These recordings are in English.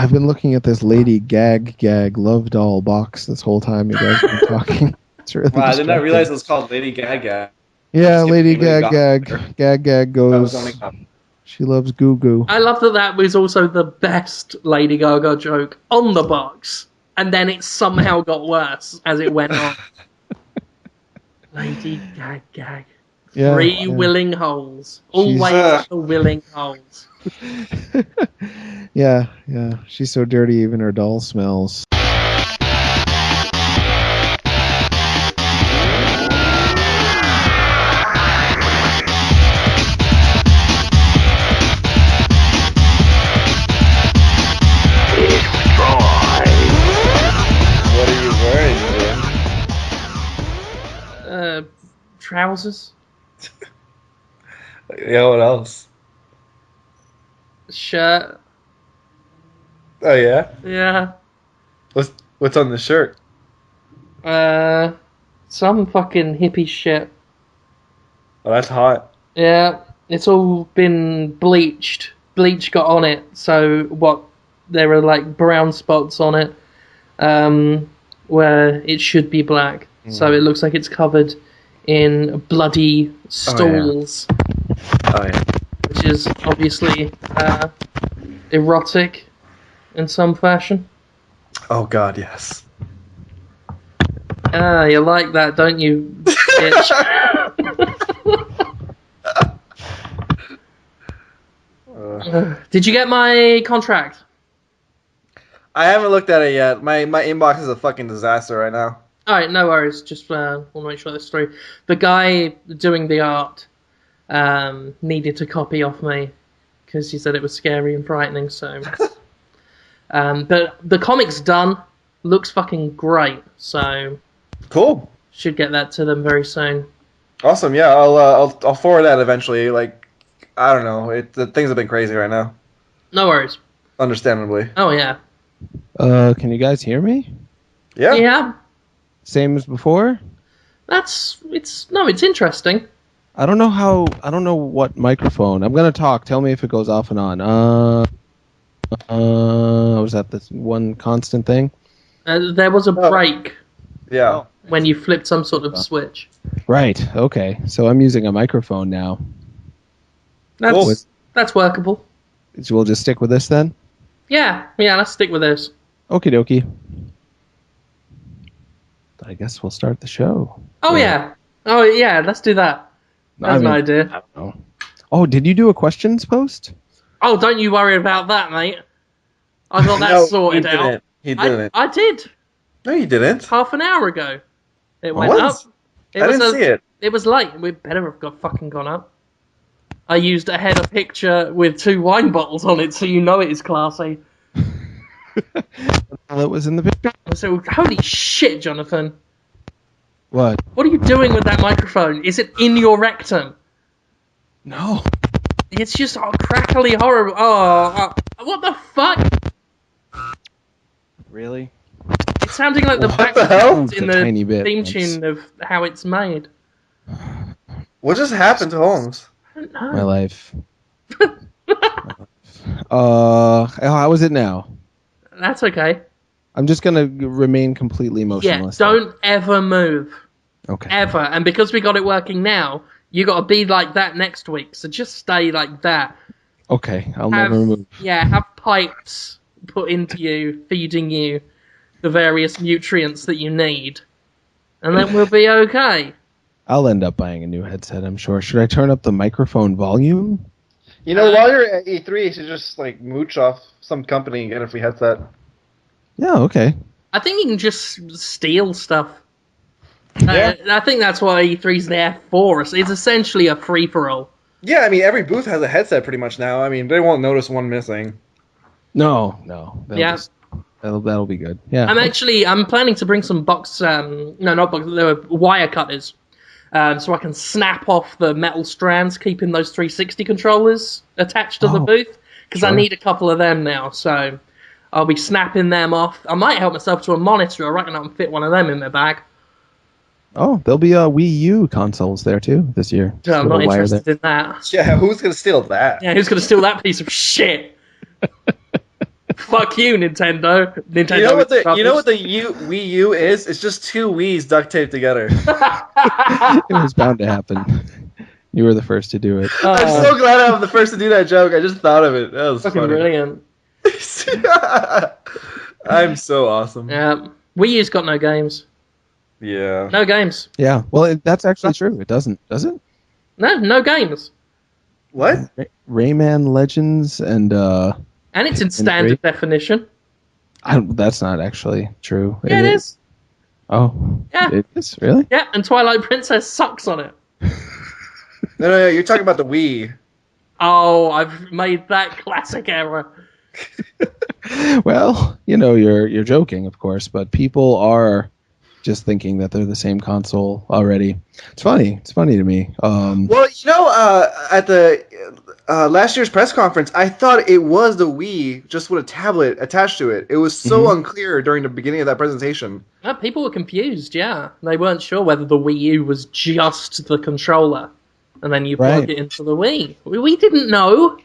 I've been looking at this Lady Gag Love Doll box this whole time you guys have been talking. It's really Wow, I did not distracting. realize it was called Lady Gaga. Yeah, Just Lady kidding, Lady Gag goes. She loves goo goo. I love that was also the best Lady Gaga joke on the box, and then it somehow got worse as it went on. Lady Gag. Yeah, Three willing holes. Always the willing holes. Yeah. She's so dirty, even her doll smells. What are you wearing, man? Trousers. Yeah, what else? Shirt. Oh, yeah? Yeah. What's on the shirt? Some fucking hippie shit. Oh, that's hot. Yeah, it's all been bleached. Bleach got on it, so there are like brown spots on it, where it should be black. So it looks like it's covered in bloody stools. Oh, yeah. Which is obviously erotic in some fashion. Oh, God, yes. Ah, you like that, don't you, bitch? Did you get my contract? I haven't looked at it yet. My inbox is a fucking disaster right now. Alright, no worries. Just want to make sure that's through. The guy doing the art needed to copy off me because he said it was scary and frightening, so... but the comic's done. Looks fucking great, so... Cool. Should get that to them very soon. Awesome, yeah. I'll forward that eventually. Like, I don't know. The things have been crazy right now. No worries. Understandably. Oh, yeah. Can you guys hear me? Yeah. Yeah. Same as before? It's interesting. I don't know what microphone. I'm gonna talk. Tell me if it goes off and on. Was that this one constant thing? There was a break. Yeah. When you flipped some sort of switch. Right. Okay. So I'm using a microphone now. That's workable. So we'll just stick with this then? Yeah, let's stick with this. Okie dokie. I guess we'll start the show. Oh, yeah. Let's do that. That's an idea. I don't know. Oh, did you do a questions post? Oh, don't you worry about that, mate. I got that sorted out. He didn't. I did. No, you didn't. Half an hour ago. It went up. I didn't see it. It was late. We better have fucking gone up. I used a header picture with 2 wine bottles on it, so you know it is classy. Well, it was in the picture. So, holy shit, Jonathan. What? What are you doing with that microphone? Is it in your rectum? No. It's just crackly horrible. What the fuck? Really? It's sounding like the background in the theme tune of how it's made. What just happened to Holmes? I don't know. My life. How is it now? That's okay. I'm just gonna remain completely motionless. Yeah, don't ever move. Okay. Ever. And because we got it working now, you got to be like that next week. So just stay like that. Okay, I'll never move. Yeah, have pipes put into you, feeding you the various nutrients that you need. And then we'll be okay. I'll end up buying a new headset, I'm sure. Should I turn up the microphone volume? You know, while you're at E3, you should just, like, mooch off some company and get a free headset. Yeah, okay. I think you can just steal stuff. Yeah. I think that's what E3's there for. It's essentially a free-for-all. Yeah, I mean, every booth has a headset pretty much now. I mean, they won't notice one missing. No. That'll be good. Yeah. I'm planning to bring some wire cutters. So I can snap off the metal strands, keeping those 360 controllers attached to the booth. Because I need a couple of them now, so I'll be snapping them off. I might help myself to a monitor. I reckon I can fit one of them in my bag. Oh, there'll be Wii U consoles there too this year. I'm not interested in that. Yeah, who's going to steal that? Yeah, who's going to steal that piece of shit? Fuck you, Nintendo. Nintendo. You know what the rubbish. Wii U is? It's just two Wii's duct taped together. It was bound to happen. You were the first to do it. I'm so glad I'm the first to do that joke. I just thought of it. That was Fucking funny. brilliant. I'm so awesome. Yeah. Wii U's got no games. Yeah. No games. Yeah, well, that's actually true. It doesn't, does it? No games. What? Rayman Legends and And it's in standard definition. that's not actually true. Yeah, it is. Oh, Yeah. It is really? Yeah, and Twilight Princess sucks on it. No, you're talking about the Wii. Oh, I've made that classic error. Well, you're joking, of course, but people are just thinking that they're the same console already. It's funny. It's funny to me. Well, at the last year's press conference, I thought it was the Wii, just with a tablet attached to it. It was so unclear during the beginning of that presentation. People were confused, yeah. They weren't sure whether the Wii U was just the controller. And then you plug it into the Wii. We didn't know.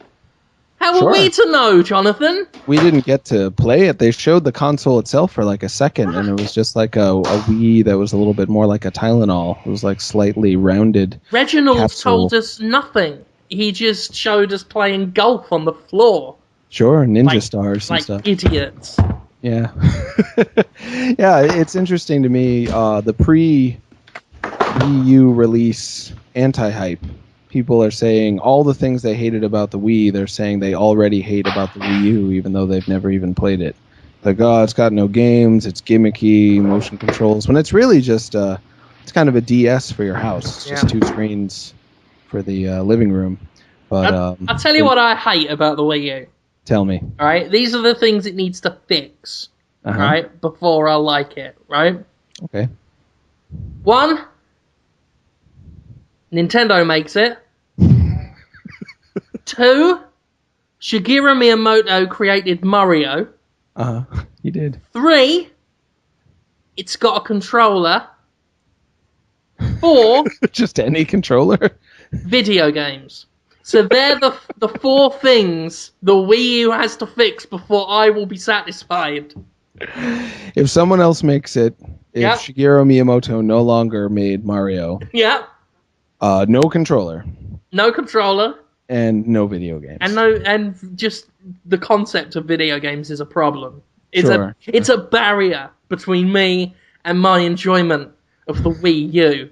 How were we to know, Jonathan? We didn't get to play it. They showed the console itself for like a second, and it was just like a Wii that was a little bit more like a Tylenol. It was like slightly rounded. Reginald capsule. told us nothing. He just showed us playing golf on the floor. Sure, Ninja Stars and like stuff. idiots. Yeah. Yeah, it's interesting to me, the pre-Wii U release anti-hype. People are saying all the things they hated about the Wii, they're saying they already hate about the Wii U, even though they've never even played it. Like, oh, it's got no games, it's gimmicky, motion controls, when it's really just, it's kind of a DS for your house. It's just two screens for the living room. But I'll tell you what I hate about the Wii U. Tell me. All right, these are the things it needs to fix, right, before I like it, right? Okay. 1, Nintendo makes it. 2, Shigeru Miyamoto created Mario. He did. 3, it's got a controller. 4, Just any controller? video games. So they're the 4 things the Wii U has to fix before I will be satisfied. If someone else makes it, if Shigeru Miyamoto no longer made Mario, no controller. No controller. And no video games. And just the concept of video games is a problem. It's a barrier between me and my enjoyment of the Wii U.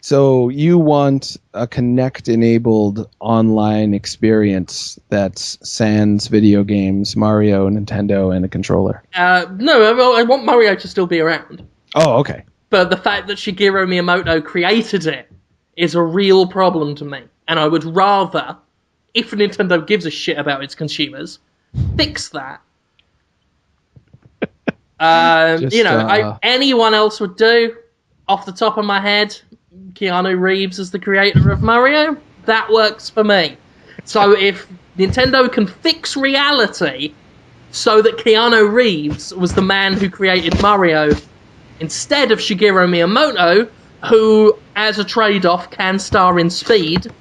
So you want a Kinect-enabled online experience that's sans video games, Mario, Nintendo, and a controller? No, I want Mario to still be around. Oh, okay. But the fact that Shigeru Miyamoto created it is a real problem to me. And I would rather, if Nintendo gives a shit about its consumers, fix that. Anyone else would do. Off the top of my head, Keanu Reeves is the creator of Mario. That works for me. So if Nintendo can fix reality so that Keanu Reeves was the man who created Mario instead of Shigeru Miyamoto, who, as a trade-off, can star in Speed,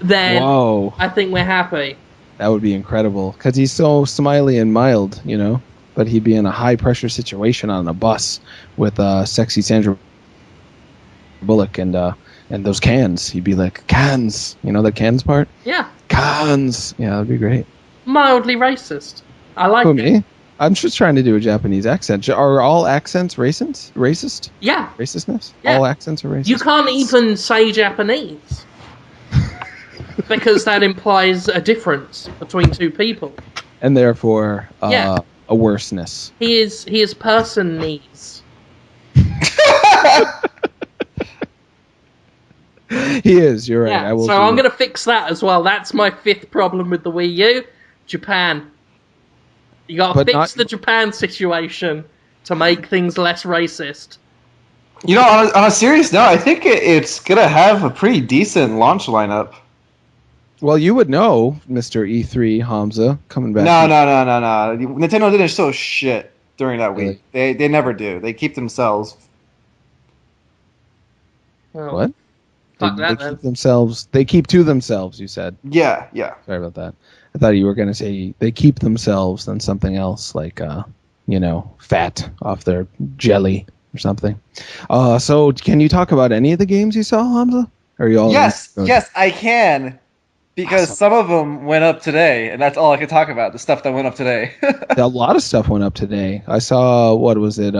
then I think we're happy. That would be incredible. Because he's so smiley and mild, But he'd be in a high-pressure situation on a bus with sexy Sandra Bullock and those cans. He'd be like, cans. You know the cans part? Yeah. Cans. Yeah, that'd be great. Mildly racist. I like it. Me? I'm just trying to do a Japanese accent. Are all accents racist? Yeah. Racistness? Yeah. All accents are racist? You can't even say Japanese. Because that implies a difference between two people. And therefore, a worseness. He is person-nese. He is, you're right. Yeah, I will so I'm going to fix that as well. That's my 5th problem with the Wii U. Japan. You got to fix the Japan situation to make things less racist. On a serious note, I think it's going to have a pretty decent launch lineup. Well, you would know, Mr. E3 Hamza, coming back. No. Nintendo didn't show shit during that week. They never do. They keep themselves. What? They keep to themselves, you said. Yeah. Sorry about that. I thought you were going to say they keep themselves than something else, like, fat off their jelly or something. So can you talk about any of the games you saw, Hamza? Or are you all Yes, I can. Because Awesome. some of them went up today, and that's all I can talk about, the stuff that went up today. A lot of stuff went up today. I saw, what was it,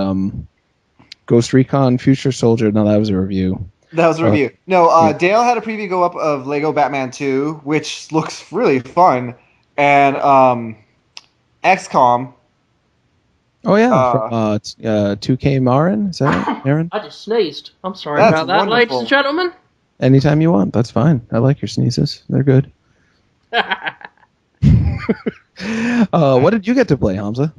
Ghost Recon Future Soldier. No, that was a review. That was a Uh, review. No, yeah. Dale had a preview go up of Lego Batman 2, which looks really fun, and XCOM. Oh, yeah, from Uh, 2K Marin. Is that right, Marin? I just sneezed. I'm sorry That's about that, ladies wonderful. and gentlemen. Anytime you want. That's fine. I like your sneezes. They're good. What did you get to play, Hamza?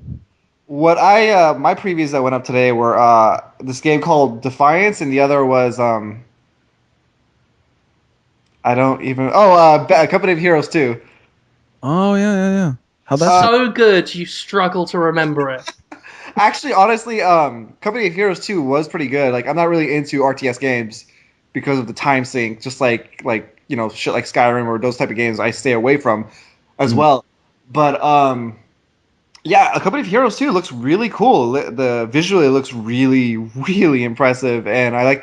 What my previews that went up today were this game called Defiance, and the other was I don't even Company of Heroes 2. Oh, yeah. How'd that So good, you struggle to remember it. Actually, honestly, Company of Heroes 2 was pretty good. Like, I'm not really into RTS games because of the time sink. Just like shit like Skyrim or those type of games, I stay away from as well. But yeah, A Company of Heroes 2 looks really cool. The visually it looks really, really impressive, and I like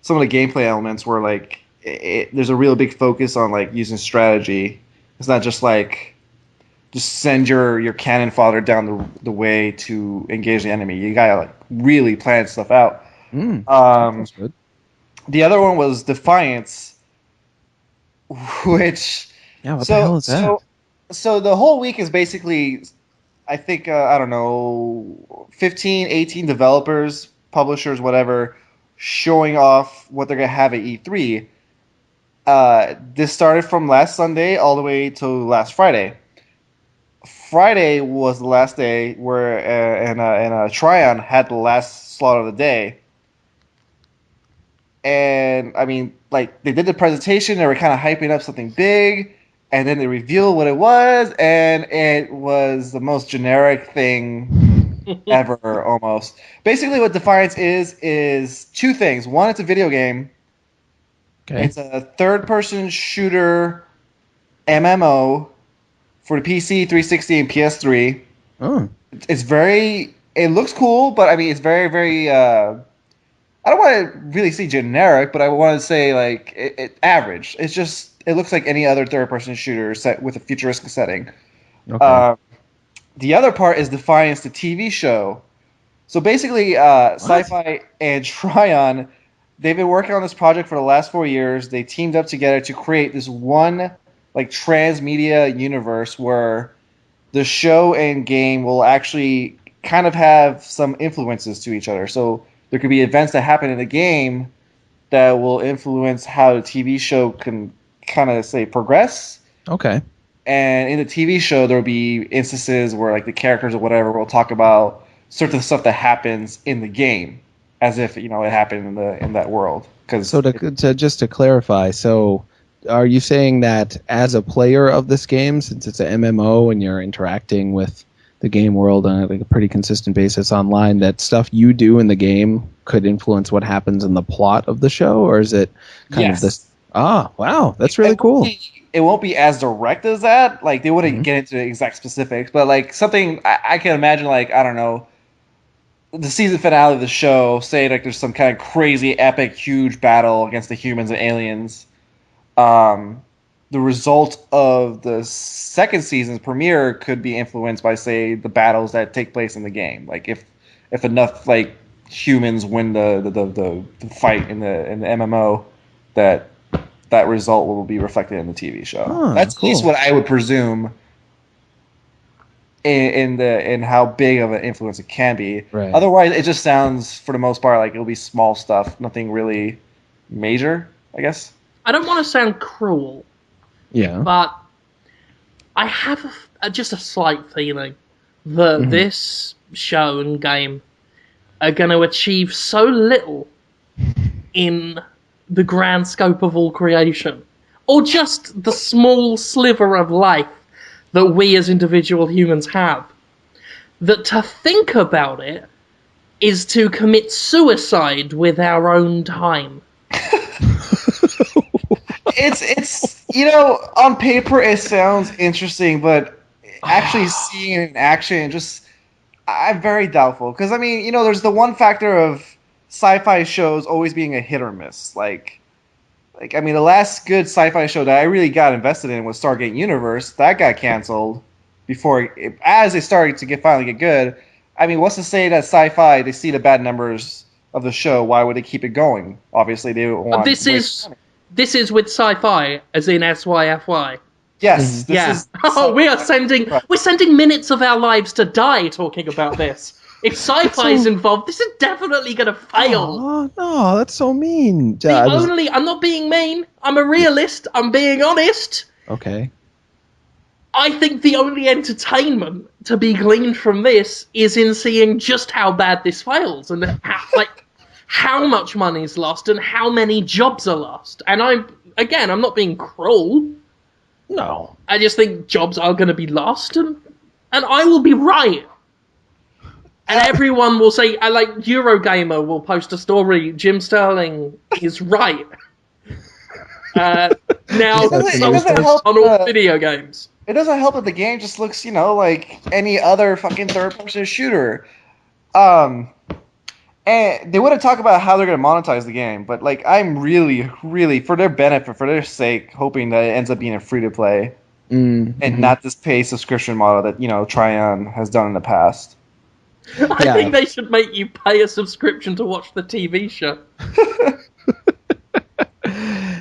some of the gameplay elements where like there's a real big focus on like using strategy. It's not just like just send your cannon fodder down the way to engage the enemy. You gotta like really plan stuff out. Sounds good. The other one was Defiance, which Yeah, what the hell is that? so the whole week is basically I think I don't know 15, 18 developers, publishers, whatever, showing off what they're gonna have at E3. This started from last Sunday all the way to last Friday. Friday was the last day where and Tryon had the last slot of the day, and I mean, like they did the presentation, they were kind of hyping up something big, and then they revealed what it was, and it was the most generic thing ever, almost. Basically, what Defiance is two things. One, it's a video game. Okay. It's a third-person shooter MMO for the PC, 360, and PS3. Oh. It's very. It looks cool, but I mean, it's very, very. I don't want to really say generic, but I want to say like average. It's just it looks like any other third-person shooter set with a futuristic setting. Okay. The other part is Defiance, the TV show. So basically, SyFy and Tryon, they've been working on this project for the last 4 years. They teamed up together to create this one like transmedia universe where the show and game will actually kind of have some influences to each other. So there could be events that happen in the game that will influence how the TV show can kind of say progress. Okay. And in the TV show, there will be instances where like the characters or whatever will talk about certain stuff that happens in the game, as if it happened in that world. So just to clarify, so are you saying that as a player of this game, since it's an MMO and you're interacting with the game world on like a pretty consistent basis online, that stuff you do in the game could influence what happens in the plot of the show, or is it kind of this? Ah, wow, that's really cool. It won't be as direct as that. Like they wouldn't get into the exact specifics, but like something I can imagine, like I don't know, the season finale of the show. Say like there's some kind of crazy, epic, huge battle against the humans and aliens. The result of the second season's premiere could be influenced by, say, the battles that take place in the game. Like if enough like humans win the fight in the MMO, that result will be reflected in the TV show. Oh, that's cool. At least what I would presume. In how big of an influence it can be. Right. Otherwise, it just sounds for the most part like it'll be small stuff, nothing really major, I guess. I don't want to sound cruel. Yeah. But I have just a slight feeling that this show and game are going to achieve so little in the grand scope of all creation, or just the small sliver of life that we as individual humans have, that to think about it is to commit suicide with our own time. It's You know, on paper it sounds interesting, but actually seeing it in action, just I'm very doubtful. Because I mean, you know, there's the one factor of sci-fi shows always being a hit or miss. Like I mean, the last good sci-fi show that I really got invested in was Stargate Universe. That got canceled as it started to finally get good. I mean, what's to say that sci-fi they see the bad numbers of the show? Why would they keep it going? Obviously, they don't want. This is with sci-fi, as in SYFY. Yes, this Yeah. is. Oh, we're sending minutes of our lives to die talking about this. If sci-fi is involved, this is definitely going to fail. Oh, no, that's so mean. I'm not being mean. I'm a realist. I'm being honest. Okay. I think the only entertainment to be gleaned from this is in seeing just how bad this fails and how much money is lost and how many jobs are lost. And I'm not being cruel. No. I just think jobs are going to be lost, and I will be right. And everyone will say, like Eurogamer will post a story, Jim Sterling is right. Now, it doesn't help on all video games. It doesn't help that the game just looks, you know, like any other fucking third-person shooter. And they wouldn't talk about how they're going to monetize the game, but like I'm really, really, for their benefit, for their sake, hoping that it ends up being a free-to-play and not this pay subscription model that, you know, Tryon has done in the past. I think they should make you pay a subscription to watch the TV show.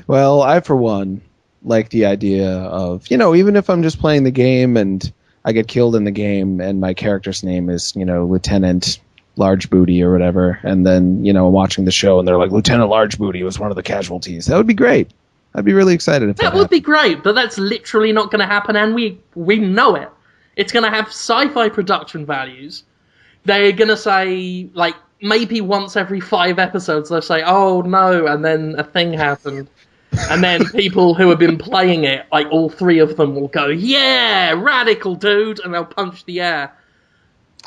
Well, I, for one, like the idea of, you know, even if I'm just playing the game and I get killed in the game and my character's name is, you know, Lieutenant Large Booty or whatever, and then, you know, I'm watching the show and they're like, Lieutenant Large Booty was one of the casualties. That would be great. I'd be really excited if that would be great, but that's literally not going to happen, and we know it. It's going to have sci-fi production values. They're going to say, like, maybe once every 5 episodes, they'll say, oh, no, and then a thing happened. And then people who have been playing it, like, all 3 of them will go, yeah, radical, dude, and they'll punch the air.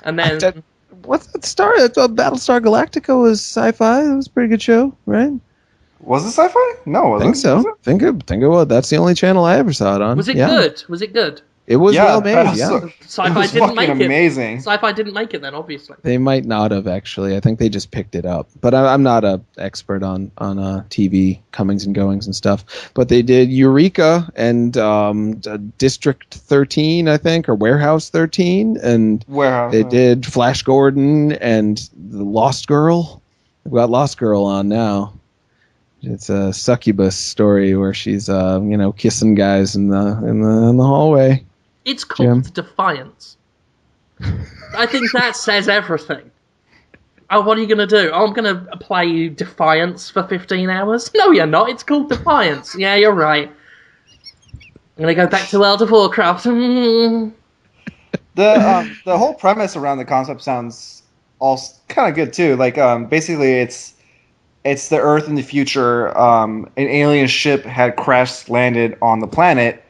And then... What's that star? Battlestar Galactica was sci-fi. It was a pretty good show, right? Was it sci-fi? No, I think so. Think it was. That's the only channel I ever saw it on. Was it good? Was it good? It was well made, Sci-fi didn't make it. Amazing. Sci-fi didn't make it then, obviously. They might not have, actually. I think they just picked it up. But I'm not an expert on TV comings and goings and stuff. But they did Eureka and District 13, I think, or Warehouse 13. And they did Flash Gordon and The Lost Girl. We've got Lost Girl on now. It's a succubus story where she's, you know, kissing guys in the hallway. It's called Defiance. I think that says everything. Oh, what are you going to do? Oh, I'm going to play Defiance for 15 hours? No, you're not. It's called Defiance. Yeah, you're right. I'm going to go back to World of Warcraft. The whole premise around the concept sounds all kind of good, too. Like, basically, it's the Earth in the future. An alien ship had landed on the planet.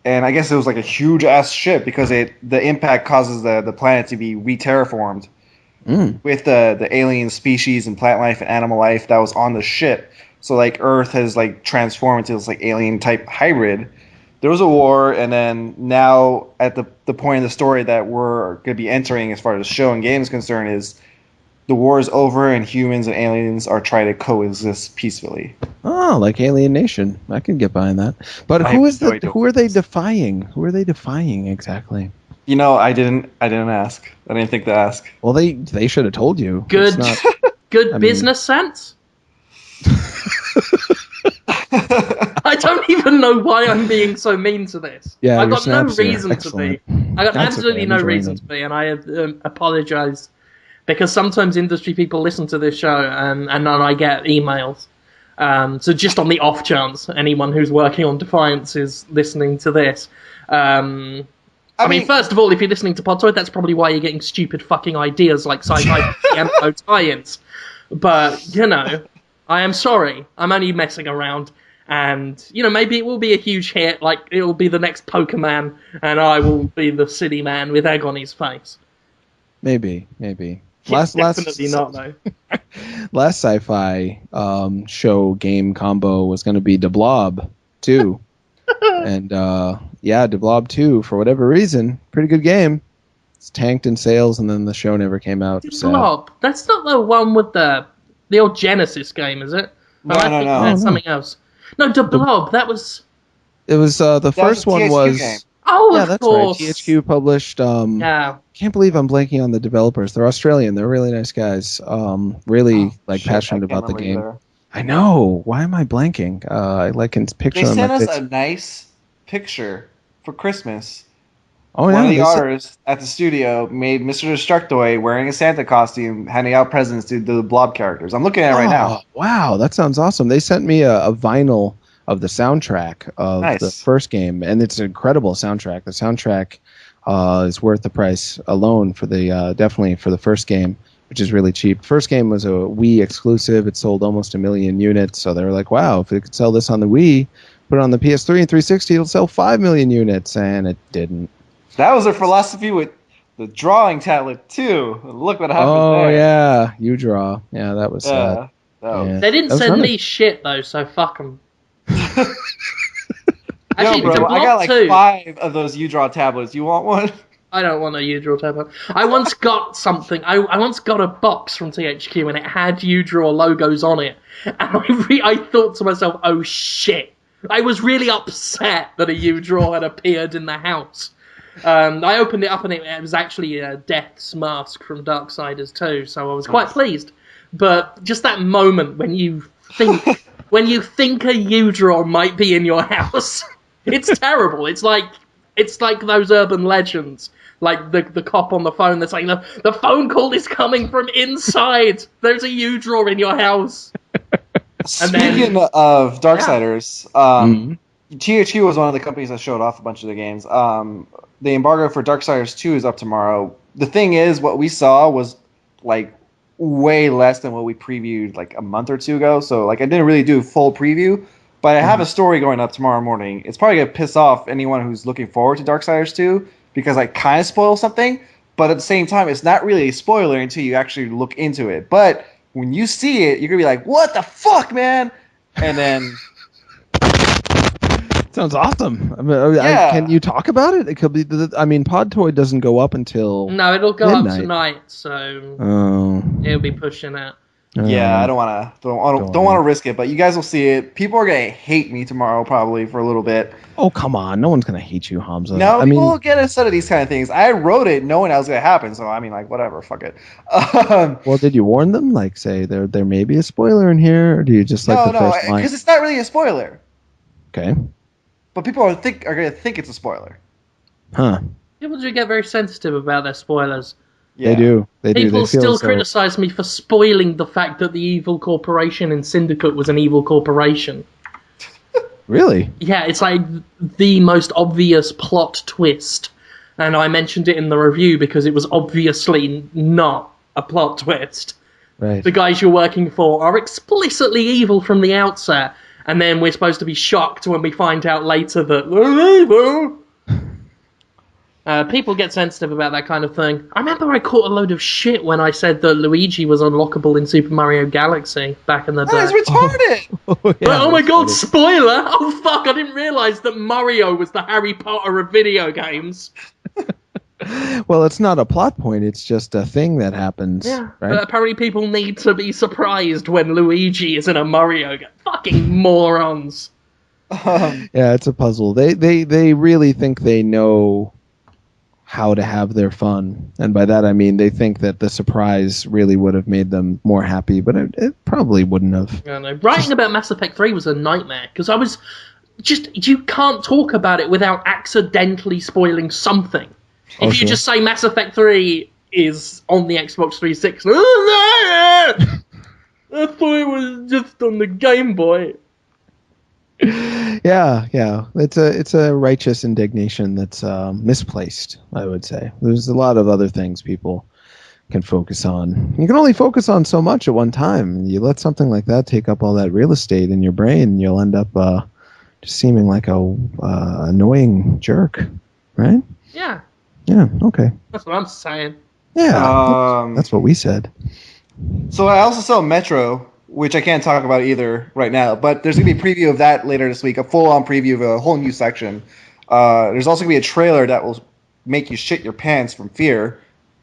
And I guess it was like a huge-ass ship because the impact causes the planet to be re-terraformed with the alien species and plant life and animal life that was on the ship. So, like, Earth has, like, transformed into this, like, alien-type hybrid. There was a war, and then now at the point in the story that we're going to be entering as far as the show and game is concerned is the war is over and humans and aliens are trying to coexist peacefully. Oh, like Alien Nation. I can get behind that. But who are they defying? Who are they defying exactly? You know, I didn't ask. I didn't think to ask. Well, they should have told you. Good business sense. I don't even know why I'm being so mean to this. Yeah, I've got no reason to be. I got absolutely no reason to be, and I apologize. Because sometimes industry people listen to this show and then I get emails. So just on the off chance anyone who's working on Defiance is listening to this. I mean, first of all, if you're listening to Podtoid, that's probably why you're getting stupid fucking ideas like SyFy TV tie-ins. But, you know, I am sorry. I'm only messing around. And, you know, maybe it will be a huge hit. Like, it will be the next Pokemon and I will be the city man with egg on his face. Maybe. Definitely not, though. Last sci-fi show game combo was going to be The Blob 2. And yeah, De Blob 2, for whatever reason, pretty good game. It's tanked in sales, and then the show never came out. Blob. That's not the one with the old Genesis game, is it? No, I no, think no. that's something else. No, De Blob. That was. It was the first was a one THQ was. game. Oh, Yeah, of that's course. right. THQ published. Yeah. Can't believe I'm blanking on the developers. They're Australian. They're really nice guys. Really passionate about the game. Either. I know. Why am I blanking? I can picture They on my sent us face. a nice picture for Christmas. Oh One yeah, of the they sent- artists at the studio made Mr. Destructoid wearing a Santa costume, handing out presents to the Blob characters. I'm looking at it right now. Oh, wow, that sounds awesome. They sent me a vinyl of the soundtrack of Nice. the first game, and it's an incredible soundtrack. The soundtrack is worth the price alone for the definitely for the first game, which is really cheap. First game was a Wii exclusive. It sold almost 1 million units, so they were like, wow, if we could sell this on the Wii, put it on the PS3 and 360, it'll sell 5 million units, and it didn't. That was their philosophy with the drawing tablet too. Look what happened Oh there. yeah, you draw. Yeah, that was sad. Yeah. They didn't That was send nice. me shit though, so fuck them. Yo, Actually, bro, De I got Blob like 2. 5 of those UDraw tablets. You want one? I don't want a U-Draw tablet. I once got something. I once got a box from THQ and it had U-Draw logos on it. And I thought to myself, oh shit. I was really upset that a U-Draw had appeared in the house. I opened it up and it was actually Death's mask from Darksiders 2, so I was quite pleased. But just that moment when you think a U-Draw might be in your house, it's terrible. It's like those urban legends, like the cop on the phone that's like, the phone call is coming from inside. There's a U-Draw in your house. Speaking of Darksiders, THQ was one of the companies that showed off a bunch of the games. The embargo for Darksiders 2 is up tomorrow. The thing is, what we saw was like way less than what we previewed like a month or two ago. So like I didn't really do a full preview, but I have a story going up tomorrow morning. It's probably gonna piss off anyone who's looking forward to Darksiders 2 because I kind of spoil something, but at the same time, it's not really a spoiler until you actually look into it. But when you see it, you're gonna be like, "What the fuck, man?" And then. Sounds awesome. I mean, Yeah. can you talk about it? It could be. Podtoid doesn't go up until. No, it'll go midnight. up tonight, so Oh. it'll be pushing it. Yeah, I don't want to risk it, but you guys will see it. People are gonna hate me tomorrow probably for a little bit. Oh come on! No one's gonna hate you, Hamza. No, I people mean, will get upset at these kind of things. I wrote it knowing that was gonna happen, so I mean, like, whatever, fuck it. well, did you warn them? Like, say there may be a spoiler in here, or do you just like the first line? because it's not really a spoiler. Okay. But people are gonna think it's a spoiler. Huh. People do get very sensitive about their spoilers. Yeah. They do. They do. People They feel still so- criticize me for spoiling the fact that the evil corporation in Syndicate was an evil corporation. Really? Yeah, it's like the most obvious plot twist. And I mentioned it in the review because it was obviously not a plot twist. Right. The guys you're working for are explicitly evil from the outset, and then we're supposed to be shocked when we find out later that they're evil. People get sensitive about that kind of thing. I remember I caught a load of shit when I said that Luigi was unlockable in Super Mario Galaxy back in the day. That is retarded. Oh my god, spoiler! Oh fuck, I didn't realise that Mario was the Harry Potter of video games. Well, it's not a plot point. It's just a thing that happens. Yeah, Right. but apparently people need to be surprised when Luigi is in a Mario game. Fucking morons. Yeah, it's a puzzle. They really think they know how to have their fun, and by that I mean they think that the surprise really would have made them more happy, but it probably wouldn't have. I don't know. Writing about Mass Effect 3 was a nightmare, because I was just... You can't talk about it without accidentally spoiling something. If you just say Mass Effect 3 is on the Xbox 360... I thought it was just on the Game Boy. Yeah. It's a righteous indignation that's misplaced, I would say. There's a lot of other things people can focus on. You can only focus on so much at one time. You let something like that take up all that real estate in your brain, you'll end up just seeming like a annoying jerk, right? Yeah, Yeah, okay. that's what I'm saying. Yeah, that's what we said. So I also saw Metro which I can't talk about either right now. But there's gonna be a preview of that later this week, a full-on preview of a whole new section. There's also gonna be a trailer that will make you shit your pants from fear.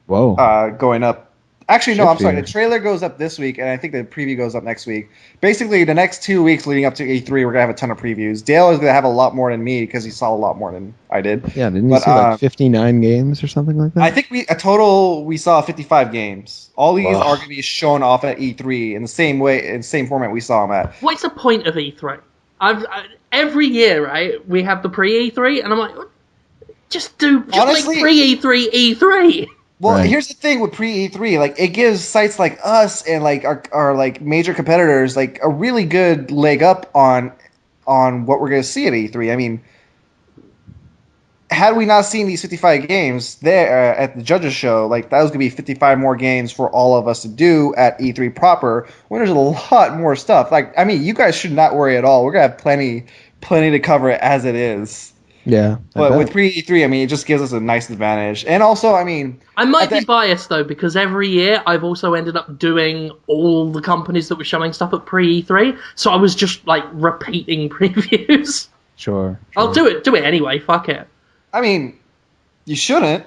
Whoa. Going up. Actually, no, Shit I'm sorry. fear. The trailer goes up this week, and I think the preview goes up next week. Basically, the next 2 weeks leading up to E3, we're gonna have a ton of previews. Dale is gonna have a lot more than me because he saw a lot more than I did. Yeah, didn't you see like 59 games or something like that? I think we saw 55 games. All these Ugh. are gonna be shown off at E3 in the same way, in the same format we saw them at. What's the point of E3? Every year, right, we have the pre-E3, and I'm like, just Honestly, make pre-E3 E3. Well, Right. Here's the thing with pre-E3, like it gives sites like us and like our like major competitors like a really good leg up on what we're gonna see at E3. I mean, had we not seen these 55 games there at the judges show, like that was gonna be 55 more games for all of us to do at E3 proper. When there's a lot more stuff. Like, I mean, you guys should not worry at all. We're gonna have plenty to cover it as it is. Yeah. But with pre-E3, I mean, it just gives us a nice advantage. And also, I mean... I might be biased, though, because every year I've also ended up doing all the companies that were showing stuff at pre-E3, so I was just, like, repeating previews. Sure. I'll do it anyway, fuck it. I mean, you shouldn't.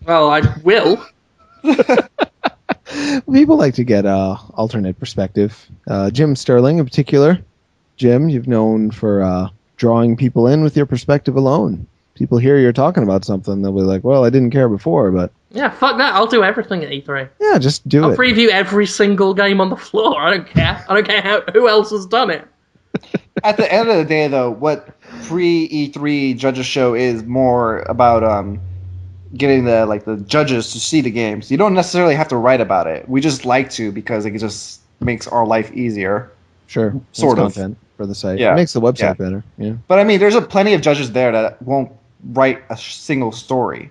Well, I will. People like to get alternate perspective. Jim Sterling in particular. Jim, you've known for drawing people in with your perspective alone. People hear you're talking about something, they'll be like, well, I didn't care before, but... Yeah, fuck that. I'll do everything at E3. Yeah, just do I'll it. preview every single game on the floor. I don't care. I don't care who else has done it. At the end of the day, though, what pre-E3 judges show is more about getting the judges to see the games. You don't necessarily have to write about it. We just like to because it just makes our life easier. Sure. Sort of. Content for the site. Yeah. It makes the website Yeah. better. Yeah. But I mean, there's plenty of judges there that won't write a single story.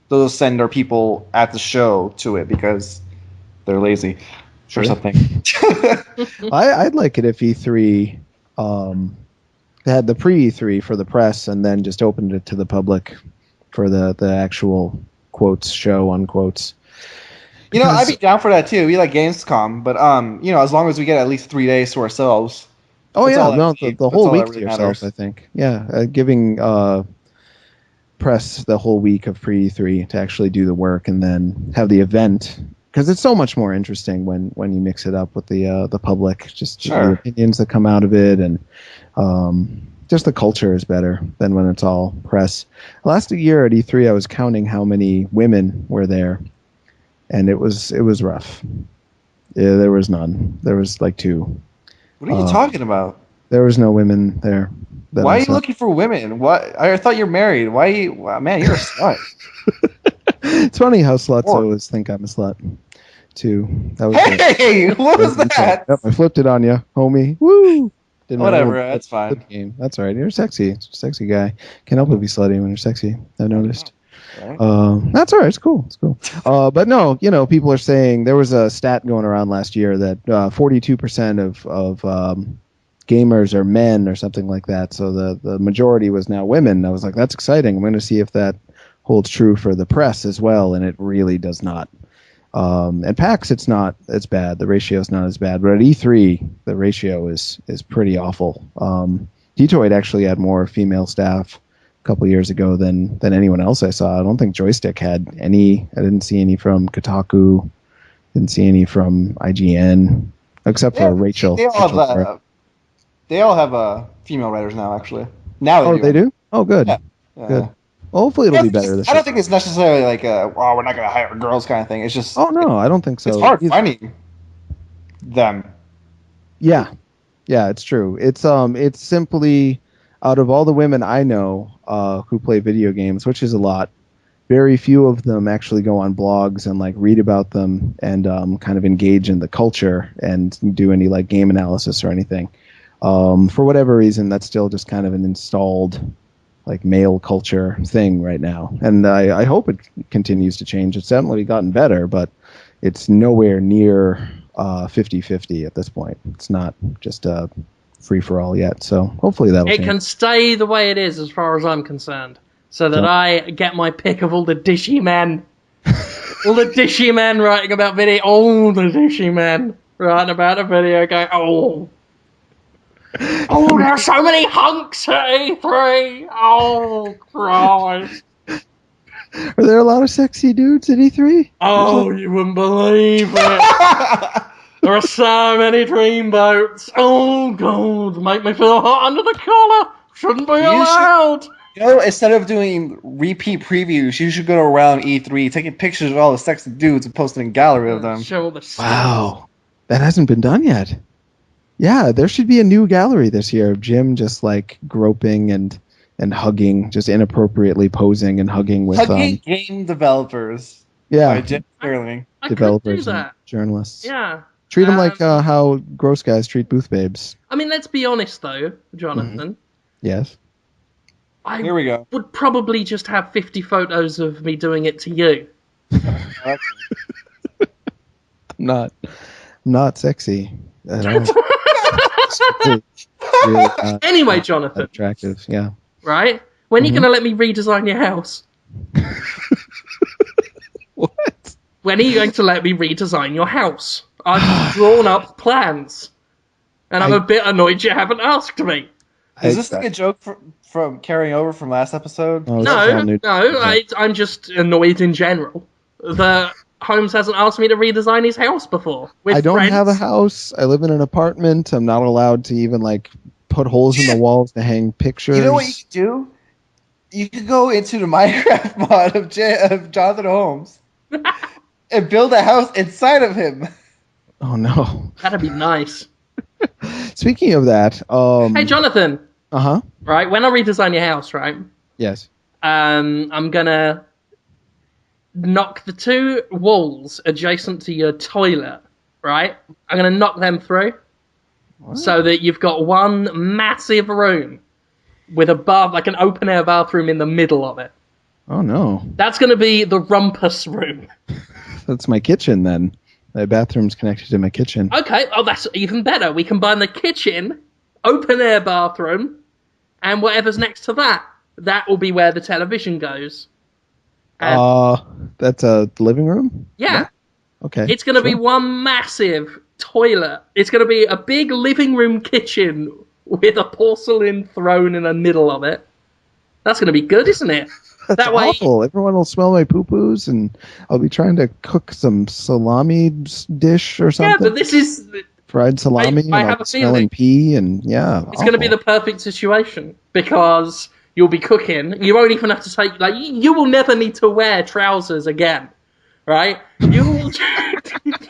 They'll send their people at the show to it because they're lazy or something. I'd like it if E3 had the pre-E3 for the press and then just opened it to the public for the actual quotes show, unquotes. You know, I'd be down for that too. We like Gamescom, but as long as we get at least 3 days to ourselves. Oh That's yeah, all no, that really- the whole that's all week that to really yourself, matters. I think. Yeah, giving press the whole week of pre-E3 to actually do the work and then have the event, because it's so much more interesting when you mix it up with the public, just Sure. the opinions that come out of it, and just the culture is better than when it's all press. Last year at E3, I was counting how many women were there, and it was rough. Yeah, there was none. There was like 2. What are you talking about? There was no women there. that Why I are you saw. looking for women? What? I thought you're married. Why? Wow, man, you're a slut. It's funny how sluts Or- always think I'm a slut, too. That was it. Hey, what was that? Yep, I flipped it on you, homie. Woo! Didn't Whatever, know- that's fine. Flip game. That's all right. You're sexy. Sexy guy. Can't help but be slutty when you're sexy. I noticed. Right. That's all right. It's cool. It's cool. But no, people are saying there was a stat going around last year that 42% of gamers are men or something like that. So the majority was now women. I was like, that's exciting. I'm going to see if that holds true for the press as well, and it really does not. At PAX, it's not as bad. The ratio is not as bad. But at E3, the ratio is pretty awful. Podtoid actually had more female staff a couple years ago than anyone else I saw. I don't think Joystick had any. I didn't see any from Kotaku. Didn't see any from IGN, except for Rachel. They all have female writers now, actually. Now Oh, they do? Oh, good. Yeah. Good. Well, hopefully it'll be better this I year. don't think it's necessarily like we're not going to hire girls kind of thing. It's just Oh, no, I don't think so. it's hard either. finding them. Yeah, it's true. It's simply out of all the women I know who play video games, which is a lot. Very few of them actually go on blogs and like read about them and kind of engage in the culture and do any like game analysis or anything. For whatever reason, that's still just kind of an installed like male culture thing right now, and I hope it continues to change. It's definitely gotten better, but it's nowhere near 50-50 at this point. It's not just a free-for-all yet, so hopefully that'll It change. can stay the way it is as far as I'm concerned, so that I get my pick of all the dishy men. All the dishy men writing about video. All the dishy men. writing about a video going, oh, there's so many hunks at E3. Oh, Christ. Are there a lot of sexy dudes at E3? Oh, you wouldn't believe it. There are so many dreamboats. Oh, God. Make me feel hot under the collar. Shouldn't be allowed. Instead of doing repeat previews, you should go around E3, taking pictures of all the sexy dudes and posting a gallery of them. Show all the stuff. Wow. That hasn't been done yet. Yeah, there should be a new gallery this year of Jim just like groping and hugging, just inappropriately posing and hugging with game developers. Yeah, By Jim Sterling. I could developers do and that. journalists. Yeah. Treat them like how gross guys treat booth babes. I mean, let's be honest, though, Jonathan. Yes. Here we go. Would probably just have 50 photos of me doing it to you. Not sexy at all. Really Anyway, Jonathan. Attractive, yeah. Right? When are you going to let me redesign your house? What? When are you going to let me redesign your house? I've drawn up plans. And I'm a bit annoyed you haven't asked me. Is this like a joke from carrying over from last episode? Oh, No, I'm just annoyed in general that Holmes hasn't asked me to redesign his house before. I don't friends. have a house. I live in an apartment. I'm not allowed to even like put holes in the walls to hang pictures. You know what you could do? You could go into the Minecraft mod of Jonathan Holmes and build a house inside of him. Oh no. That'd be nice. Speaking of that, Hey, Jonathan. Uh-huh. Right, when I redesign your house, right? Yes. I'm gonna knock the 2 walls adjacent to your toilet, right? I'm gonna knock them through. What? So that you've got one massive room with a like an open air bathroom in the middle of it. Oh no. That's gonna be the rumpus room. That's my kitchen then. My bathroom's connected to my kitchen. Okay, that's even better. We combine the kitchen, open air bathroom, and whatever's next to that. That will be where the television goes. That's a living room? Yeah. Okay. It's going to be one massive toilet. It's going to be a big living room kitchen with a porcelain throne in the middle of it. That's going to be good, isn't it? That's that way, awful. Everyone will smell my poo-poos, and I'll be trying to cook some salami dish or something. Yeah, but this is... Fried salami, I and have I'll a smell feeling. and pee, and yeah. It's going to be the perfect situation, because you'll be cooking. You won't even have to take... Like, you will never need to wear trousers again, right? You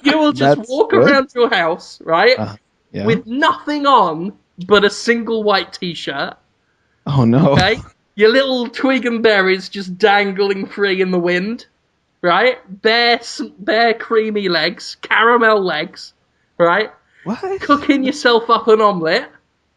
will just walk around your house, right? Yeah. With nothing on but a single white t-shirt. Oh no. Okay? Your little twig and berries just dangling free in the wind, right? Bare creamy legs, caramel legs, right? What? Cooking yourself up an omelette,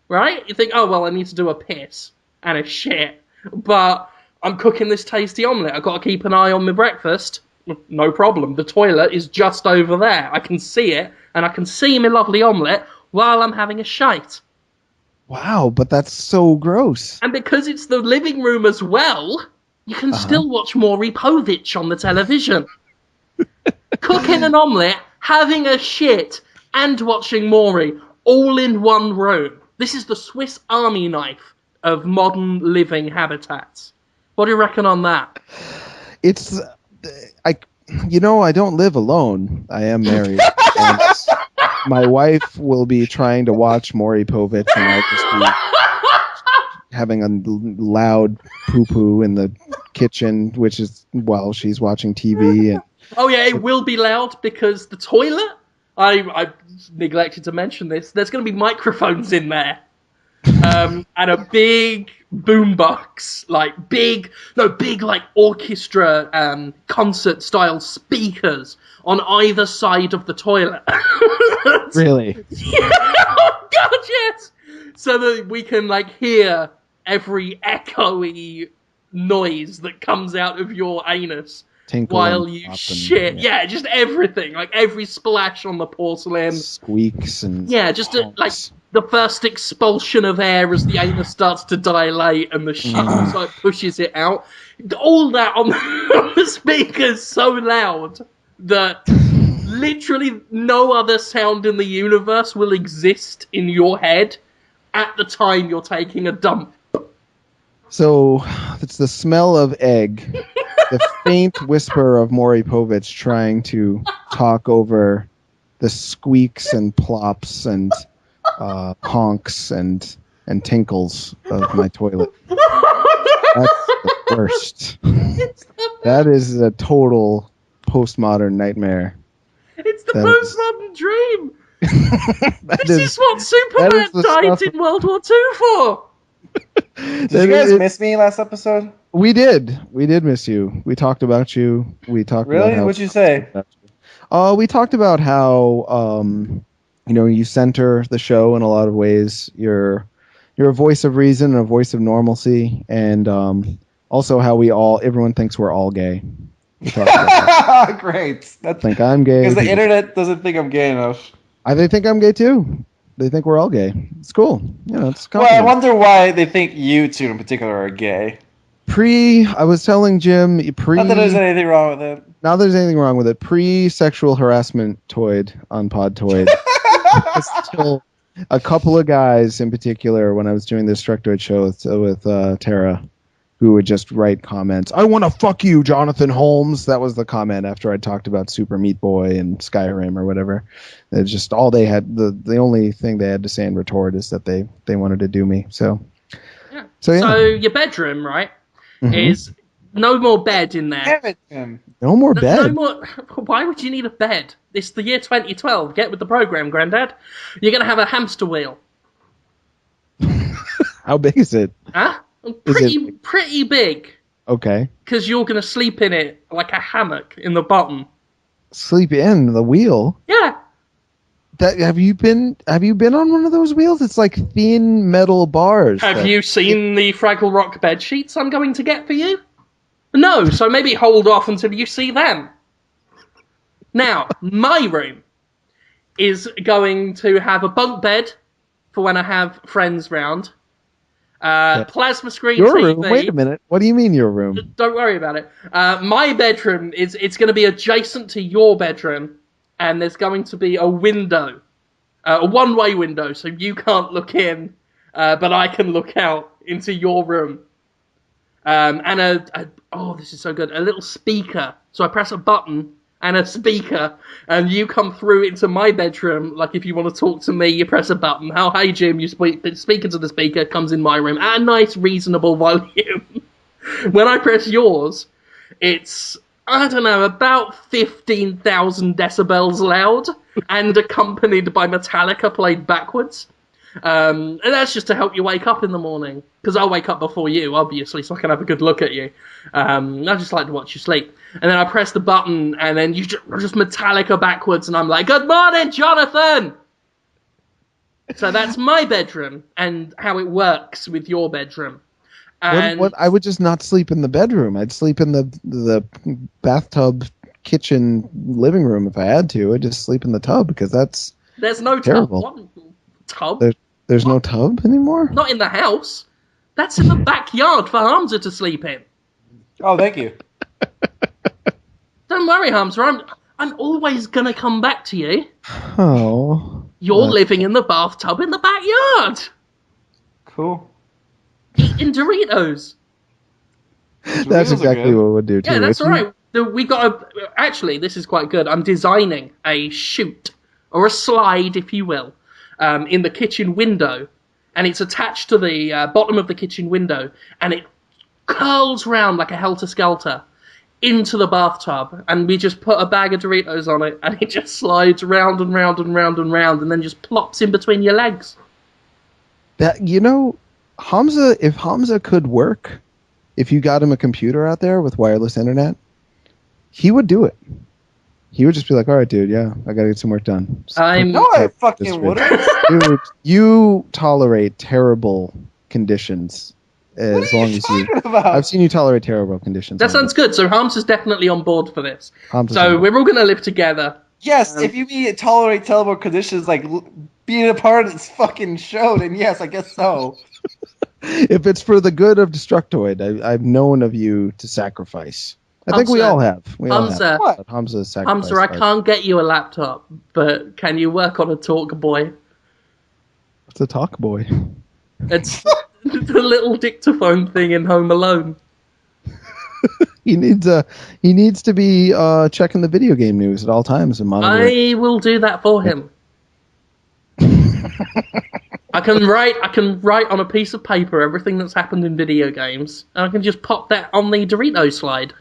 right? You think, oh, well, I need to do a piss and a shit, but I'm cooking this tasty omelette. I've got to keep an eye on my breakfast. No problem. The toilet is just over there. I can see it, and I can see my lovely omelette while I'm having a shite. Wow, but that's so gross. And because it's the living room as well, you can still watch Maury Povich on the television. Cooking an omelette, having a shit, and watching Maury, all in one room. This is the Swiss Army knife of modern living habitats. What do you reckon on that? It's... I don't live alone. I am married. And my wife will be trying to watch Maury Povich, and I'll just be having a loud poo-poo in the kitchen, which is while she's watching TV. And oh yeah, it will be loud because the toilet, I neglected to mention this, there's going to be microphones in there. And a big boombox, big like orchestra concert style speakers on either side of the toilet. really? Yeah, oh god, yes. So that we can hear every echoey noise that comes out of your anus Tinkle while you shit. Yeah, just everything, every splash on the porcelain, squeaks and just the first expulsion of air as the anus starts to dilate and the shit pushes it out. All that on the speakers so loud that Literally no other sound in the universe will exist in your head at the time you're taking a dump. So it's the smell of egg, the faint whisper of Maury Povich trying to talk over the squeaks and plops and honks and tinkles of my toilet. That's the worst. That is a total postmodern nightmare. It's the postmodern dream. This is what Superman died in World War II for. Did you guys miss me last episode? We did. We did miss you. We talked about you. We talked really? About What'd you say? We talked about how you center the show in a lot of ways. You're a voice of reason and a voice of normalcy, and also how everyone thinks we're all gay. Great. I think I'm gay. Because the internet doesn't think I'm gay enough. They think I'm gay too. They think we're all gay. It's cool. It's well, I wonder why they think you two in particular are gay. I was telling Jim, not that there's anything wrong with it. Not that there's anything wrong with it. Pre-sexual harassment toid on Podtoid. Still a couple of guys in particular when I was doing the Destructoid show with Tara, who would just write comments. I want to fuck you, Jonathan Holmes. That was the comment after I talked about Super Meat Boy and Skyrim or whatever. It's just all they had. The only thing they had to say in retort is that they wanted to do me. So your bedroom, right, is no more bed in there. No more bed. No more. Why would you need a bed? It's the year 2012. Get with the program, Grandad. You're gonna have a hamster wheel. How big is it? Huh? Pretty big. Okay. Because you're going to sleep in it like a hammock in the bottom. Sleep in the wheel? Yeah. Have you been on one of those wheels? It's like thin metal bars. Have you seen the Fraggle Rock bed sheets I'm going to get for you? No, so maybe hold off until you see them. Now, my room is going to have a bunk bed for when I have friends round. Plasma screen your TV. Room? Wait a minute. What do you mean your room? Don't worry about it. My bedroom it's going to be adjacent to your bedroom, and there's going to be a window, a one-way window, so you can't look in, but I can look out into your room. And this is so good. A little speaker. So I press a button and a speaker, and you come through into my bedroom. Like if you want to talk to me, you press a button. Oh, hey Jim, you speak into the speaker, comes in my room at a nice, reasonable volume. When I press yours, it's, I don't know, about 15,000 decibels loud, and accompanied by Metallica played backwards. And that's just to help you wake up in the morning, because I'll wake up before you, obviously, so I can have a good look at you. I just like to watch you sleep. And then I press the button, and then you just Metallica backwards, and I'm like, good morning, Jonathan! So that's my bedroom, and how it works with your bedroom. And What? I would just not sleep in the bedroom. I'd sleep in the bathtub, kitchen, living room if I had to. I'd just sleep in the tub, because that's there's no terrible. tub. What? Tub? There's no tub anymore? Not in the house. That's in the backyard for Hamza to sleep in. Oh, thank you. Don't worry, Hamza. I'm always going to come back to you. Oh. You're living in the bathtub in the backyard. Cool. Eating Doritos. That's exactly what we'll do, too. Yeah, that's all right. We got actually, this is quite good. I'm designing a chute, or a slide, if you will, in the kitchen window, and it's attached to the bottom of the kitchen window, and it curls round like a helter-skelter into the bathtub, and we just put a bag of Doritos on it, and it just slides round and round and round and round, and then just plops in between your legs. That, Hamza, if Hamza could work, if you got him a computer out there with wireless internet, he would do it. He would just be like, all right, dude, yeah, I gotta get some work done. No, I fucking wouldn't. Dude, you tolerate terrible conditions as long as you... I've seen you tolerate terrible conditions. That sounds good. So Holmes is definitely on board for this. Hamza's so we're all going to live together. Yes, if you mean tolerate terrible conditions, like being a part of this fucking show, then yes, I guess so. If it's for the good of Destructoid, I've known of you to sacrifice I think we all have. Hamza, What? Hamza's sacrificed. Hamza, I can't get you a laptop, but can you work on a Talk Boy? What's a Talk Boy? It's the little dictaphone thing in Home Alone. He needs to be checking the video game news at all times and monitoring. I will do that for him. I can write on a piece of paper everything that's happened in video games, and I can just pop that on the Doritos slide.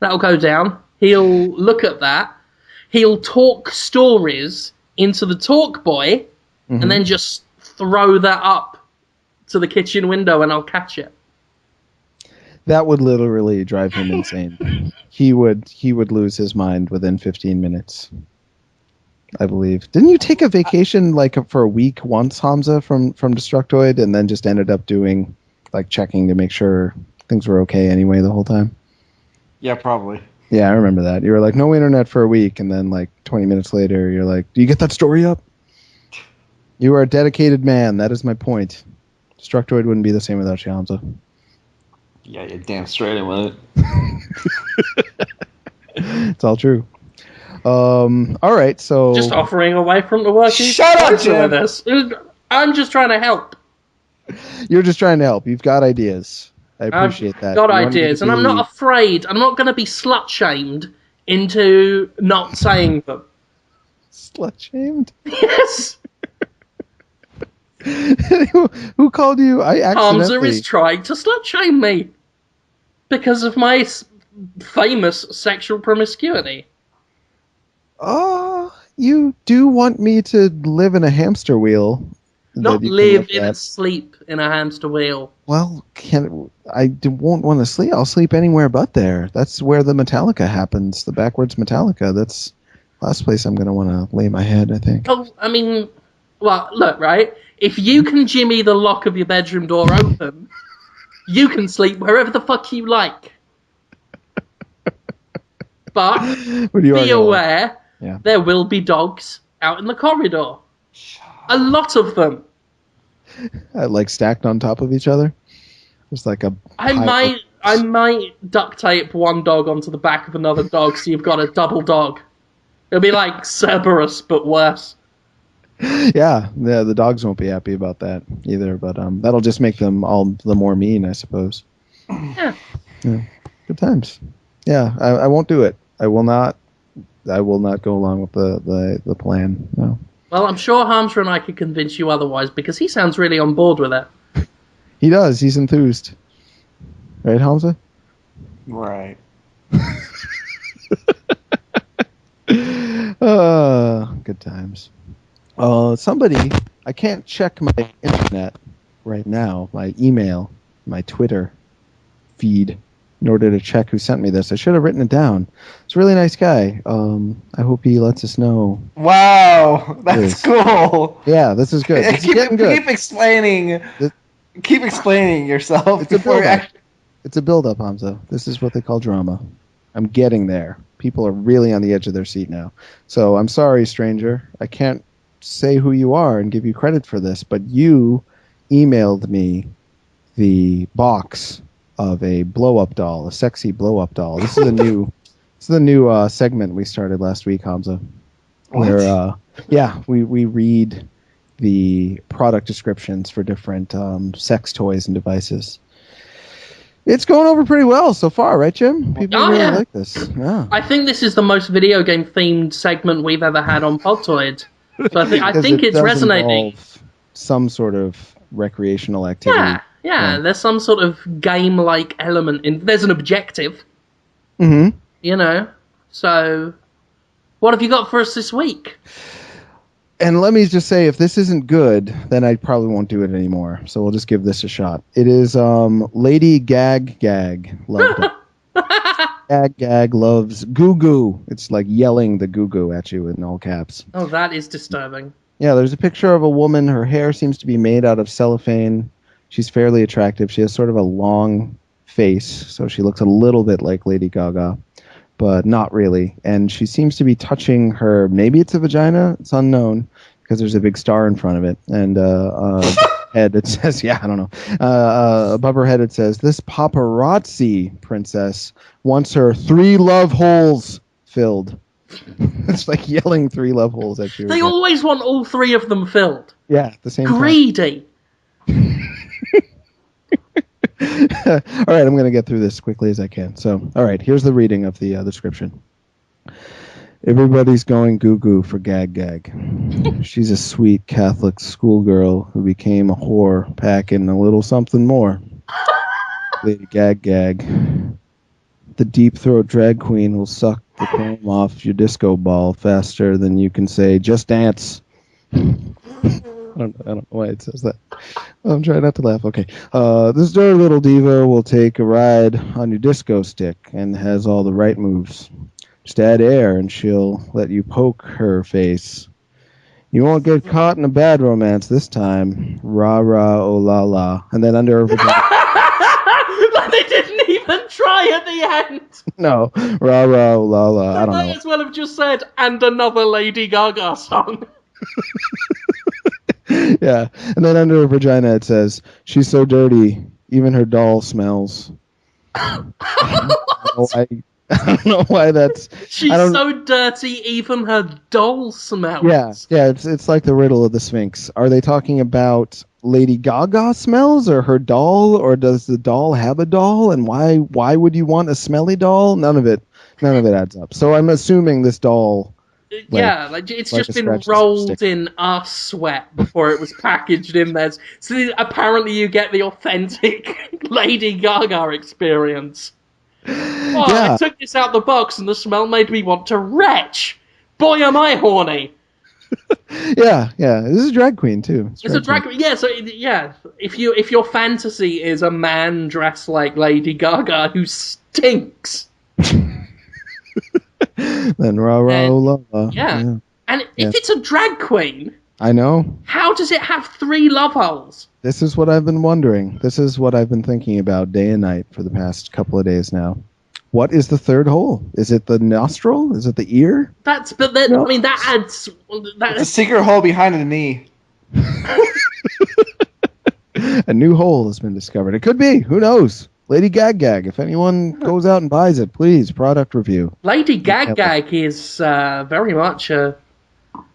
That'll go down. He'll look at that. He'll talk stories into the Talk Boy, and then just throw that up to the kitchen window, and I'll catch it. That would literally drive him insane. He would lose his mind within 15 minutes. I believe. Didn't you take a vacation for a week once, Hamza, from Destructoid, and then just ended up doing checking to make sure things were okay anyway the whole time? Yeah, probably. Yeah, I remember that. You were like, no internet for a week, and then 20 minutes later, you're like, do you get that story up? You are a dedicated man. That is my point. Destructoid wouldn't be the same without you, Hamza. Yeah, you're damn straight in with it. It's all true. All right, so... Just offering away from the work. Shut up, Jim! I'm just trying to help. You're just trying to help. You've got ideas. I appreciate that. I've got ideas, and I'm not afraid. I'm not going to be slut-shamed into not saying them. Slut-shamed? Yes! Who called you? I accidentally... Hamza is trying to slut-shame me because of my famous sexual promiscuity. You do want me to live in a hamster wheel. Not live in and sleep in a hamster wheel. Well, won't want to sleep. I'll sleep anywhere but there. That's where the Metallica happens. The backwards Metallica. That's the last place I'm going to want to lay my head, I think. Oh, I mean, well, look, right? If you can jimmy the lock of your bedroom door open, you can sleep wherever the fuck you like. But be aware, there will be dogs out in the corridor. A lot of them. Stacked on top of each other? Just like a... I might duct tape one dog onto the back of another dog so you've got a double dog. It'll be like Cerberus, but worse. Yeah, the dogs won't be happy about that either, but that'll just make them all the more mean, I suppose. Yeah. Good times. Yeah, I won't do it. I will not go along with the plan. No. Well, I'm sure Hamza and I could convince you otherwise because he sounds really on board with it. He does. He's enthused. Right, Hamza? Right. Good times. Somebody, I can't check my internet right now, my email, my Twitter feed, in order to check who sent me this. I should have written it down. It's a really nice guy. I hope he lets us know. Wow, that's cool. Yeah, this is good. This is getting good. Keep explaining yourself. It's a build-up, Hamza. This is what they call drama. I'm getting there. People are really on the edge of their seat now. So I'm sorry, stranger. I can't say who you are and give you credit for this, but you emailed me the box of a blow-up doll, a sexy blow-up doll. This is a new segment we started last week, Hamza. Where we read the product descriptions for different sex toys and devices. It's going over pretty well so far, right, Jim? People really like this. Yeah. I think this is the most video game themed segment we've ever had on Podtoid. So I think it's resonating. Some sort of recreational activity. Yeah. There's some sort of game-like element in. There's an objective. Mm-hmm. You know. So, what have you got for us this week? And let me just say, if this isn't good, then I probably won't do it anymore. So we'll just give this a shot. It is Lady Gag. Loved it. Gag loves Goo Goo. It's like yelling the Goo Goo at you in all caps. Oh, that is disturbing. Yeah, there's a picture of a woman. Her hair seems to be made out of cellophane. She's fairly attractive. She has sort of a long face, so she looks a little bit like Lady Gaga, but not really. And she seems to be touching maybe it's a vagina, it's unknown, because there's a big star in front of it. And head, it says, yeah, I don't know. Above her head, it says, this paparazzi princess wants her 3 love holes filled. It's like yelling 3 love holes at you. They always want all 3 of them filled. Yeah, at the same time. Greedy. All right, I'm going to get through this as quickly as I can. So, all right, here's the reading of the description. Everybody's going goo-goo for Gag Gag. She's a sweet Catholic schoolgirl who became a whore, packing a little something more. Lady Gag Gag. The deep throat drag queen will suck the chrome off your disco ball faster than you can say, just dance. I don't know why it says that. I'm trying not to laugh. Okay. This dirty little diva will take a ride on your disco stick and has all the right moves. Just add air and she'll let you poke her face. You won't get caught in a bad romance this time. Rah, rah, oh, la, la. And then under her vagina... Like they didn't even try at the end. No. Rah, rah, oh, la, la. I don't know. Might as well have just said, and another Lady Gaga song. Yeah. And then under her vagina it says, she's so dirty, even her doll smells. I don't know why that's... She's so dirty, even her doll smells. Yeah, it's like the riddle of the Sphinx. Are they talking about Lady Gaga smells, or her doll, or does the doll have a doll? And why would you want a smelly doll? None of it adds up. So I'm assuming this doll... it's just been rolled in arse sweat before it was packaged in there. So apparently you get the authentic Lady Gaga experience. Oh, yeah. I took this out the box and the smell made me want to retch. Boy, am I horny. Yeah. This is a drag queen, too. It's a drag queen. Yeah, so, if your fantasy is a man dressed like Lady Gaga who stinks... Then rah rah la la. Yeah. And if it's a drag queen... I know. How does it have 3 love holes? This is what I've been wondering. This is what I've been thinking about day and night for the past couple of days now. What is the 3rd hole? Is it the nostril? Is it the ear? I mean, that adds... It's a secret hole behind the knee. A new hole has been discovered. It could be. Who knows? Lady Gag Gag. If anyone goes out and buys it, please, product review. Lady Gag Gag is very much a...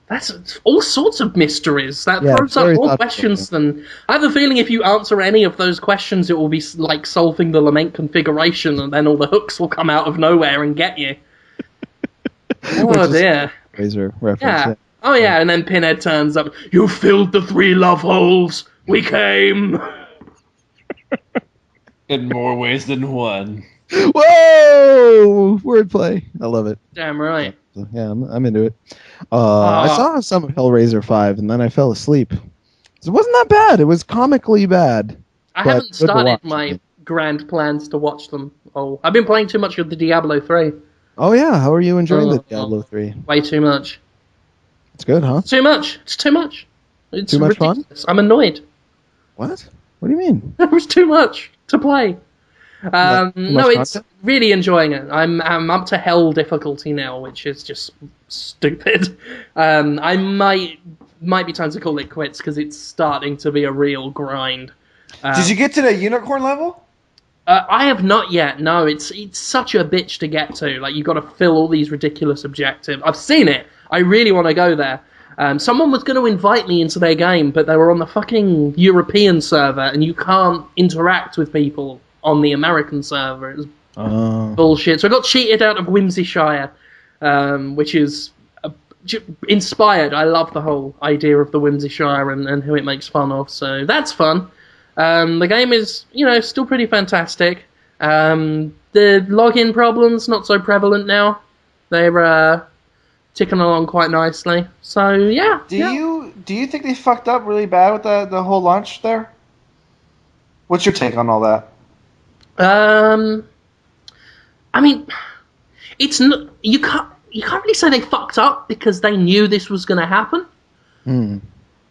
That's all sorts of mysteries. That throws up more questions than... I have a feeling if you answer any of those questions, it will be like solving the lament configuration, and then all the hooks will come out of nowhere and get you. Oh, dear. Razor reference. Yeah. Oh, yeah, and then Pinhead turns up. You filled the 3 love holes. We came. In more ways than one. Whoa! Wordplay. I love it. Damn right. Yeah, I'm into it. I saw some of Hellraiser 5, and then I fell asleep. It wasn't that bad. It was comically bad. I haven't started my grand plans to watch them. Oh, I've been playing too much of the Diablo 3. Oh, yeah. How are you enjoying the Diablo 3? Way too much. It's good, huh? Too much. It's too much. It's too much ridiculous. Fun? I'm annoyed. What? What do you mean? It was too much to play. No, it's really enjoying it. I'm up to hell difficulty now, which is just stupid. I might be time to call it quits because it's starting to be a real grind. Did you get to the unicorn level? I have not yet. No, it's such a bitch to get to. Like, you've got to fill all these ridiculous objectives. I've seen it. I really want to go there. Someone was going to invite me into their game, but they were on the fucking European server, and you can't interact with people on the American server. It was bullshit. So I got cheated out of Whimsyshire, which is inspired. I love the whole idea of the Whimsyshire and who it makes fun of, so that's fun. The game is, still pretty fantastic. The login problems, not so prevalent now. They're ticking along quite nicely. So, yeah. Do you think they fucked up really bad with the whole launch there? What's your take on all that? I mean, it's not, you can't really say they fucked up because they knew this was going to happen.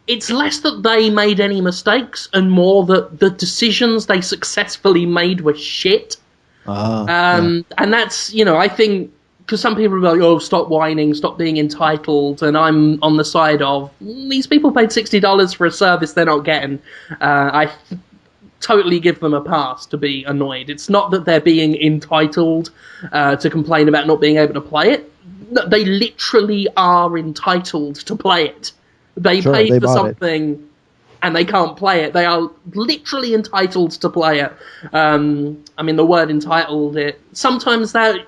It's less that they made any mistakes and more that the decisions they successfully made were shit. And that's, I think because some people are like, oh, stop whining, stop being entitled, and I'm on the side of, these people paid $60 for a service they're not getting. I totally give them a pass to be annoyed. It's not that they're being entitled to complain about not being able to play it. No, they literally are entitled to play it. They paid for something and they can't play it. They are literally entitled to play it. I mean, the word entitled, sometimes that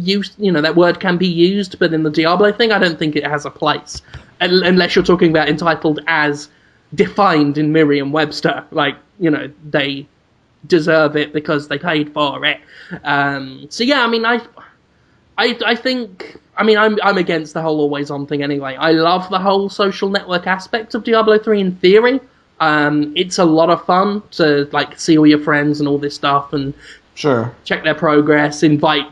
that word can be used, but in the Diablo thing, I don't think it has a place. Unless you're talking about entitled as defined in Merriam-Webster. Like, they deserve it because they paid for it. So yeah, I mean, I think, I mean, I'm against the whole always on thing anyway. I love the whole social network aspect of Diablo 3 in theory. It's a lot of fun to see all your friends and all this stuff and check their progress,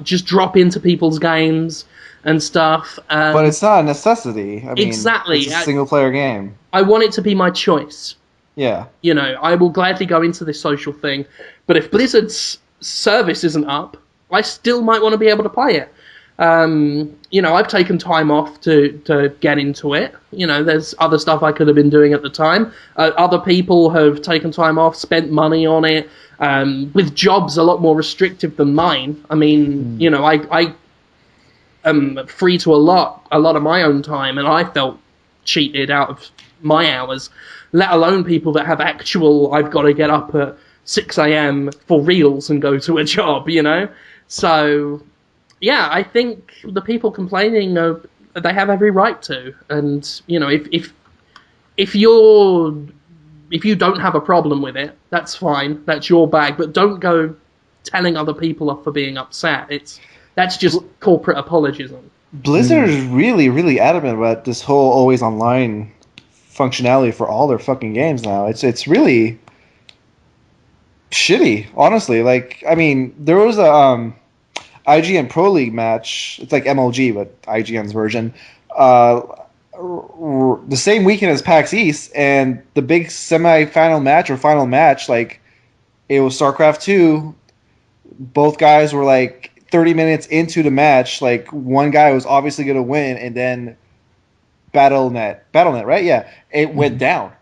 just drop into people's games and stuff. But it's not a necessity. I mean, exactly. It's a single player game. I want it to be my choice. Yeah. I will gladly go into this social thing, but if Blizzard's service isn't up, I still might want to be able to play it. I've taken time off to get into it. There's other stuff I could have been doing at the time. Other people have taken time off, spent money on it, with jobs a lot more restrictive than mine. I mean, I am free to a lot of my own time, and I felt cheated out of my hours, let alone people that have I've got to get up at 6 a.m. for reals and go to a job, So, yeah, I think the people complaining, they have every right to. And, if you don't have a problem with it, that's fine. That's your bag. But don't go telling other people off for being upset. That's just corporate apologism. Blizzard is really, really adamant about this whole always online functionality for all their fucking games now. It's really shitty, honestly. I mean, there was a IGN Pro League match. It's like MLG, but IGN's version. The same weekend as PAX East, and the big semi-final match or final match, it was StarCraft 2. Both guys were 30 minutes into the match. One guy was obviously going to win, and then Battle.net, right? Yeah, it went down.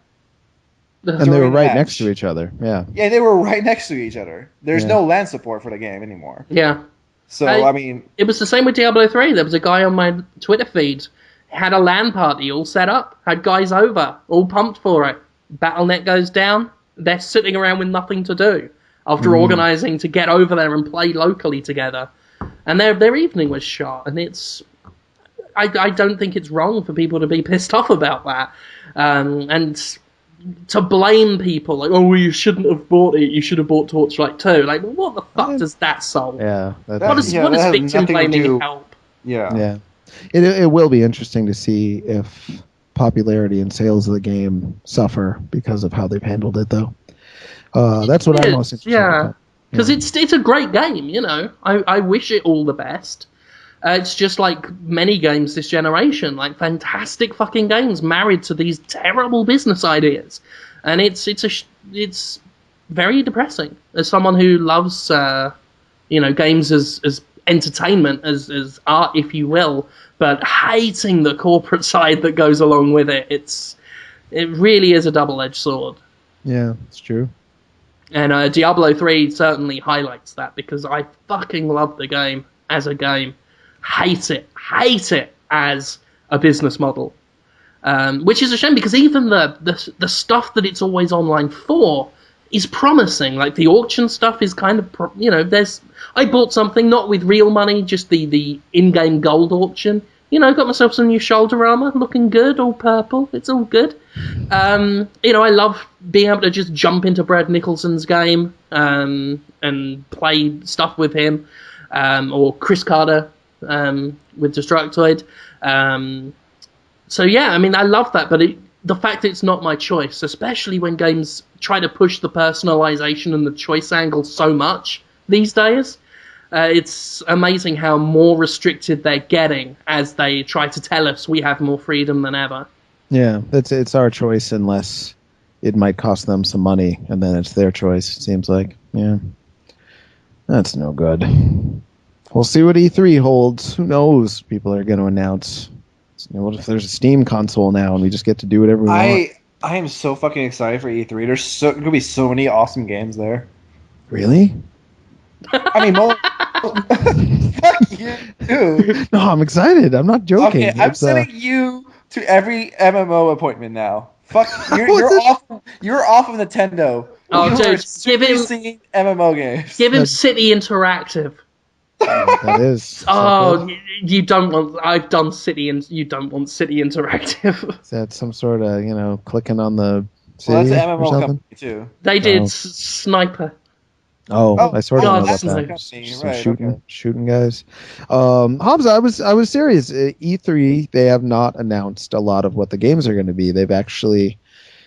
And they were right next to each other. Yeah. Yeah, they were right next to each other. There's no LAN support for the game anymore. Yeah. So, I mean... It was the same with Diablo 3. There was a guy on my Twitter feed, had a LAN party all set up, had guys over, all pumped for it. Battle.net goes down, they're sitting around with nothing to do after organising to get over there and play locally together. And their evening was shot, and I don't think it's wrong for people to be pissed off about that. And to blame people, oh, you shouldn't have bought it, you should have bought Torchlight 2. What the fuck does that solve? Yeah. What does victim blaming help? Yeah. Yeah. It will be interesting to see if popularity and sales of the game suffer because of how they've handled it, though. That's what I'm most interested in. Yeah. Because it's a great game, I wish it all the best. It's just like many games this generation, fantastic fucking games married to these terrible business ideas, and it's very depressing as someone who loves games as entertainment, as art, if you will, but hating the corporate side that goes along with it. It really is a double-edged sword. Yeah, it's true. And Diablo 3 certainly highlights that, because I fucking love the game as a game. Hate it as a business model, which is a shame, because even the stuff that it's always online for is promising. The auction stuff is kind of I bought something not with real money, just the in-game gold auction. Got myself some new shoulder armor, looking good, all purple. It's all good. I love being able to just jump into Brad Nicholson's game and play stuff with him, or Chris Carter. With Destructoid. So yeah, I mean, I love that, but the fact that it's not my choice, especially when games try to push the personalization and the choice angle so much these days, it's amazing how more restricted they're getting as they try to tell us we have more freedom than ever. Yeah, it's our choice unless it might cost them some money, and then it's their choice, it seems like. Yeah. That's no good. We'll see what E3 holds. Who knows? People are going to announce. What if there's a Steam console now and we just get to do whatever we want? I am so fucking excited for E3. There's going to be so many awesome games there. Really? I mean, fuck you. No, I'm excited. I'm not joking. Okay, I'm sending you to every MMO appointment now. Fuck, you're off. You're off of Nintendo. Oh, you dude, are seeing MMO games. Give him City Interactive. That is. Oh, you don't want. I've done City, and you don't want City Interactive. Is that some sort of clicking on the city Well, that's an or MMO something? company too. They did Sniper. Oh, I sort of know that's about that. nice. Some shooting guys. Hamza, I was serious. E3, they have not announced a lot of what the games are going to be. They've actually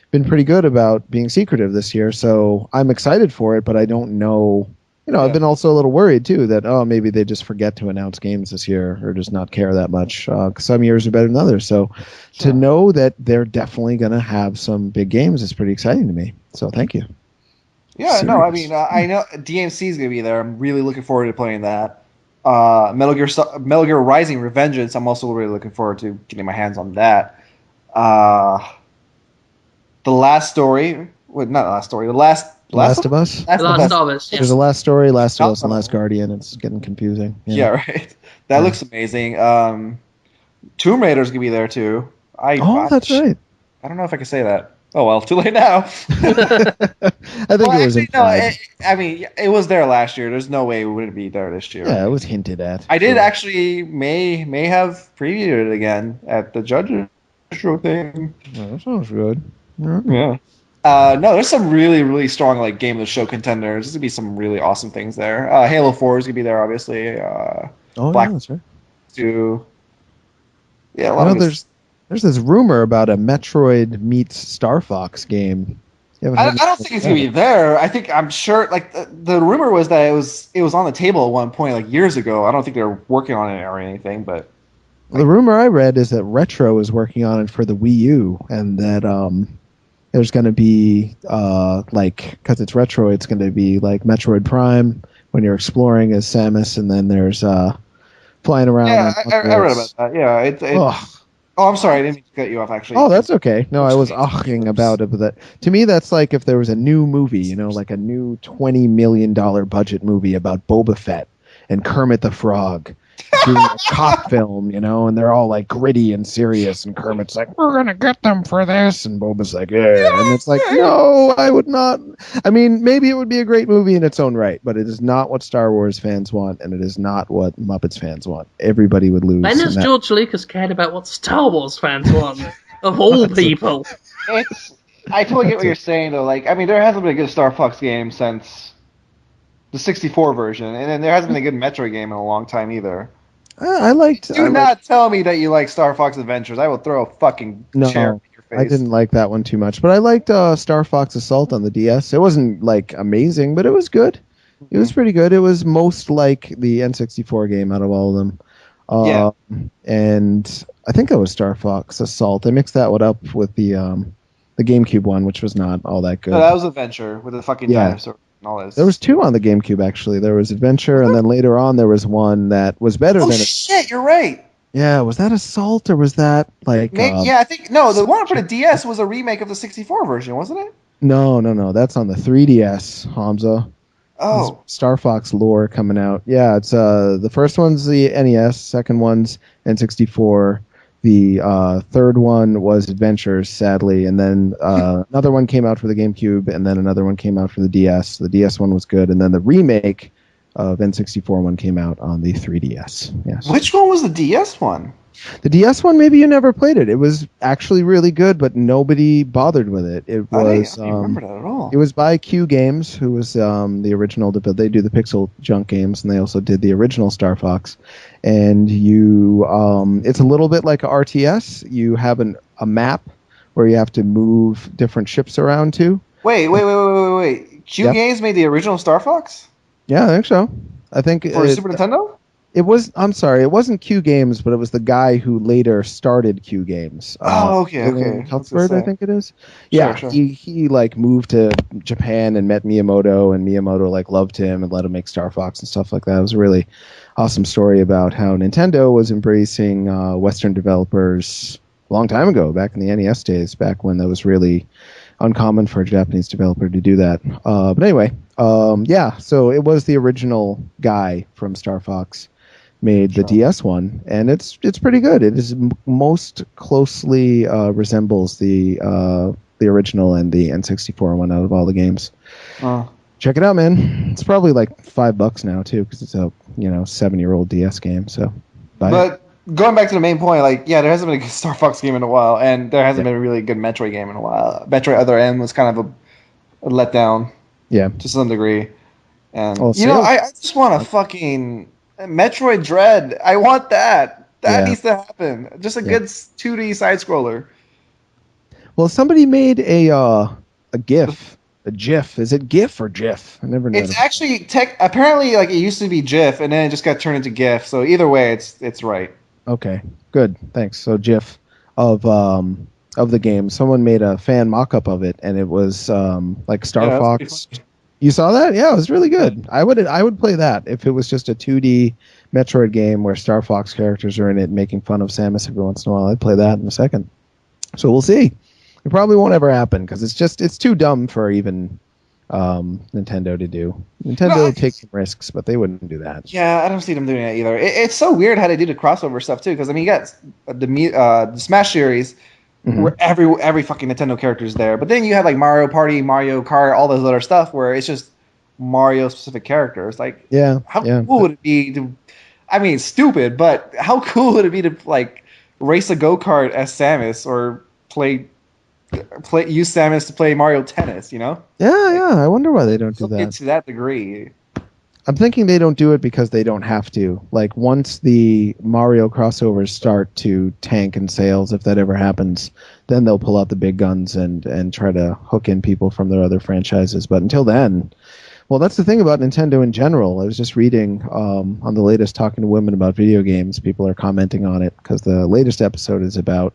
been pretty good about being secretive this year, so I'm excited for it, but I don't know. I've been also a little worried too that maybe they just forget to announce games this year or just not care that much. 'Cause some years are better than others. So to know that they're definitely going to have some big games is pretty exciting to me. So thank you. Yeah, no, I mean, I know DMC is going to be there. I'm really looking forward to playing that. Metal Gear Rising: Revengeance. I'm also really looking forward to getting my hands on that. The Last Story. Well, not the Last Story. The Last of Us. Last of Us. Yeah. There's a Last Story, Last of Us, and Last Guardian. It's getting confusing. Yeah, right. That looks amazing. Tomb Raider's gonna be there too. That's right. I don't know if I can say that. Oh well, too late now. I think it was implied. I mean, it was there last year. There's no way it wouldn't be there this year. Yeah, it was hinted at. I did actually may have previewed it again at the judges show thing. Oh, that sounds good. Yeah. No, there's some really, really strong game of the show contenders. There's gonna be some really awesome things there. Halo 4 is gonna be there, obviously. Black that's right. 2. Yeah, a lot of there's this rumor about a Metroid meets Star Fox game. I don't think it's gonna be there. I'm sure. The rumor was that it was on the table at one point, years ago. I don't think they're working on it or anything, but the rumor I read is that Retro is working on it for the Wii U, and that there's going to be because it's Retro, it's going to be like Metroid Prime when you're exploring as Samus, and then there's flying around. Yeah, I read about that. Yeah, Oh, I'm sorry, I didn't mean to cut you off. Actually. Oh, that's okay. No, I was aching about it, but to me, that's like if there was a new movie, like a new $20 million budget movie about Boba Fett and Kermit the Frog doing a cop film, and they're all gritty and serious, and Kermit's like, "We're gonna get them for this," and Boba's like, "Yeah," and it's like, no, I would not. I mean, maybe it would be a great movie in its own right, but it is not what Star Wars fans want, and it is not what Muppets fans want. Everybody would lose. When has George Lucas cared about what Star Wars fans want? Of all people. I totally get what you're saying, though. There hasn't been a good Star Fox game since the 64 version, and then there hasn't been a good Metroid game in a long time either. Do not tell me that you like Star Fox Adventures. I will throw a fucking chair in your face. I didn't like that one too much, but I liked Star Fox Assault on the DS. It wasn't amazing, but it was good. It was pretty good. It was most like the N64 game out of all of them. And I think it was Star Fox Assault. I mixed that one up with the GameCube one, which was not all that good. No, that was Adventure with the fucking dinosaur. There was two on the GameCube, actually. There was Adventure, and then later on there was one that was better than... shit, you're right! Yeah, was that Assault, or was that, I think... No, the one for the DS was a remake of the 64 version, wasn't it? No. That's on the 3DS, Hamza. Oh. There's Star Fox lore coming out. Yeah, it's the first one's the NES, second one's N64, the third one was Adventures, sadly, and then another one came out for the GameCube, and then another one came out for the DS. The DS one was good, and then the remake of N64 one came out on the 3DS. Yes. Which one was the DS one? The DS one, maybe you never played it. It was actually really good, but nobody bothered with it. It was. I don't remember that at all. It was by Q Games, who was the original. They do the Pixel Junk games, and they also did the original Star Fox. And it's a little bit like a RTS. You have a map where you have to move different ships around to. Wait. Q Games made the original Star Fox? Yeah, I think so. I think for Super Nintendo. It was. I'm sorry. It wasn't Q Games, but it was the guy who later started Q Games. Okay. I was Cuthbert, gonna I say. think it is. Yeah, Sure. he like moved to Japan and met Miyamoto, and Miyamoto like loved him and let him make Star Fox and stuff like that. It was a really awesome story about how Nintendo was embracing Western developers a long time ago, back in the NES days, back when that was really uncommon for a Japanese developer to do that. But anyway, yeah. So it was the original guy from Star Fox made the DS one, and it's pretty good. It is most closely resembles the original and the N64 one out of all the games. Check it out, man. It's probably like $5 now too, because it's a 7-year-old DS game. So, but going back to the main point, like there hasn't been a good Star Fox game in a while, and there hasn't been a really good Metroid game in a while. Metroid Other M was kind of a letdown, to some degree. And I just want a fucking Metroid Dread. I want that. That needs to happen. Just a good 2D side scroller. Well, somebody made a GIF. A GIF. Is it GIF or GIF? I never know. It's actually apparently like it used to be GIF and then it just got turned into GIF. So either way, it's right. Okay, good. Thanks. So GIF of the game. Someone made a fan mock-up of it, and it was like Star Fox. You saw that? Yeah, it was really good. I would play that if it was just a 2D Metroid game where Star Fox characters are in it making fun of Samus every once in a while. I'd play that in a second. So we'll see. It probably won't ever happen because it's too dumb for even Nintendo to do. Nintendo takes some risks, but they wouldn't do that. Yeah, I don't see them doing it either. It's so weird how they do the crossover stuff too. Because I mean, you got the Smash series where every fucking Nintendo character is there, but then you have like Mario Party, Mario Kart, all those other stuff where it's just Mario specific characters. Like, how cool would it be to? I mean, it's stupid, but how cool would it be to like race a go-kart as Samus or use Samus to play Mario Tennis, Yeah. I wonder why they don't do that. To that degree. I'm thinking they don't do it because they don't have to. Like, once the Mario crossovers start to tank in sales, if that ever happens, then they'll pull out the big guns and try to hook in people from their other franchises. But until then, well, that's the thing about Nintendo in general. I was just reading on the latest Talking to Women about video games. People are commenting on it because the latest episode is about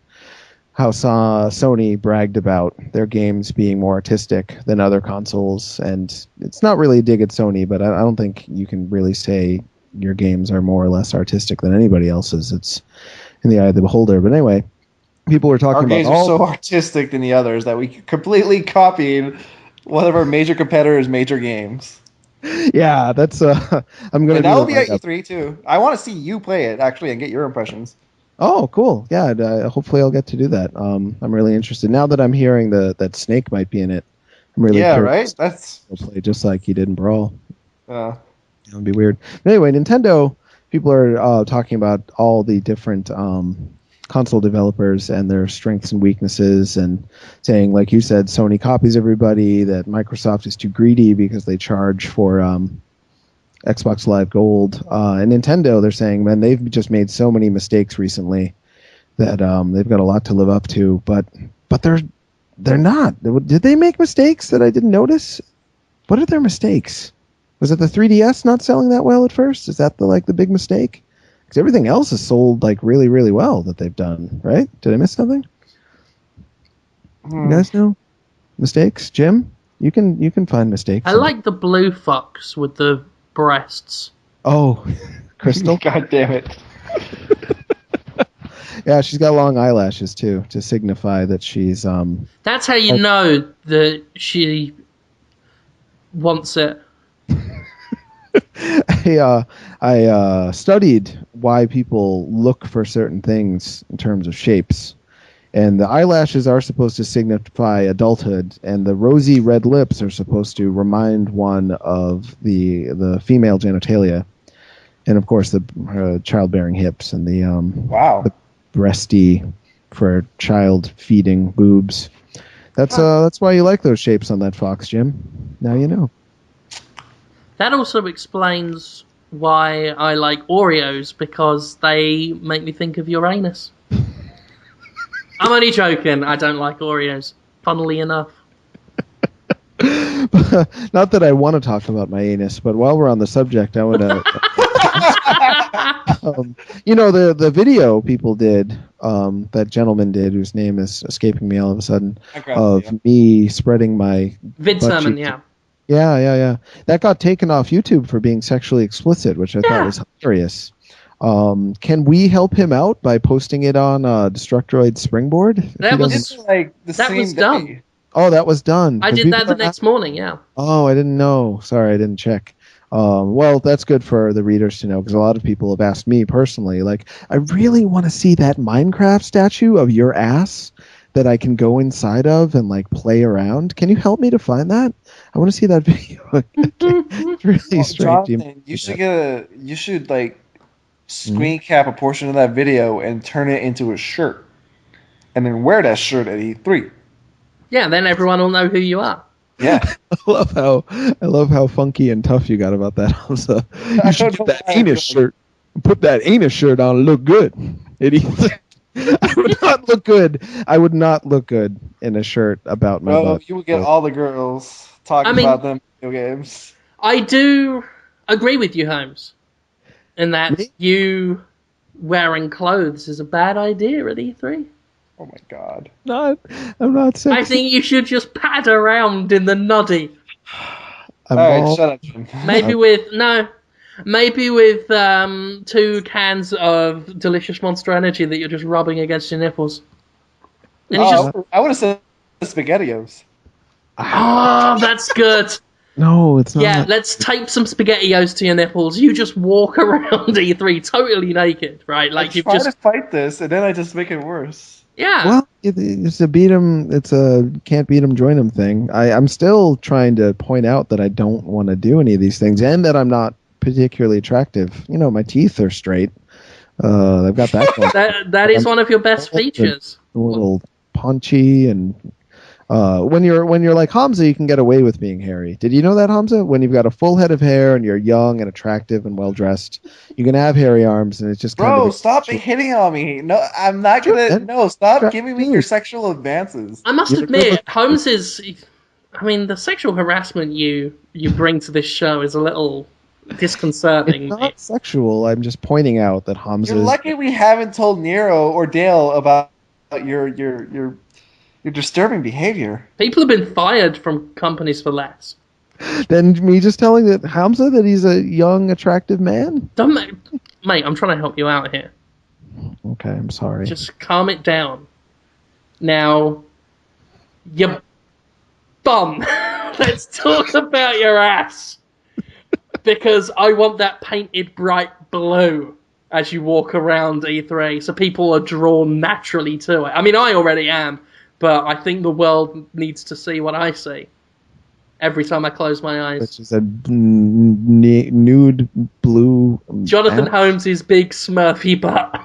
how Sony bragged about their games being more artistic than other consoles, and it's not really a dig at Sony, but I don't think you can really say your games are more or less artistic than anybody else's. It's in the eye of the beholder. But anyway, people were talking about our games are so artistic than the others that we completely copied one of our major competitors' major games. Yeah, that's I'm gonna. And that will be at E3 too. I want to see you play it actually and get your impressions. Oh, cool. Yeah, hopefully I'll get to do that. I'm really interested. Now that I'm hearing that Snake might be in it, I'm really curious. Right? That's play just like he did in Brawl. It would be weird. But anyway, Nintendo, people are talking about all the different console developers and their strengths and weaknesses, and saying, like you said, Sony copies everybody, that Microsoft is too greedy because they charge for Xbox Live Gold, and Nintendo, they're saying, man, they've just made so many mistakes recently that they've got a lot to live up to. But they're not. Did they make mistakes that I didn't notice? What are their mistakes? Was it the 3DS not selling that well at first? Is that the big mistake? Because everything else is sold like really, really well that they've done, right? Did I miss something? You guys know mistakes, Jim? You can find mistakes. I like the blue fox with the breasts. Oh, Crystal? God damn it. Yeah, she's got long eyelashes too, to signify that she's That's how you know that she wants it. I studied why people look for certain things in terms of shapes. And the eyelashes are supposed to signify adulthood, and the rosy red lips are supposed to remind one of the female genitalia, and of course the childbearing hips and the the breasty for child feeding boobs. That's why you like those shapes on that fox, Jim. Now you know. That also explains why I like Oreos, because they make me think of Uranus. I'm only joking. I don't like Oreos, funnily enough. Not that I want to talk about my anus, but while we're on the subject, I want to... The video people did, that gentleman did, whose name is escaping me all of a sudden, of me spreading my Vid butt sermon, cheeks. yeah. Yeah. That got taken off YouTube for being sexually explicit, which I thought was hilarious. Can we help him out by posting it on Destructoid Springboard? That was like the that same was day. done. Oh, that was done. I 'Cause did people that the are next morning, yeah. Oh, I didn't know. Sorry, I didn't check. Well, that's good for the readers to know, because a lot of people have asked me personally, like, I really want to see that Minecraft statue of your ass that I can go inside of and like play around. Can you help me to find that? I want to see that video. It's really strange. Jonathan, you should like screen cap a portion of that video and turn it into a shirt, and then wear that shirt at E3. Yeah, then everyone will know who you are. Yeah. I love how funky and tough you got about that, Hamza. You should get that anus shirt and put that anus shirt on and look good. I would not look good. I would not look good in a shirt about my butt. You would get all the girls talking about them video games. I do agree with you, Holmes, in that you wearing clothes is a bad idea at E3. Oh my god. I'm not sexy. I think you should just pad around in the noddy. Alright, shut up, Jim. Maybe with 2 cans of delicious Monster Energy that you're just rubbing against your nipples. And I would have said SpaghettiOs. Oh, that's good. No, it's not. Yeah, let's tape some SpaghettiOs to your nipples. You just walk around E3 totally naked, right? Like you just to fight this, and then I just make it worse. Yeah. Well, it's a beat 'em. It's a can't beat 'em, join 'em thing. I'm still trying to point out that I don't want to do any of these things, and that I'm not particularly attractive. My teeth are straight. I've got that going. that is one of your best features. A little paunchy, and when you're like Hamza, you can get away with being hairy. Did you know that, Hamza? When you've got a full head of hair and you're young and attractive and well dressed, you can have hairy arms, and it's just stop hitting on me. No, I'm not gonna. No, stop giving me your sexual advances. I must admit, Holmes is. I mean, the sexual harassment you bring to this show is a little disconcerting. It's not sexual. I'm just pointing out that Hamza. You're lucky we haven't told Nero or Dale about your disturbing behavior. People have been fired from companies for less. Then me just telling that Hamza that he's a young, attractive man? Mate, I'm trying to help you out here. Okay, I'm sorry. Just calm it down. Now, you bum. Let's talk about your ass. Because I want that painted bright blue as you walk around E3, so people are drawn naturally to it. I mean, I already am, but I think the world needs to see what I see every time I close my eyes. Which is a nude blue. Jonathan Holmes' big Smurfy butt.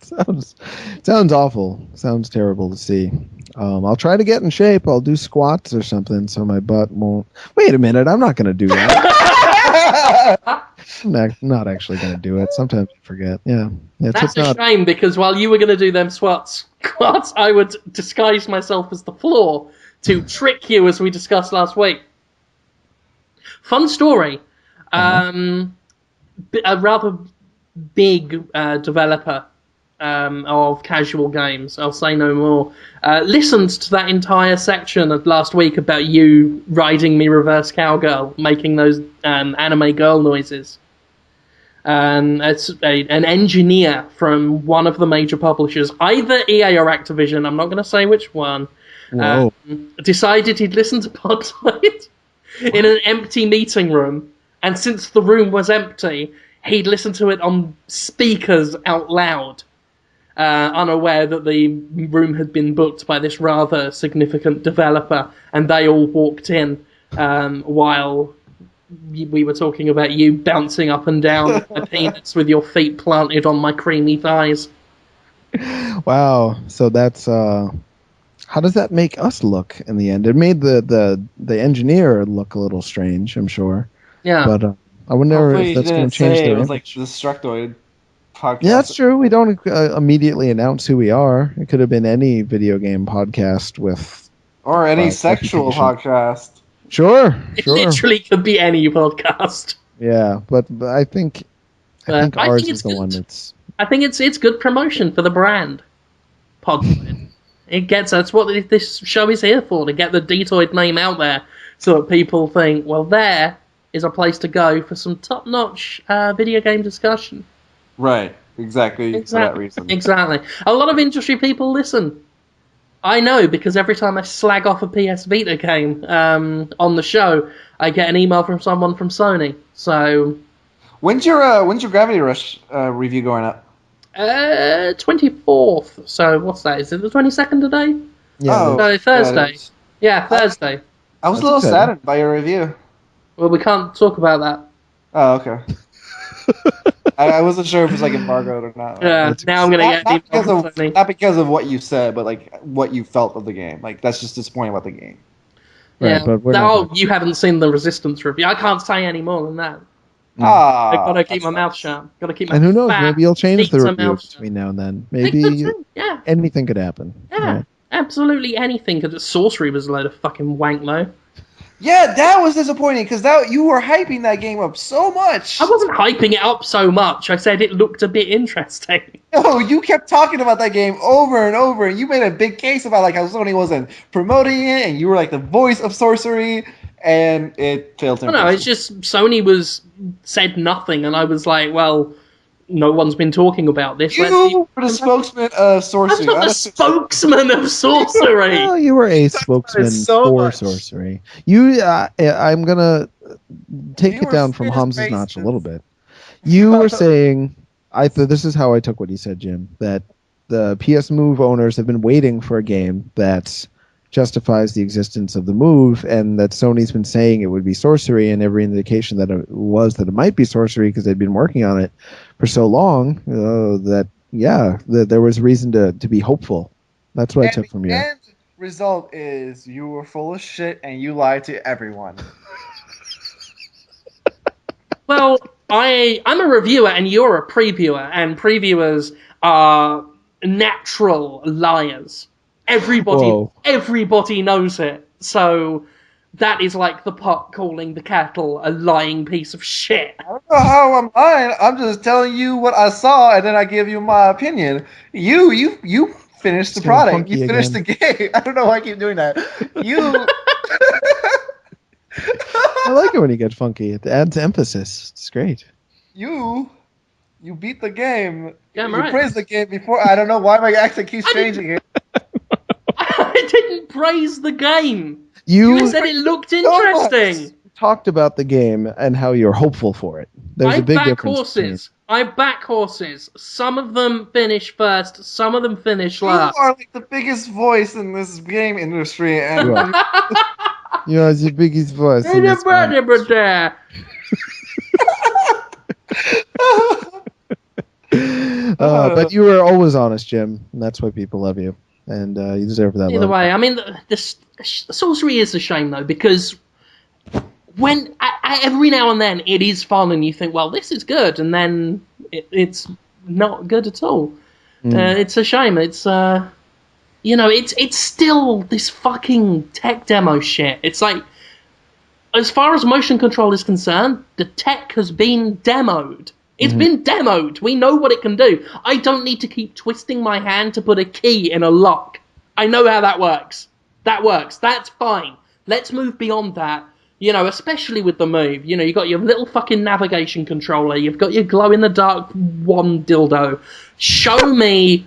Sounds awful. Sounds terrible to see. I'll try to get in shape. I'll do squats or something so my butt won't. Wait a minute. I'm not going to do that. I'm not actually going to do it. Sometimes I forget. Yeah. That's a shame, because while you were going to do them squats, I would disguise myself as the floor to trick you, as we discussed last week. Fun story. A rather big developer of casual games, I'll say no more, listened to that entire section of last week about you riding me reverse cowgirl, making those anime girl noises. It's an engineer from one of the major publishers, either EA or Activision, I'm not going to say which one, decided he'd listen to Podtoid in an empty meeting room, and since the room was empty, he'd listen to it on speakers out loud, unaware that the room had been booked by this rather significant developer, and they all walked in while we were talking about you bouncing up and down a penis with your feet planted on my creamy thighs. Wow. So that's how does that make us look in the end? It made the engineer look a little strange, I'm sure. Yeah. But I wonder if that's going to change their image. It was like the Destructoid podcast. Yeah, that's true. We don't immediately announce who we are. It could have been any video game podcast with... Or any sexual podcast. Sure. It literally could be any podcast. Yeah, but I think I think ours is the one that's... I think it's good promotion for the brand. Podtoid. It gets that's what this show is here for, to get the Dtoid name out there, so that people think, well, there is a place to go for some top-notch video game discussion. Right. Exactly. For that reason. Exactly. A lot of industry people listen. I know, because every time I slag off a PS Vita game on the show, I get an email from someone from Sony. So, when's your Gravity Rush review going up? 24th. So what's that? Is it the 22nd today? Yeah. So Thursday. Yeah, Thursday. I was a little saddened by your review. Well, we can't talk about that. Oh, okay. I wasn't sure if it was like embargoed or not. Yeah, now I'm gonna get not because of what you said, but like what you felt of the game. Like that's just disappointing about the game. Yeah. Right, but you haven't seen the Resistance review. I can't say any more than that. Ah, I gotta keep my mouth shut. Gotta keep my. And who knows? Maybe you'll change the pizza review mouth between now and then. Maybe Yeah, anything could happen. yeah, absolutely anything. Because Sorcery was a load of fucking wank, though. Yeah, that was disappointing because you were hyping that game up so much. I wasn't hyping it up so much. I said it looked a bit interesting. No, you kept talking about that game over and over, and you made a big case about like how Sony wasn't promoting it, and you were like the voice of sorcery, and it failed to. No, it's just Sony said nothing, and I was like, well, no one's been talking about this. You were the spokesman of sorcery. I'm not the spokesman of sorcery. Well, you were a spokesman for sorcery. I'm gonna take it down from Hamza's notch a little bit. You were saying, this is how I took what you said, Jim, that the PS Move owners have been waiting for a game that justifies the existence of the Move, and that Sony's been saying it would be sorcery, and every indication that it might be sorcery because they'd been working on it for so long that there was reason to be hopeful. That's what I took from you. The end result is you were full of shit and you lied to everyone. Well, I'm a reviewer and you're a previewer, and previewers are natural liars. Everybody knows it. So that is like the pot calling the kettle a lying piece of shit. I don't know how I'm lying. I'm just telling you what I saw, and then I give you my opinion. You finished the product. You finished the game. I don't know why I keep doing that. I like it when you get funky. It adds emphasis. It's great. You beat the game. Yeah, I'm you right. praised the game before. I don't know why my accent keeps changing it. I didn't praise the game. You said it looked interesting. You talked about the game and how you're hopeful for it. There's a big difference. I back horses. Some of them finish first. Some of them finish last. You are like the biggest voice in this game industry, and you are the biggest voice. In this but you were always honest, Jim, and that's why people love you, and you deserve that. Either way, I mean, the sorcery is a shame though, because when every now and then it is fun, and you think, well, this is good, and then it's not good at all. It's a shame. It's it's still this fucking tech demo shit. It's like, as far as motion control is concerned, the tech has been demoed. It's been demoed. We know what it can do. I don't need to keep twisting my hand to put a key in a lock. I know how that works. That works. That's fine. Let's move beyond that. Especially with the Move. You've got your little fucking navigation controller. You've got your glow-in-the-dark wand dildo. Show me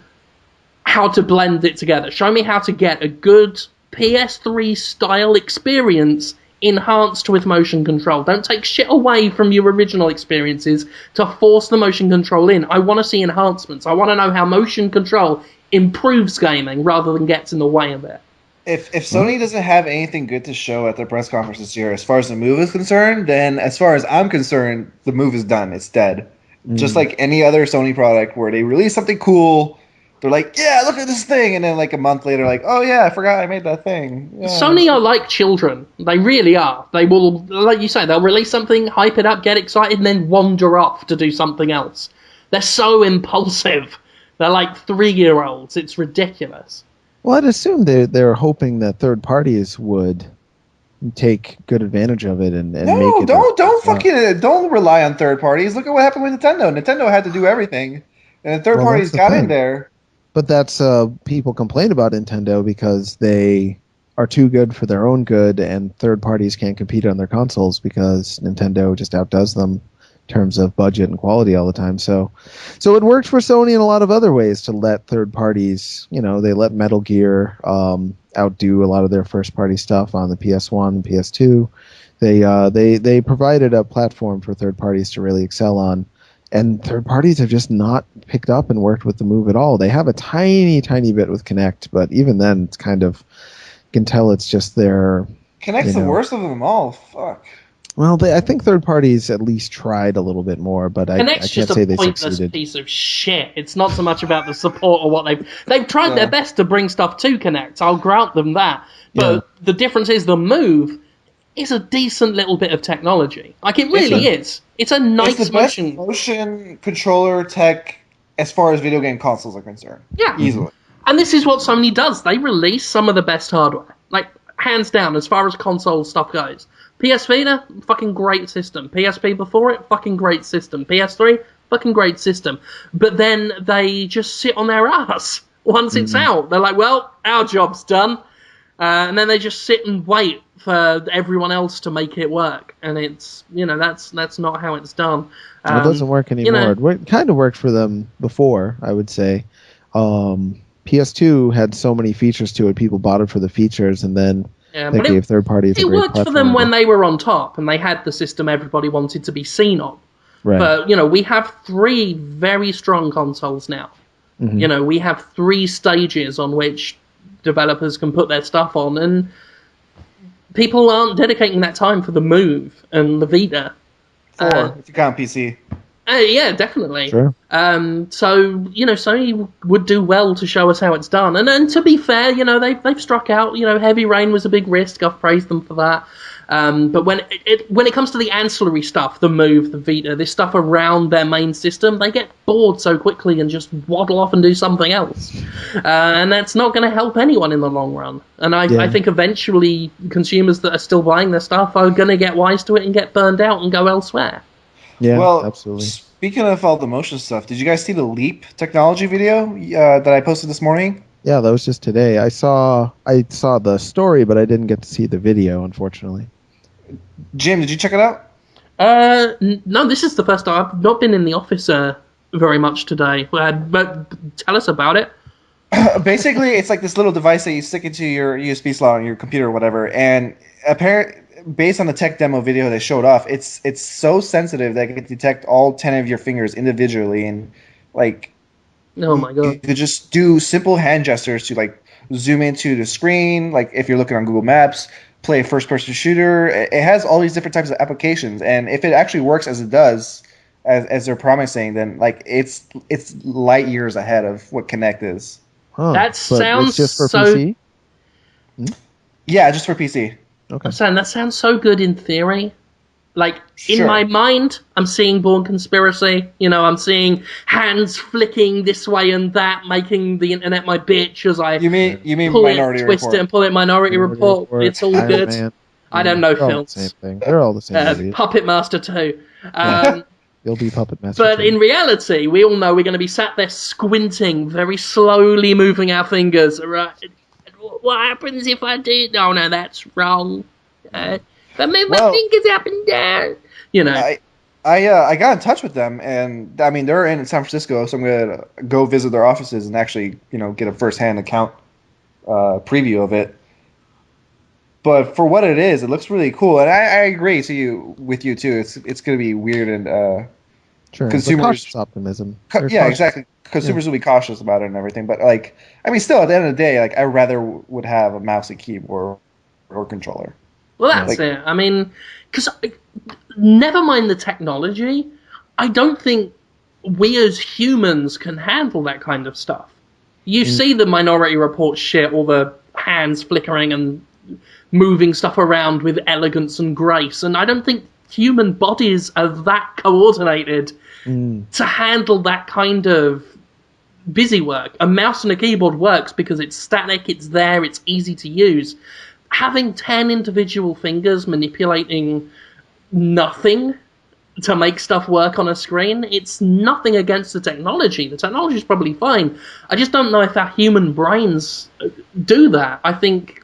how to blend it together. Show me how to get a good PS3-style experience enhanced with motion control. Don't take shit away from your original experiences to force the motion control in. I want to see enhancements. I want to know how motion control improves gaming rather than gets in the way of it. If Sony doesn't have anything good to show at their press conference this year as far as the Move is concerned, then as far as I'm concerned, the Move is done. It's dead. Just like any other Sony product where they release something cool, they're like, yeah, look at this thing, and then like a month later, like, oh yeah, I forgot I made that thing. Yeah. Sony are like children. They really are. They will, like you say, they'll release something, hype it up, get excited, and then wander off to do something else. They're so impulsive. They're like 3-year-olds. It's ridiculous. Well, I'd assume they're hoping that third parties would, take good advantage of it and make No, it. don't rely on third parties. Look at what happened with Nintendo. Nintendo had to do everything, and the third Well, parties that's the got in thing. there. But that's people complain about Nintendo because they are too good for their own good, and third parties can't compete on their consoles because Nintendo just outdoes them in terms of budget and quality all the time. So it worked for Sony in a lot of other ways to let third parties, they let Metal Gear outdo a lot of their first party stuff on the PS1 and PS2. They provided a platform for third parties to really excel on. And third parties have just not picked up and worked with the Move at all. They have a tiny, tiny bit with Kinect, but even then, it's kind of, you can tell it's just their. Kinect's the worst of them all. Fuck. Well, I think third parties at least tried a little bit more, but I Kinect's can't just say a they pointless succeeded. piece of shit. It's not so much about the support or what they've tried their best to bring stuff to Kinect. I'll grant them that, but the difference is the Move is a decent little bit of technology. Like, it really is. It's a nice It's the best motion controller tech as far as video game consoles are concerned. Yeah. Easily. And this is what Sony does. They release some of the best hardware. Like, hands down, as far as console stuff goes. PS Vita, fucking great system. PSP before it, fucking great system. PS3, fucking great system. But then they just sit on their ass once it's out. They're like, well, our job's done. And then they just sit and wait for everyone else to make it work. And it's, that's not how it's done. It doesn't work anymore. It kind of worked for them before, I would say. PS2 had so many features to it, people bought it for the features, and then they gave third parties a great platform. It worked for them when they were on top, and they had the system everybody wanted to be seen on. Right. But, we have 3 very strong consoles now. Mm-hmm. We have 3 stages on which developers can put their stuff on, and people aren't dedicating that time for the Move and the Vita. 4, if you count PC. Yeah, definitely. Sure. So, Sony would do well to show us how it's done. And to be fair, they've struck out. Heavy Rain was a big risk. I've praised them for that. But when it comes to the ancillary stuff, the Move, the Vita, this stuff around their main system, they get bored so quickly and just waddle off and do something else. And that's not going to help anyone in the long run. And I think eventually consumers that are still buying their stuff are going to get wise to it and get burned out and go elsewhere. Yeah, well, absolutely. Speaking of all the motion stuff, did you guys see the Leap technology video that I posted this morning? Yeah, that was just today. I saw the story, but I didn't get to see the video, unfortunately. Jim, did you check it out? No, this is the first time. I've not been in the office very much today. But tell us about it. Basically, it's like this little device that you stick into your USB slot on your computer or whatever, and based on the tech demo video they showed off, it's so sensitive that it can detect all 10 of your fingers individually, and oh my god, you could just do simple hand gestures to zoom into the screen, if you're looking on Google Maps, play a first-person shooter. It has all these different types of applications, and if it actually works as it does, as they're promising, then it's light years ahead of what Kinect is. Huh, that sounds it's just for PC? Yeah, just for PC. Okay. I'm saying that sounds so good in theory. In my mind, I'm seeing Born Conspiracy. I'm seeing hands flicking this way and that, making the internet my bitch as I you mean pull Minority it, twist Report. it, and pull it. Minority Report. It's all good. Man. I don't know They're films. All the same thing. They're all the same. Puppet Master 2. You'll be Puppet Master. But too. in reality, we all know we're going to be sat there squinting, very slowly moving our fingers. Right? What happens if I do? Oh no, that's wrong. But move my fingers up and down. I got in touch with them, and I mean they're in San Francisco, so I'm gonna go visit their offices and actually get a first-hand account preview of it. But for what it is, it looks really cool, and I agree with you too. It's gonna be weird and sure, consumers cautious optimism. Exactly. Consumers will be cautious about it and everything, but still at the end of the day, I rather would have a mouse and keyboard or controller. Well, that's it. I mean, because never mind the technology, I don't think we as humans can handle that kind of stuff. You see the Minority Report shit, all the hands flickering and moving stuff around with elegance and grace, and I don't think human bodies are that coordinated to handle that kind of busy work. A mouse and a keyboard works because it's static, it's there, it's easy to use. having 10 individual fingers manipulating nothing to make stuff work on a screen, it's nothing against the technology. The technology is probably fine. I just don't know if our human brains do that. I think,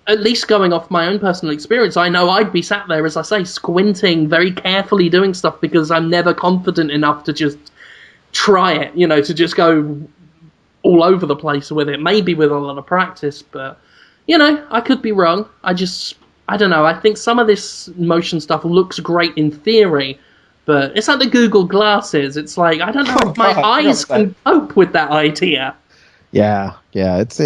at least going off my own personal experience, I know I'd be sat there, as I say, squinting, very carefully doing stuff because I'm never confident enough to just try it, to just go all over the place with it. Maybe with a lot of practice, but, I could be wrong. I don't know. I think some of this motion stuff looks great in theory, but it's like the Google glasses. It's like, I don't know if my eyes can cope with that idea. Yeah. It's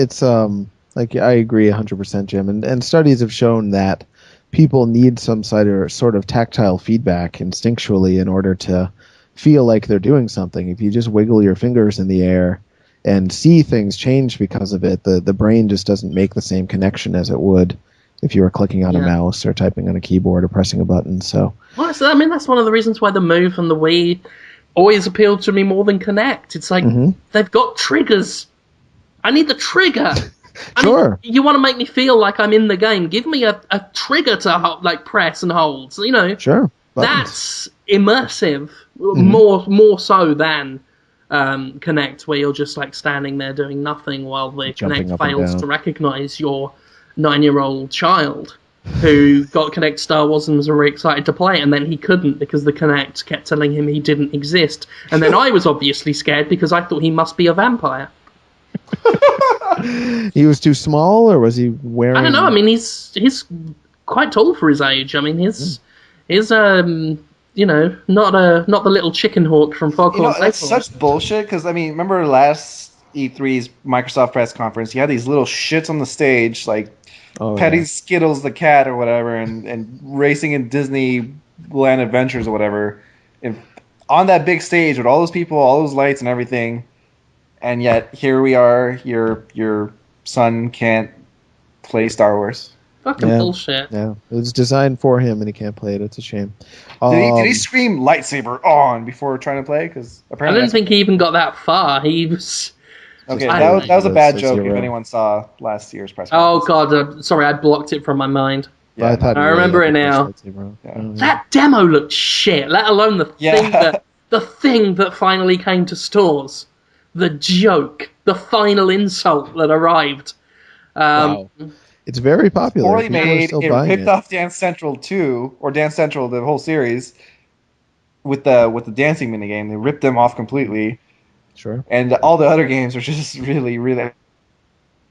like, I agree 100%, Jim. And studies have shown that people need some sort of tactile feedback instinctually in order to feel like they're doing something. If you just wiggle your fingers in the air and see things change because of it, the brain just doesn't make the same connection as it would if you were clicking on a mouse or typing on a keyboard or pressing a button. So, honestly, I mean, that's one of the reasons why the Move and the Wii always appealed to me more than Kinect. It's like, they've got triggers. I need the trigger. Sure. You want to make me feel like I'm in the game. Give me a trigger to press and hold. Sure. Buttons. That's immersive, more so than Kinect, where you're just like standing there doing nothing while the Kinect fails to recognize your 9-year-old child who got Kinect Star Wars and was very excited to play it, and then he couldn't because the Kinect kept telling him he didn't exist. And then I was obviously scared because I thought he must be a vampire. He was too small, or was he wearing... I don't know. I mean, he's quite tall for his age. I mean, he's not the little chicken hawk from Foghorn. That's such bullshit, because, I mean, remember last E3's Microsoft press conference, you had these little shits on the stage, like petting Skittles the cat or whatever, and racing in Disneyland Adventures or whatever. And on that big stage with all those people, all those lights and everything, and yet here we are, your son can't play Star Wars. Fucking bullshit. Yeah, it was designed for him and he can't play it. It's a shame. Did he scream lightsaber on before trying to play? Because apparently I didn't think he even got that far. He was... Okay, that was a bad joke if anyone saw last year's press conference. Oh, God. Sorry, I blocked it from my mind. Yeah, I remember it now. That demo looked shit, let alone the thing that finally came to stores. The joke. The final insult that arrived. Wow. It's very popular. Poorly made. It ripped off Dance Central 2, or Dance Central, the whole series, with the dancing minigame. They ripped them off completely. Sure. And all the other games are just really, really...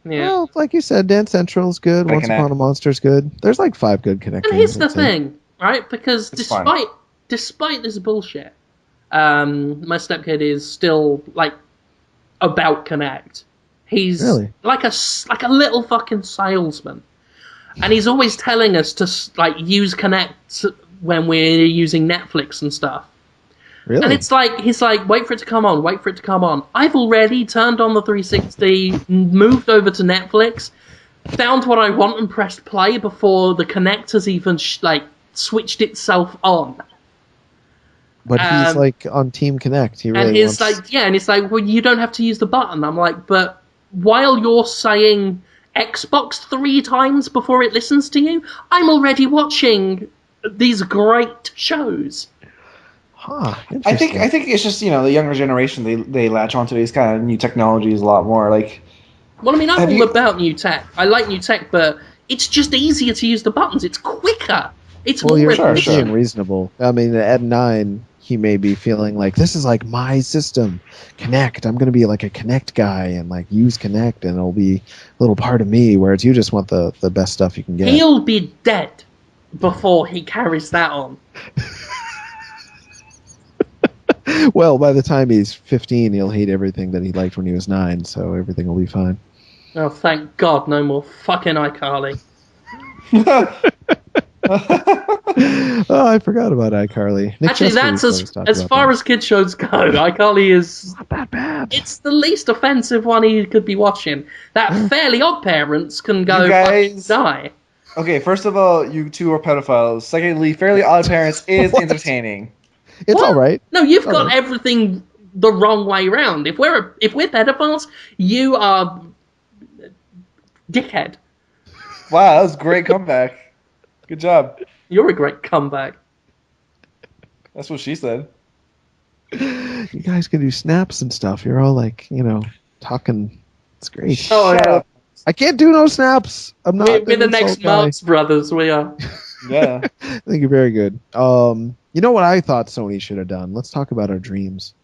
Yeah. Well, like you said, Dance Central's good. Once Upon a Monster's good. There's like 5 good Kinect games. And here's the thing, right? Because despite this bullshit, my stepkid is still like about Kinect. He's like a little fucking salesman, and he's always telling us to use Kinect when we're using Netflix and stuff. Really? And it's like, he's like, wait for it to come on, wait for it to come on. I've already turned on the 360, moved over to Netflix, found what I want and pressed play before the Kinect has even switched itself on. But he's like on Team Kinect. He really wants... and it's like, well, you don't have to use the button. I'm like, but while you're saying Xbox 3 times before it listens to you, I'm already watching these great shows. Huh, I think it's just, the younger generation, they latch onto these kind of new technologies a lot more. Like, well, I mean, I'm all about new tech. I like new tech, but it's just easier to use the buttons. It's quicker. It's more efficient. You're being reasonable. I mean, at 9, he may be feeling like, this is like my system, Kinect. I'm going to be like a Kinect guy and like use Kinect, and it'll be a little part of me. Whereas you just want the best stuff you can get. He'll be dead before he carries that on. Well, by the time he's 15, he'll hate everything that he liked when he was 9, so everything will be fine. Oh, thank God, no more fucking iCarly. Oh, I forgot about iCarly. Actually, that's as far as kid shows go. iCarly is not that bad. It's the least offensive one he could be watching. That Fairly Odd Parents can go die. Okay, first of all, you two are pedophiles. Secondly, Fairly Odd Parents is entertaining. It's all right. No, you've got everything the wrong way round. If we're pedophiles, you are dickhead. Wow, that was a great comeback. Good job. You're a great comeback. That's what she said. You guys can do snaps and stuff. You're all like, talking. It's great. Oh, Shut yeah. up. I can't do no snaps. I'm not We're an the insult next guy. Marx Brothers, we are. Yeah. I think you're very good. You know what I thought Sony should have done? Let's talk about our dreams.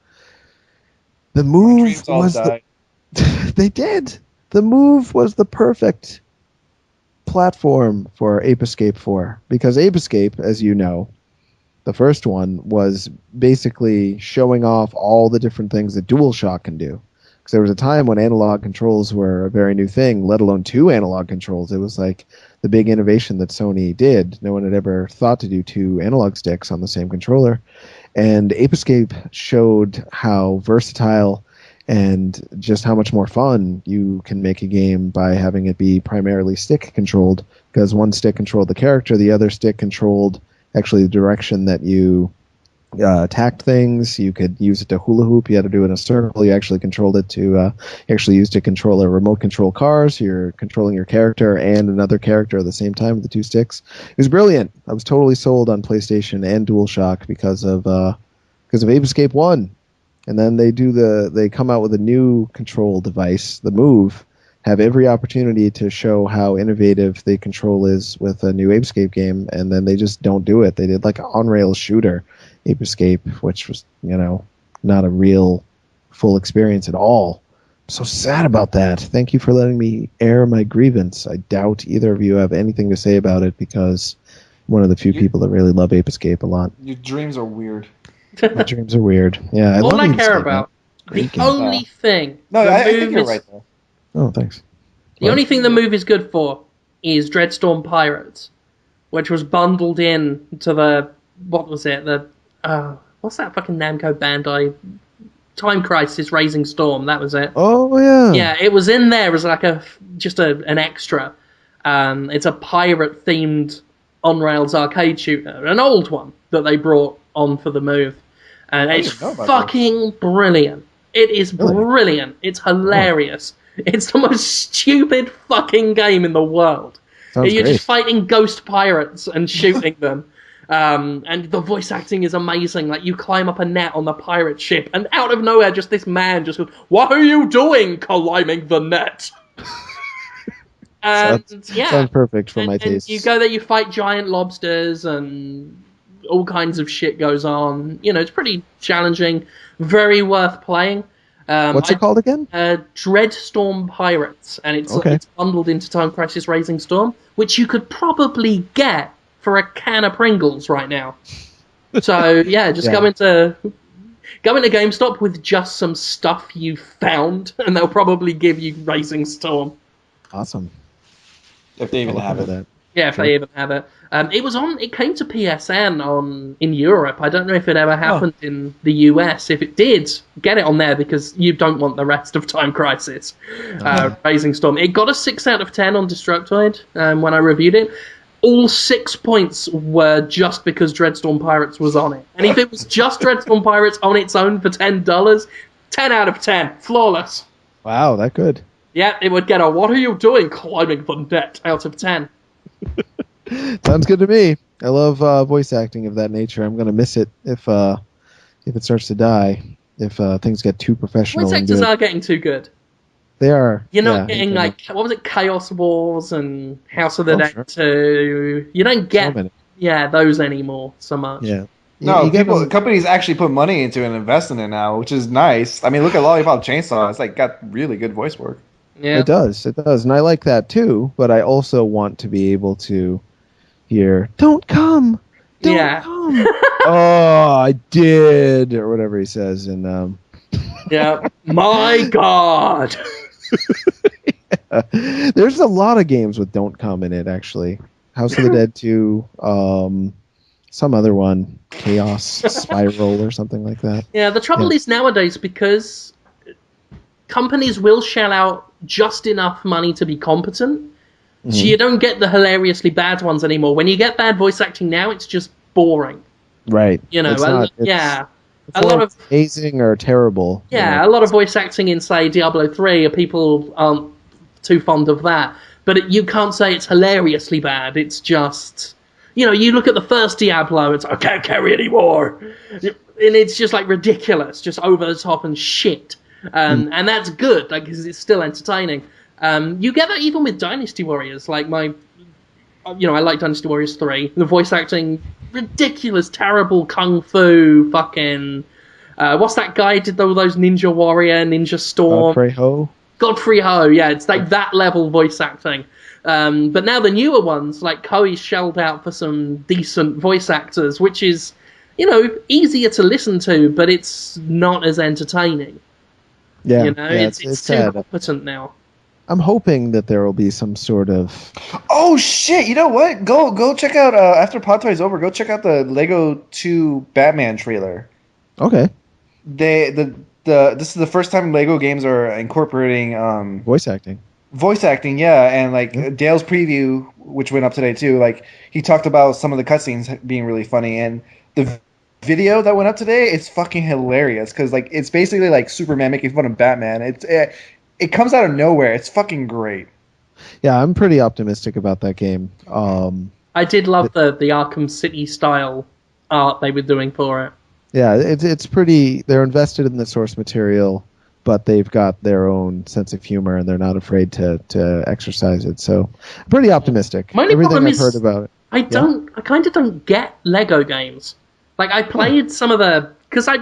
The My move dreams all was died. they did. The move was the perfect platform for Ape Escape 4 because Ape Escape, as you know, the first one was basically showing off all the different things that DualShock can do. Because there was a time when analog controls were a very new thing, let alone two analog controls. It was like the big innovation that Sony did. No one had ever thought to do two analog sticks on the same controller. And Ape Escape showed how versatile and just how much more fun you can make a game by having it be primarily stick controlled, because one stick controlled the character, the other stick controlled actually the direction that you attacked things. You could use it to hula hoop. You had to do it in a circle. You actually controlled it to actually used to control a remote control car. So you're controlling your character and another character at the same time with the two sticks. It was brilliant. I was totally sold on PlayStation and DualShock because of Ape Escape 1. And then they come out with a new control device, the Move, have every opportunity to show how innovative the control is with a new Ape Escape game, and then they just don't do it. They did like an on-rail shooter, Ape Escape, which was, not a real full experience at all. I'm so sad about that. Thank you for letting me air my grievance. I doubt either of you have anything to say about it because I'm one of the few people that really love Ape Escape a lot. Your dreams are weird. My dreams are weird. Yeah, All love I Ape care Escape, about, man. the Great game. only thing No, the I think move you're is, right though. Oh, thanks. the only thing the move is good for is Dreadstorm Pirates, which was bundled in to the, what was it, what's that fucking Namco Bandai? Time Crisis Raising Storm, that was it. Oh, yeah. Yeah, it was in there as like an extra. It's a pirate-themed on-rails arcade shooter, an old one that they brought on for the move. And it's didn't know about fucking brilliant. It is Really? brilliant. It's hilarious. It's the most stupid fucking game in the world. Sounds You're great. just fighting ghost pirates and shooting them. And the voice acting is amazing. Like, you climb up a net on the pirate ship, and out of nowhere, just this man just goes, "What are you doing, climbing the net?" And Sounds perfect for my and taste. you go there, you fight giant lobsters, and all kinds of shit goes on. It's pretty challenging, very worth playing. What's it called again? Dreadstorm Pirates, and it's bundled into Time Crisis Raising Storm, which you could probably get for a can of Pringles right now. So yeah, just go into GameStop with just some stuff you found, and they'll probably give you Raising Storm. Awesome. If they even have it. That. Yeah, if they even have it. It came to PSN in Europe. I don't know if it ever happened in the US. If it did, get it on there because you don't want the rest of Time Crisis. Raising Storm. It got a 6 out of 10 on Destructoid when I reviewed it. All 6 points were just because Dreadstorm Pirates was on it. And if it was just Dreadstorm Pirates on its own for $10, 10 out of 10. Flawless. Wow, that good. Yeah, it would get a "What are you doing, climbing the net?" out of 10. Sounds good to me. I love voice acting of that nature. I'm gonna miss it if it starts to die. If things get too professional. Voice actors are getting too good. They are. You're not getting like, what was it, Chaos Wars and House of the Dead 2. You don't get those anymore so much. Yeah. No, companies actually put money into it and invest in it now, which is nice. I mean, look at Lollipop Chainsaw. It's like got really good voice work. Yeah. It does, and I like that too. But I also want to be able to hear, "Don't come, don't come." Oh, I did, or whatever he says, and yeah. My God. There's a lot of games with "Don't Come" in it. Actually, House of the Dead 2, some other one, Chaos Spiral or something like that. Yeah, the trouble is nowadays, because companies will shell out just enough money to be competent, so you don't get the hilariously bad ones anymore. When you get bad voice acting now, it's just boring. Right. A lot of amazing or terrible. Yeah, a lot of voice acting in, say, Diablo 3, people aren't too fond of that. But you can't say it's hilariously bad. It's just, you look at the first Diablo, it's, I can't carry anymore. And it's just like ridiculous, just over the top and shit. And that's good, because it's still entertaining. You get that even with Dynasty Warriors. Like I like Dynasty Warriors 3. The voice acting, ridiculous, terrible kung fu, fucking... what's that guy who did all those Ninja Warrior, Ninja Storm? Godfrey Ho, yeah, it's like that level voice acting. But now the newer ones, like Koei's shelled out for some decent voice actors, which is, easier to listen to, but it's not as entertaining. Yeah, it's too sad. competent now. I'm hoping that there will be some sort of... Oh shit! You know what? Go check out after Podtoid's over. Go check out the Lego 2 Batman trailer. Okay. This is the first time Lego games are incorporating voice acting. Voice acting, yeah, and like Dale's preview, which went up today too. Like he talked about some of the cutscenes being really funny, and the video that went up today, it's fucking hilarious because like it's basically like Superman making fun of Batman. It comes out of nowhere. It's fucking great. Yeah, I'm pretty optimistic about that game. I did love the Arkham City style art they were doing for it. Yeah, it's pretty. They're invested in the source material, but they've got their own sense of humor, and they're not afraid to exercise it. So, I'm pretty optimistic. My only Everything problem I've is heard about it. I kind of don't get Lego games. Like I played some of the, because I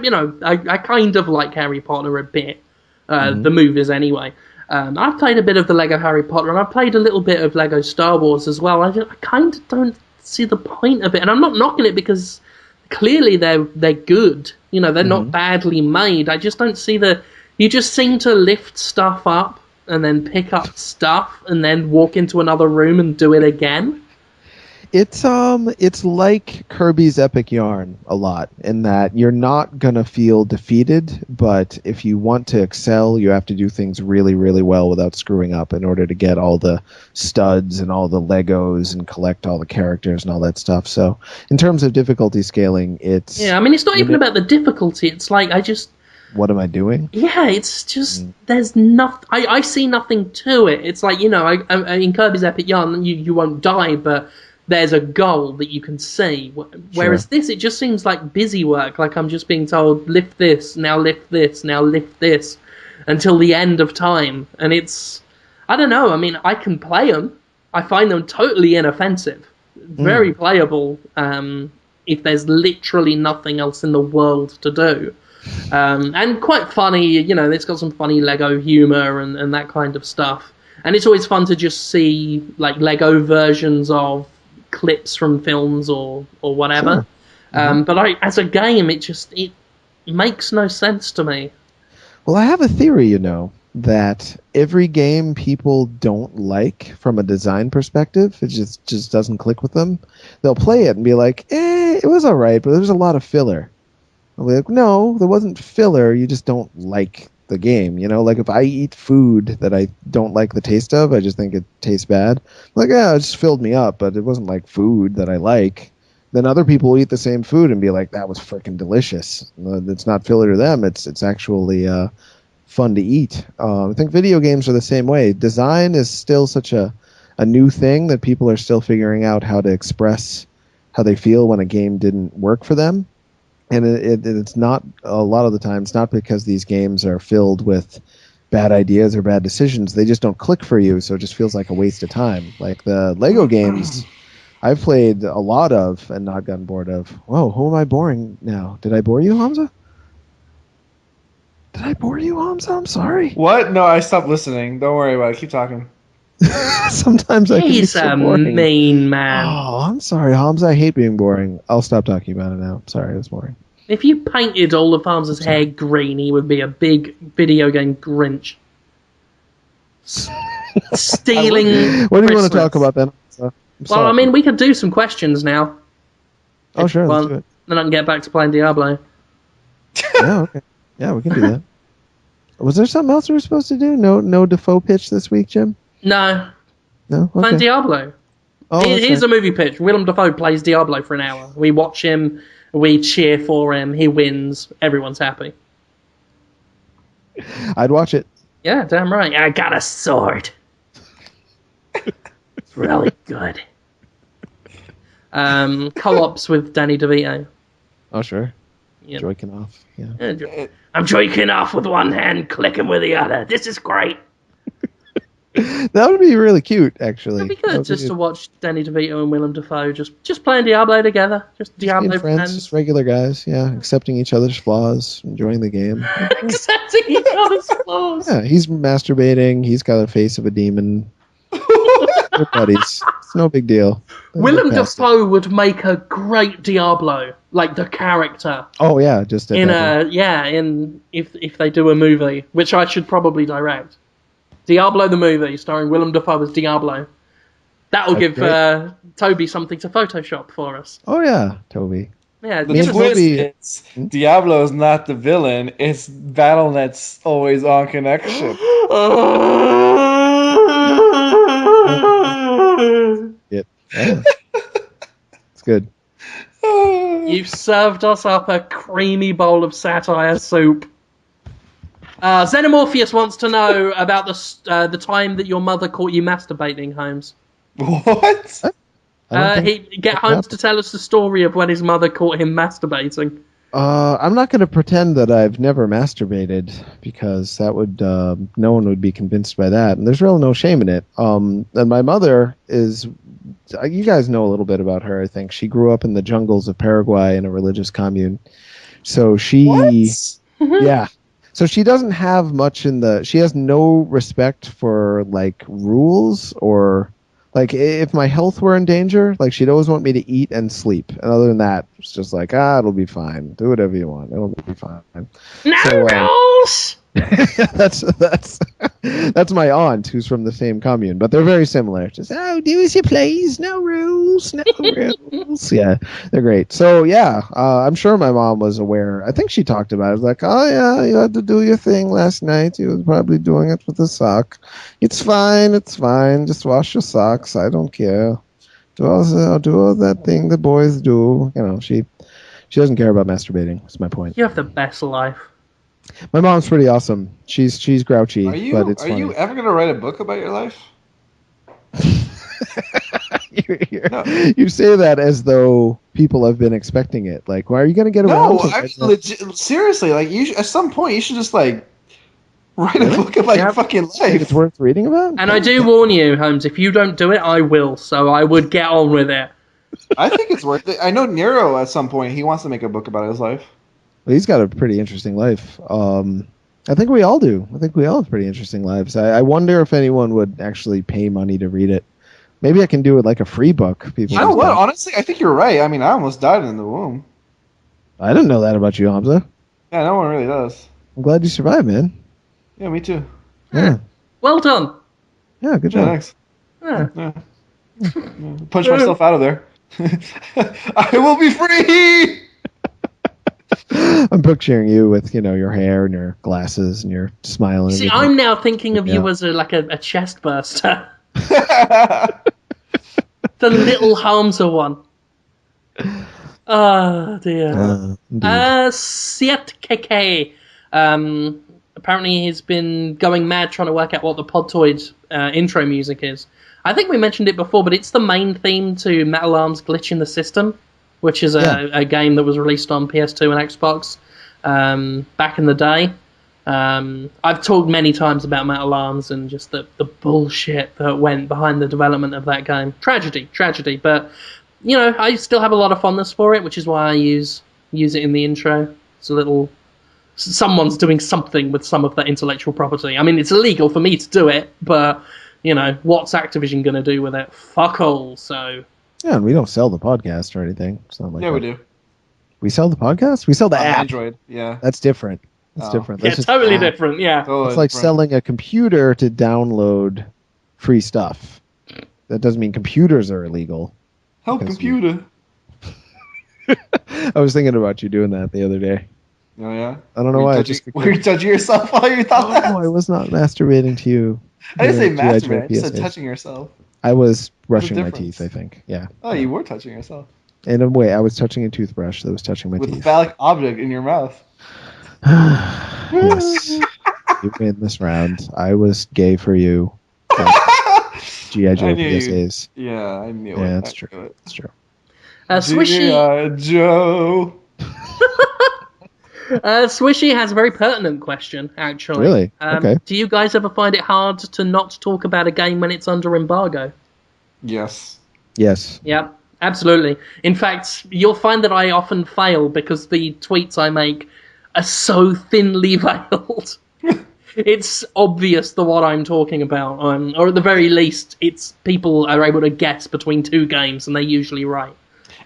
kind of like Harry Potter a bit, the movies anyway. I've played a bit of the Lego Harry Potter, and I've played a little bit of Lego Star Wars as well. I kind of don't see the point of it, and I'm not knocking it because clearly they're good. They're not badly made. I just don't see you just seem to lift stuff up and then pick up stuff and then walk into another room and do it again. It's like Kirby's Epic Yarn a lot in that you're not gonna feel defeated, but if you want to excel, you have to do things really, really well without screwing up in order to get all the studs and all the Legos and collect all the characters and all that stuff. So in terms of difficulty scaling, it's... Yeah, I mean, it's not even about the difficulty. It's like, what am I doing? Yeah, it's just, there's nothing... I see nothing to it. It's like, in Kirby's Epic Yarn, you won't die, but... there's a goal that you can see. Whereas this, it just seems like busy work. Like I'm just being told, lift this, now lift this, now lift this, until the end of time. And it's, I don't know, I mean, I can play them. I find them totally inoffensive. Very playable, if there's literally nothing else in the world to do. And quite funny, it's got some funny Lego humor and that kind of stuff. And it's always fun to just see, like, Lego versions of clips from films or whatever. Sure. But as a game, it makes no sense to me. Well, I have a theory, that every game people don't like from a design perspective, it just doesn't click with them. They'll play it and be like, it was all right, but there's a lot of filler. I'll be like, no, there wasn't filler, you just don't like the game, like if I eat food that I don't like the taste of, I just think it tastes bad. I'm like, it just filled me up, but it wasn't like food that I like. Then other people will eat the same food and be like, that was freaking delicious. It's not filler to them, it's actually fun to eat. I think video games are the same way. Design is still such a new thing that people are still figuring out how to express how they feel when a game didn't work for them. And it's not, a lot of the time, it's not because these games are filled with bad ideas or bad decisions. They just don't click for you, so it just feels like a waste of time. Like the Lego games I've played a lot of and not gotten bored of. Whoa, who am I boring now? Did I bore you, Hamza? I'm sorry. What? No, I stopped listening. Don't worry about it. Keep talking. Sometimes I can be so boring. He's a mean man. Oh, I'm sorry, Hamza. I hate being boring. I'll stop talking about it now. Sorry, it was boring. If you painted all of Hamza's hair green, he would be a big video game Grinch. Stealing What do you want to talk about then? Well, I mean, we could do some questions now. Oh, sure, let's do it. Then I can get back to playing Diablo. Yeah, okay. Yeah, we can do that. Was there something else we were supposed to do? No Defoe pitch this week, Jim? No. No? Okay. Playing Diablo. Oh, Here's a movie pitch. Willem Dafoe plays Diablo for an hour. We watch him, we cheer for him, he wins, everyone's happy. I'd watch it. Yeah, damn right. I got a sword. It's really good. Co-ops with Danny DeVito. Oh, sure. Yep. Joiking off. Yeah. I'm joiking off with one hand, clicking with the other. This is great. That would be really cute, actually. It'd be good just to watch Danny DeVito and Willem Dafoe just playing Diablo together. Just Diablo being friends, friends. just regular guys. Yeah, accepting each other's flaws, enjoying the game. Accepting each other's flaws. Yeah, he's masturbating. He's got a face of a demon. They're buddies. It's no big deal. Willem Dafoe would make a great Diablo, like the character. Oh yeah, just if they do a movie, which I should probably direct. Diablo the movie, starring Willem Dafoe as Diablo. That'll give Toby something to Photoshop for us. Oh yeah, Toby. Yeah, The twist is Diablo is not the villain. It's BattleNet's always on connection. Yeah. It's good. You've served us up a creamy bowl of satire soup. Xenomorpheus wants to know about the time that your mother caught you masturbating, Holmes. What? Get Holmes to tell us the story of when his mother caught him masturbating. I'm not going to pretend that I've never masturbated because that would no one would be convinced by that, and there's really no shame in it. And my mother is, you guys know a little bit about her. I think she grew up in the jungles of Paraguay in a religious commune. So yeah. So she doesn't have much she has no respect for like rules or like if my health were in danger, like she'd always want me to eat and sleep. And other than that, it's just like, it'll be fine. Do whatever you want. It'll be fine. No rules! That's my aunt who's from the same commune, but they're very similar. Just do as you please, no rules, no rules. Yeah, they're great. So yeah, I'm sure my mom was aware. I think she talked about it. Like, oh yeah, you had to do your thing last night. You was probably doing it with a sock. It's fine. Just wash your socks. I don't care. Do all that thing the boys do. You know, she doesn't care about masturbating. That's my point. You have the best life. My mom's pretty awesome. She's grouchy, but it's funny. Are you ever gonna write a book about your life? No. You say that as though people have been expecting it. Like, why are you gonna get around to it? No, seriously. Like, at some point, you should just like write a book about your fucking life. It's worth reading about. And I do warn you, Holmes, if you don't do it, I will. So I would get on with it. I think it's worth it. I know Nero at some point he wants to make a book about his life. Well, he's got a pretty interesting life. I think we all do. I think we all have pretty interesting lives. I wonder if anyone would actually pay money to read it. Maybe I can do it like a free book. People. You know what? Honestly, I think you're right. I mean, I almost died in the womb. I didn't know that about you, Hamza. Yeah, no one really does. I'm glad you survived, man. Yeah, me too. Yeah. Well done. Yeah, good job. Thanks. Yeah. Punch myself out of there. I will be free! I'm picturing you with, your hair and your glasses and your smile. And See, I'm now thinking of you as a chest burster. The little Hamza one. Oh, dear. Siet KK. Apparently he's been going mad trying to work out what the Podtoid intro music is. I think we mentioned it before, but it's the main theme to Metal Arm's Glitch in the System, which is a game that was released on PS2 and Xbox back in the day. I've talked many times about Metal Arms and just the bullshit that went behind the development of that game. Tragedy. But, I still have a lot of fondness for it, which is why I use it in the intro. It's a little... Someone's doing something with some of that intellectual property. I mean, it's illegal for me to do it, but, what's Activision going to do with it? Fuck all, so... Yeah, and we don't sell the podcast or anything. It's not like we do. We sell the podcast? We sell the app. Android, yeah. That's different. That's different. That's totally different, yeah. It's like selling a computer to download free stuff. That doesn't mean computers are illegal. Help computer. I was thinking about you doing that the other day. Oh, yeah? I don't know why. Were you touching yourself while you thought that? No, I was not masturbating to you. I didn't say masturbating. I said touching yourself. I was brushing my teeth, I think. Yeah. Oh, you were touching yourself. In a way, I was touching a toothbrush that was touching my teeth. With a phallic object in your mouth. Yes. You win this round. I was gay for you. G.I. Joe I knew you- PSAs. Yeah, I knew it. Yeah, that's I true. knew it. That's true. Swishy, G.I. Joe. Swishy has a very pertinent question, actually. Really? Okay. Do you guys ever find it hard to not talk about a game when it's under embargo? Yes. Yes. Yeah, absolutely. In fact, you'll find that I often fail because the tweets I make are so thinly veiled. It's obvious the what I'm talking about, or at the very least, it's people are able to guess between two games, and they're usually right.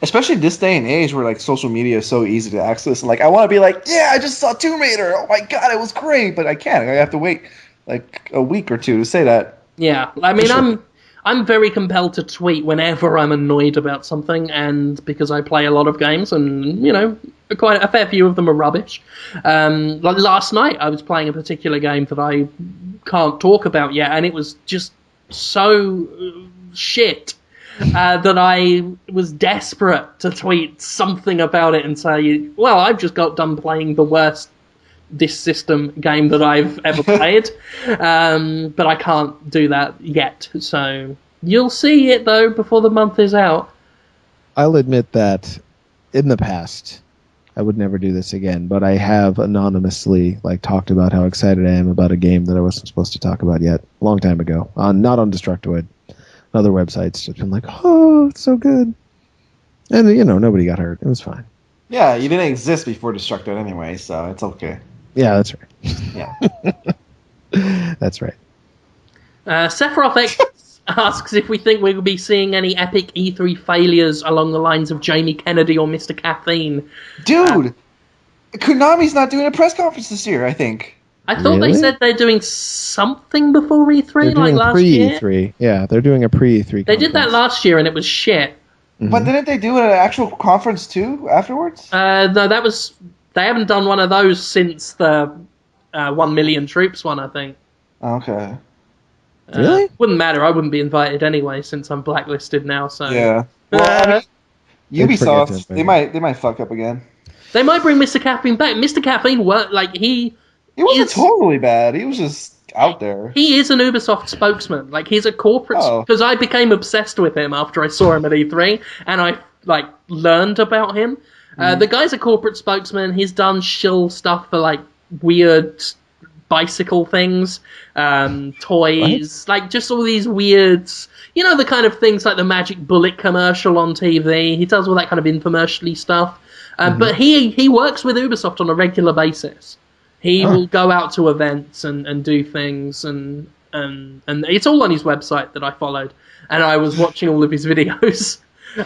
Especially this day and age where like social media is so easy to access. And like I want to be like, yeah, I just saw Tomb Raider. Oh my god, it was great, but I can't. I have to wait like a week or two to say that. Yeah, I mean, Sure. I'm very compelled to tweet whenever I'm annoyed about something, and because I play a lot of games, and quite a fair few of them are rubbish. Like last night, I was playing a particular game that I can't talk about yet, and it was just so shit that I was desperate to tweet something about it and say, "Well, I've just got done playing the worst this system game that I've ever played," but I can't do that yet. So you'll see it though before the month is out. I'll admit that in the past, I would never do this again, but I have anonymously talked about how excited I am about a game that I wasn't supposed to talk about yet, a long time ago, not on Destructoid. Other websites just been like, oh, it's so good. And, nobody got hurt. It was fine. Yeah, you didn't exist before Destructoid anyway, so it's okay. Yeah, that's right. Yeah. That's right. Sephiroth X asks if we think we will be seeing any epic E3 failures along the lines of Jamie Kennedy or Mr. Caffeine. Dude, Konami's not doing a press conference this year, I think. I thought they Really? said they're doing something before E3, They're like doing last year. pre-E3. Yeah, they're doing a pre-E3 They did that last year and it was shit. But didn't they do an actual conference too afterwards? No, they haven't done one of those since the 1 million troops one, I think. Okay. Really? Wouldn't matter. I wouldn't be invited anyway since I'm blacklisted now. So Yeah. Well, I mean, They'd forget Ubisoft, to they might fuck up again. they might bring Mr. Caffeine back. Mr. Caffeine worked He wasn't totally bad. He was just out there. He is an Ubisoft spokesman. He's a corporate... Because I became obsessed with him after I saw him at E3, and I, learned about him. The guy's a corporate spokesman. He's done shill stuff for, weird bicycle things, toys, just all these weird... the kind of things like the Magic Bullet commercial on TV. He does all that kind of infomercially stuff. But he works with Ubisoft on a regular basis. He will go out to events and do things, and it's all on his website that I followed, and I was watching all of his videos.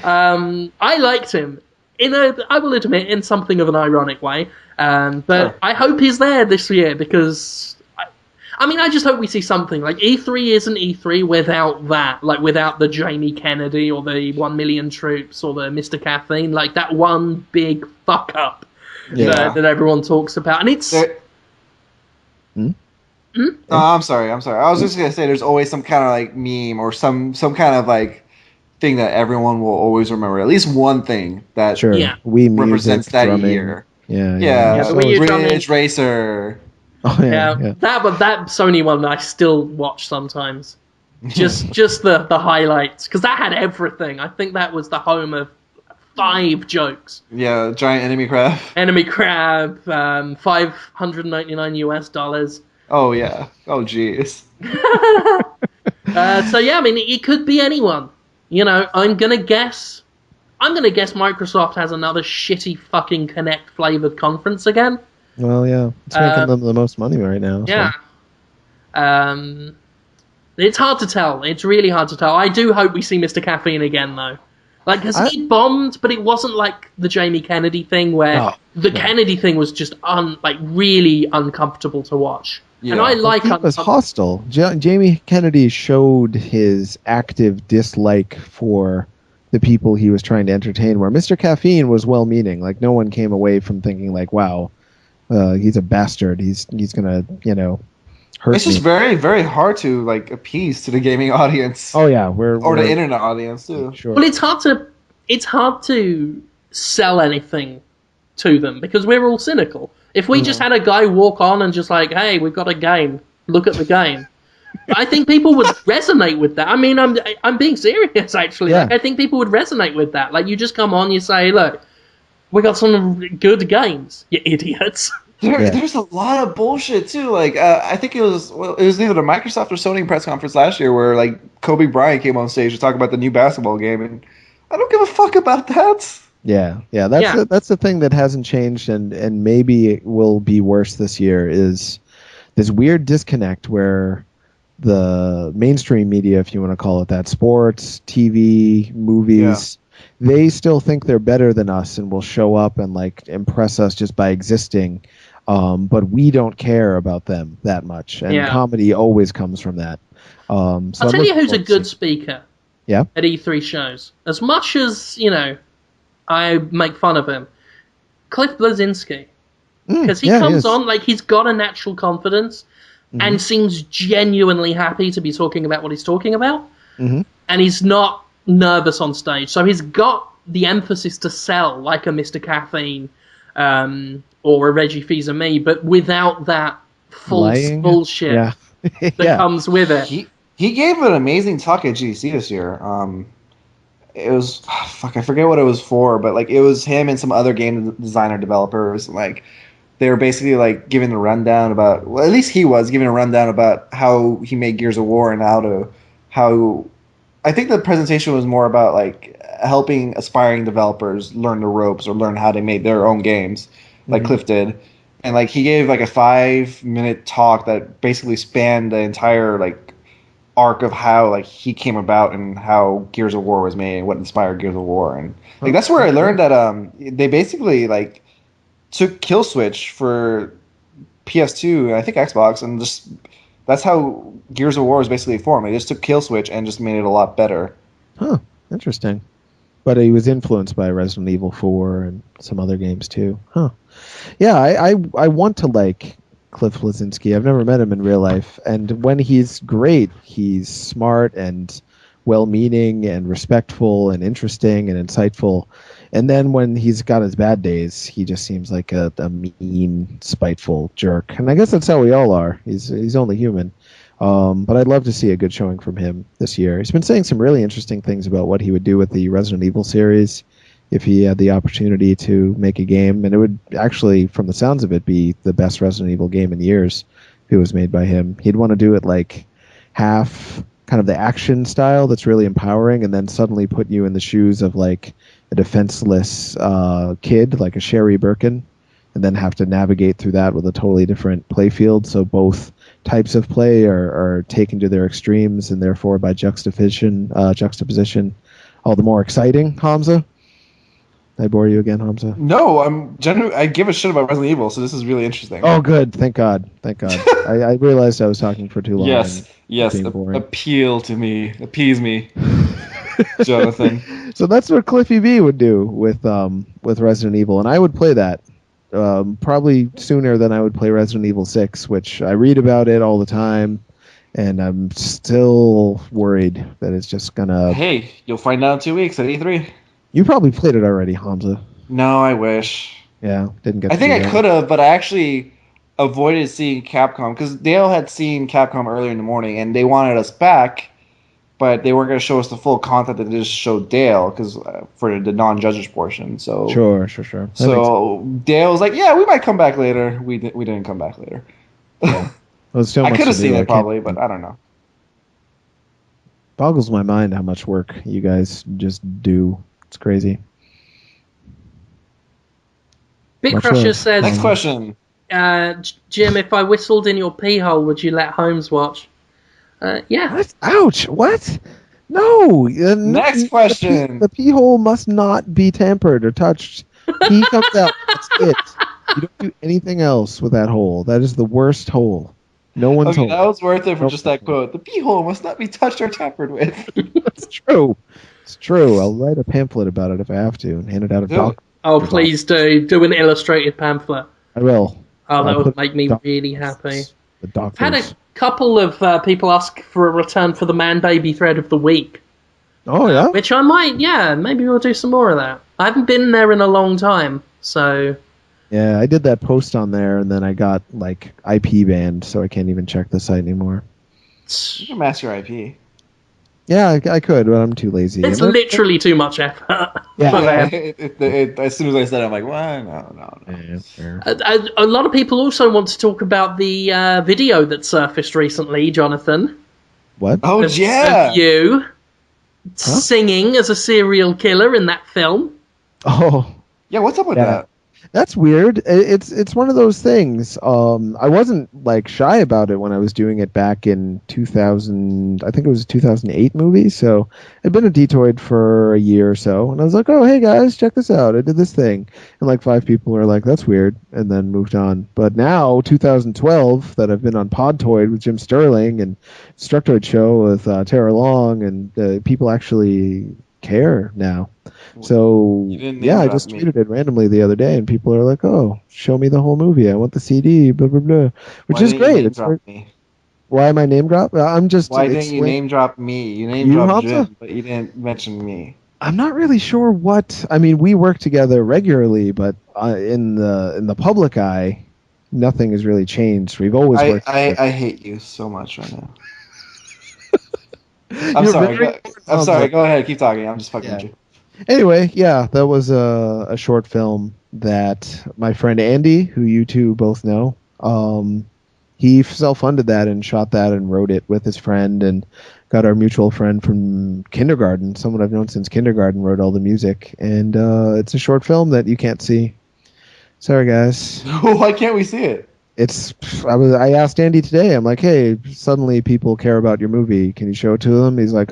I liked him, I will admit, in something of an ironic way, but I hope he's there this year, because, I just hope we see something. E3 isn't E3 without that, without the Jamie Kennedy, or the 1 million troops, or the Mr. Caffeine, that one big fuck-up that everyone talks about, and it's... I'm sorry. I was just gonna say, there's always some kind of meme or some kind of thing that everyone will always remember. At least one thing that Wii music, represents that drumming. year. Yeah. the Wii U drumming. Ridge Racer. Oh yeah. That Sony one I still watch sometimes. Just the highlights, because that had everything. I think that was the home of 5 jokes. Yeah, giant enemy crab. Enemy crab, $599 US. Oh yeah. Oh jeez. So yeah, it could be anyone. I'm gonna guess Microsoft has another shitty fucking Kinect flavored conference again. Well, yeah, it's making them the most money right now. Yeah. So. It's hard to tell. It's really hard to tell. I do hope we see Mr. Caffeine again, though. Because he bombed, but it wasn't like the Jamie Kennedy thing, where Kennedy thing was just really uncomfortable to watch. Yeah. And I like he was hostile. Jamie Kennedy showed his active dislike for the people he was trying to entertain, where Mr. Caffeine was well-meaning. No one came away from thinking wow, he's a bastard. He's gonna hurt It's just very, very hard to appease to the gaming audience. Oh yeah, or the internet audience too. Sure. Well, it's hard to sell anything to them because we're all cynical. If we just had a guy walk on and just hey, we've got a game, look at the game, I think people would resonate with that. I mean, I'm being serious, actually. Yeah. Like, I think people would resonate with that. Like, you just come on, you say, look, we got some good games, you idiots. There's a lot of bullshit too. Like I think it was either the Microsoft or Sony press conference last year where like Kobe Bryant came on stage to talk about the new basketball game, and I don't give a fuck about that. Yeah. That's the thing that hasn't changed, and maybe it will be worse this year. Is this weird disconnect where the mainstream media, if you want to call it that, sports, TV, movies, they still think they're better than us and will show up and like impress us just by existing. But we don't care about them that much, and comedy always comes from that. So I'll tell you who's a good speaker. Yeah. At E3 shows, as much as I make fun of him, Cliff Blazinski, because he comes on like he's got a natural confidence and seems genuinely happy to be talking about what he's talking about, and he's not nervous on stage, so he's got the emphasis to sell like a Mr. Caffeine or a Reggie Fils-Aimé, but without that false bullshit that comes with it. He gave an amazing talk at GDC this year. It was I forget what it was for, but like it was him and some other game designer developers. Like they were basically like giving a rundown about, well, at least he was giving a rundown about how he made Gears of War and how I think the presentation was more about like helping aspiring developers learn the ropes or learn how to make their own games, like Cliff did. And like he gave like a 5-minute talk that basically spanned the entire like arc of how like he came about and how Gears of War was made and what inspired Gears of War. And like that's where I learned that they basically like took Kill Switch for PS2 and I think Xbox, and just that's how Gears of War was basically formed. They just took Kill Switch and just made it a lot better. Huh, interesting. But he was influenced by Resident Evil 4 and some other games too. Huh. Yeah, I want to like Cliff Blazinski. I've never met him in real life, and when he's great, he's smart and well-meaning and respectful and interesting and insightful. And then when he's got his bad days, he just seems like a mean, spiteful jerk. And I guess that's how we all are. He's only human. But I'd love to see a good showing from him this year. He's been saying some really interesting things about what he would do with the Resident Evil series if he had the opportunity to make a game. And it would actually, from the sounds of it, be the best Resident Evil game in years if it was made by him. He'd want to do it like half kind of the action style that's really empowering, and then suddenly put you in the shoes of like a defenseless kid, like a Sherry Birkin, and then have to navigate through that with a totally different play field. So both types of play are taken to their extremes, and therefore by juxtaposition, all the more exciting. Hamza? Did I bore you again, Hamza? No, I give a shit about Resident Evil, so this is really interesting. Oh, good. Thank God. I realized I was talking for too long. Yes. Appeal to me. Appease me, Jonathan. So that's what Cliffy B would do with Resident Evil, and I would play that probably sooner than I would play Resident Evil 6, which I read about it all the time, and I'm still worried that it's just gonna... Hey, you'll find out in 2 weeks at E3. You probably played it already, Hamza. No, I wish. Yeah, didn't get. I think I could have, but I actually avoided seeing Capcom because Dale had seen Capcom earlier in the morning, and they wanted us back, but they weren't going to show us the full content. They just showed Dale because for the non-judges portion. So sure. So Dale was like, "Yeah, we might come back later." We didn't come back later. Yeah. Well, so I could have seen it probably, but I don't know. Boggles my mind how much work you guys just do. It's crazy. Big Crusher says, next question. Jim, if I whistled in your Peehole, would you let Holmes watch? Yeah. What? Ouch. What? No. Next question. The Peehole must not be tampered or touched. Pee comes out. That's it. You don't do anything else with that hole. That is the worst hole. No one's hole. That was worth it for just that quote. The Peehole must not be touched or tampered with. That's true. It's true. I'll write a pamphlet about it if I have to and hand it out at doc. Oh, please do. Do an illustrated pamphlet. I will. Oh, that would make me really happy. The doctors. I've had a couple of people ask for a return for the Man-Baby thread of the week. Oh, yeah? Which I might, maybe we'll do some more of that. I haven't been there in a long time, so... Yeah, I did that post on there, and then I got, IP banned, so I can't even check the site anymore. You can mask your IP. Yeah, I could, but I'm too lazy. It's And literally too much effort. Yeah. for them. As soon as I said it, I'm like, what? No. Yeah, fair. A lot of people also want to talk about the video that surfaced recently, Jonathan. What? Oh, yeah. Of you singing as a serial killer in that film. Oh, Yeah, what's up with that? that's weird. It's one of those things. I wasn't like shy about it when I was doing it back in 2000. I think it was a 2008 movie. So I'd been a Podtoid for a year or so, and I was like, "Oh, hey guys, check this out! I did this thing." And like 5 people were like, "That's weird," and then moved on. But now, 2012, that I've been on Podtoid with Jim Sterling and Structoid Show with Tara Long, and people actually care now. So yeah, I just tweeted it randomly the other day, and people are like, "Oh, show me the whole movie. I want the CD." Blah blah blah, which is great. It's me. Why am I name drop? I'm just. Why didn't you name drop me? You name dropped Jim, but you didn't mention me. I'm not really sure what. I mean, we work together regularly, but in the public eye, nothing has really changed. We've always worked. I hate you so much right now. I'm sorry. I'm sorry. Go ahead. Keep talking. I'm just fucking with you. Anyway, yeah, that was a short film that my friend Andy, who you two both know, he self-funded that and shot that and wrote it with his friend, and got our mutual friend from kindergarten, someone I've known since kindergarten, wrote all the music. And it's a short film that you can't see. Sorry, guys. Why can't we see it? I asked Andy today, I'm like, hey, suddenly people care about your movie. Can you show it to them? He's like,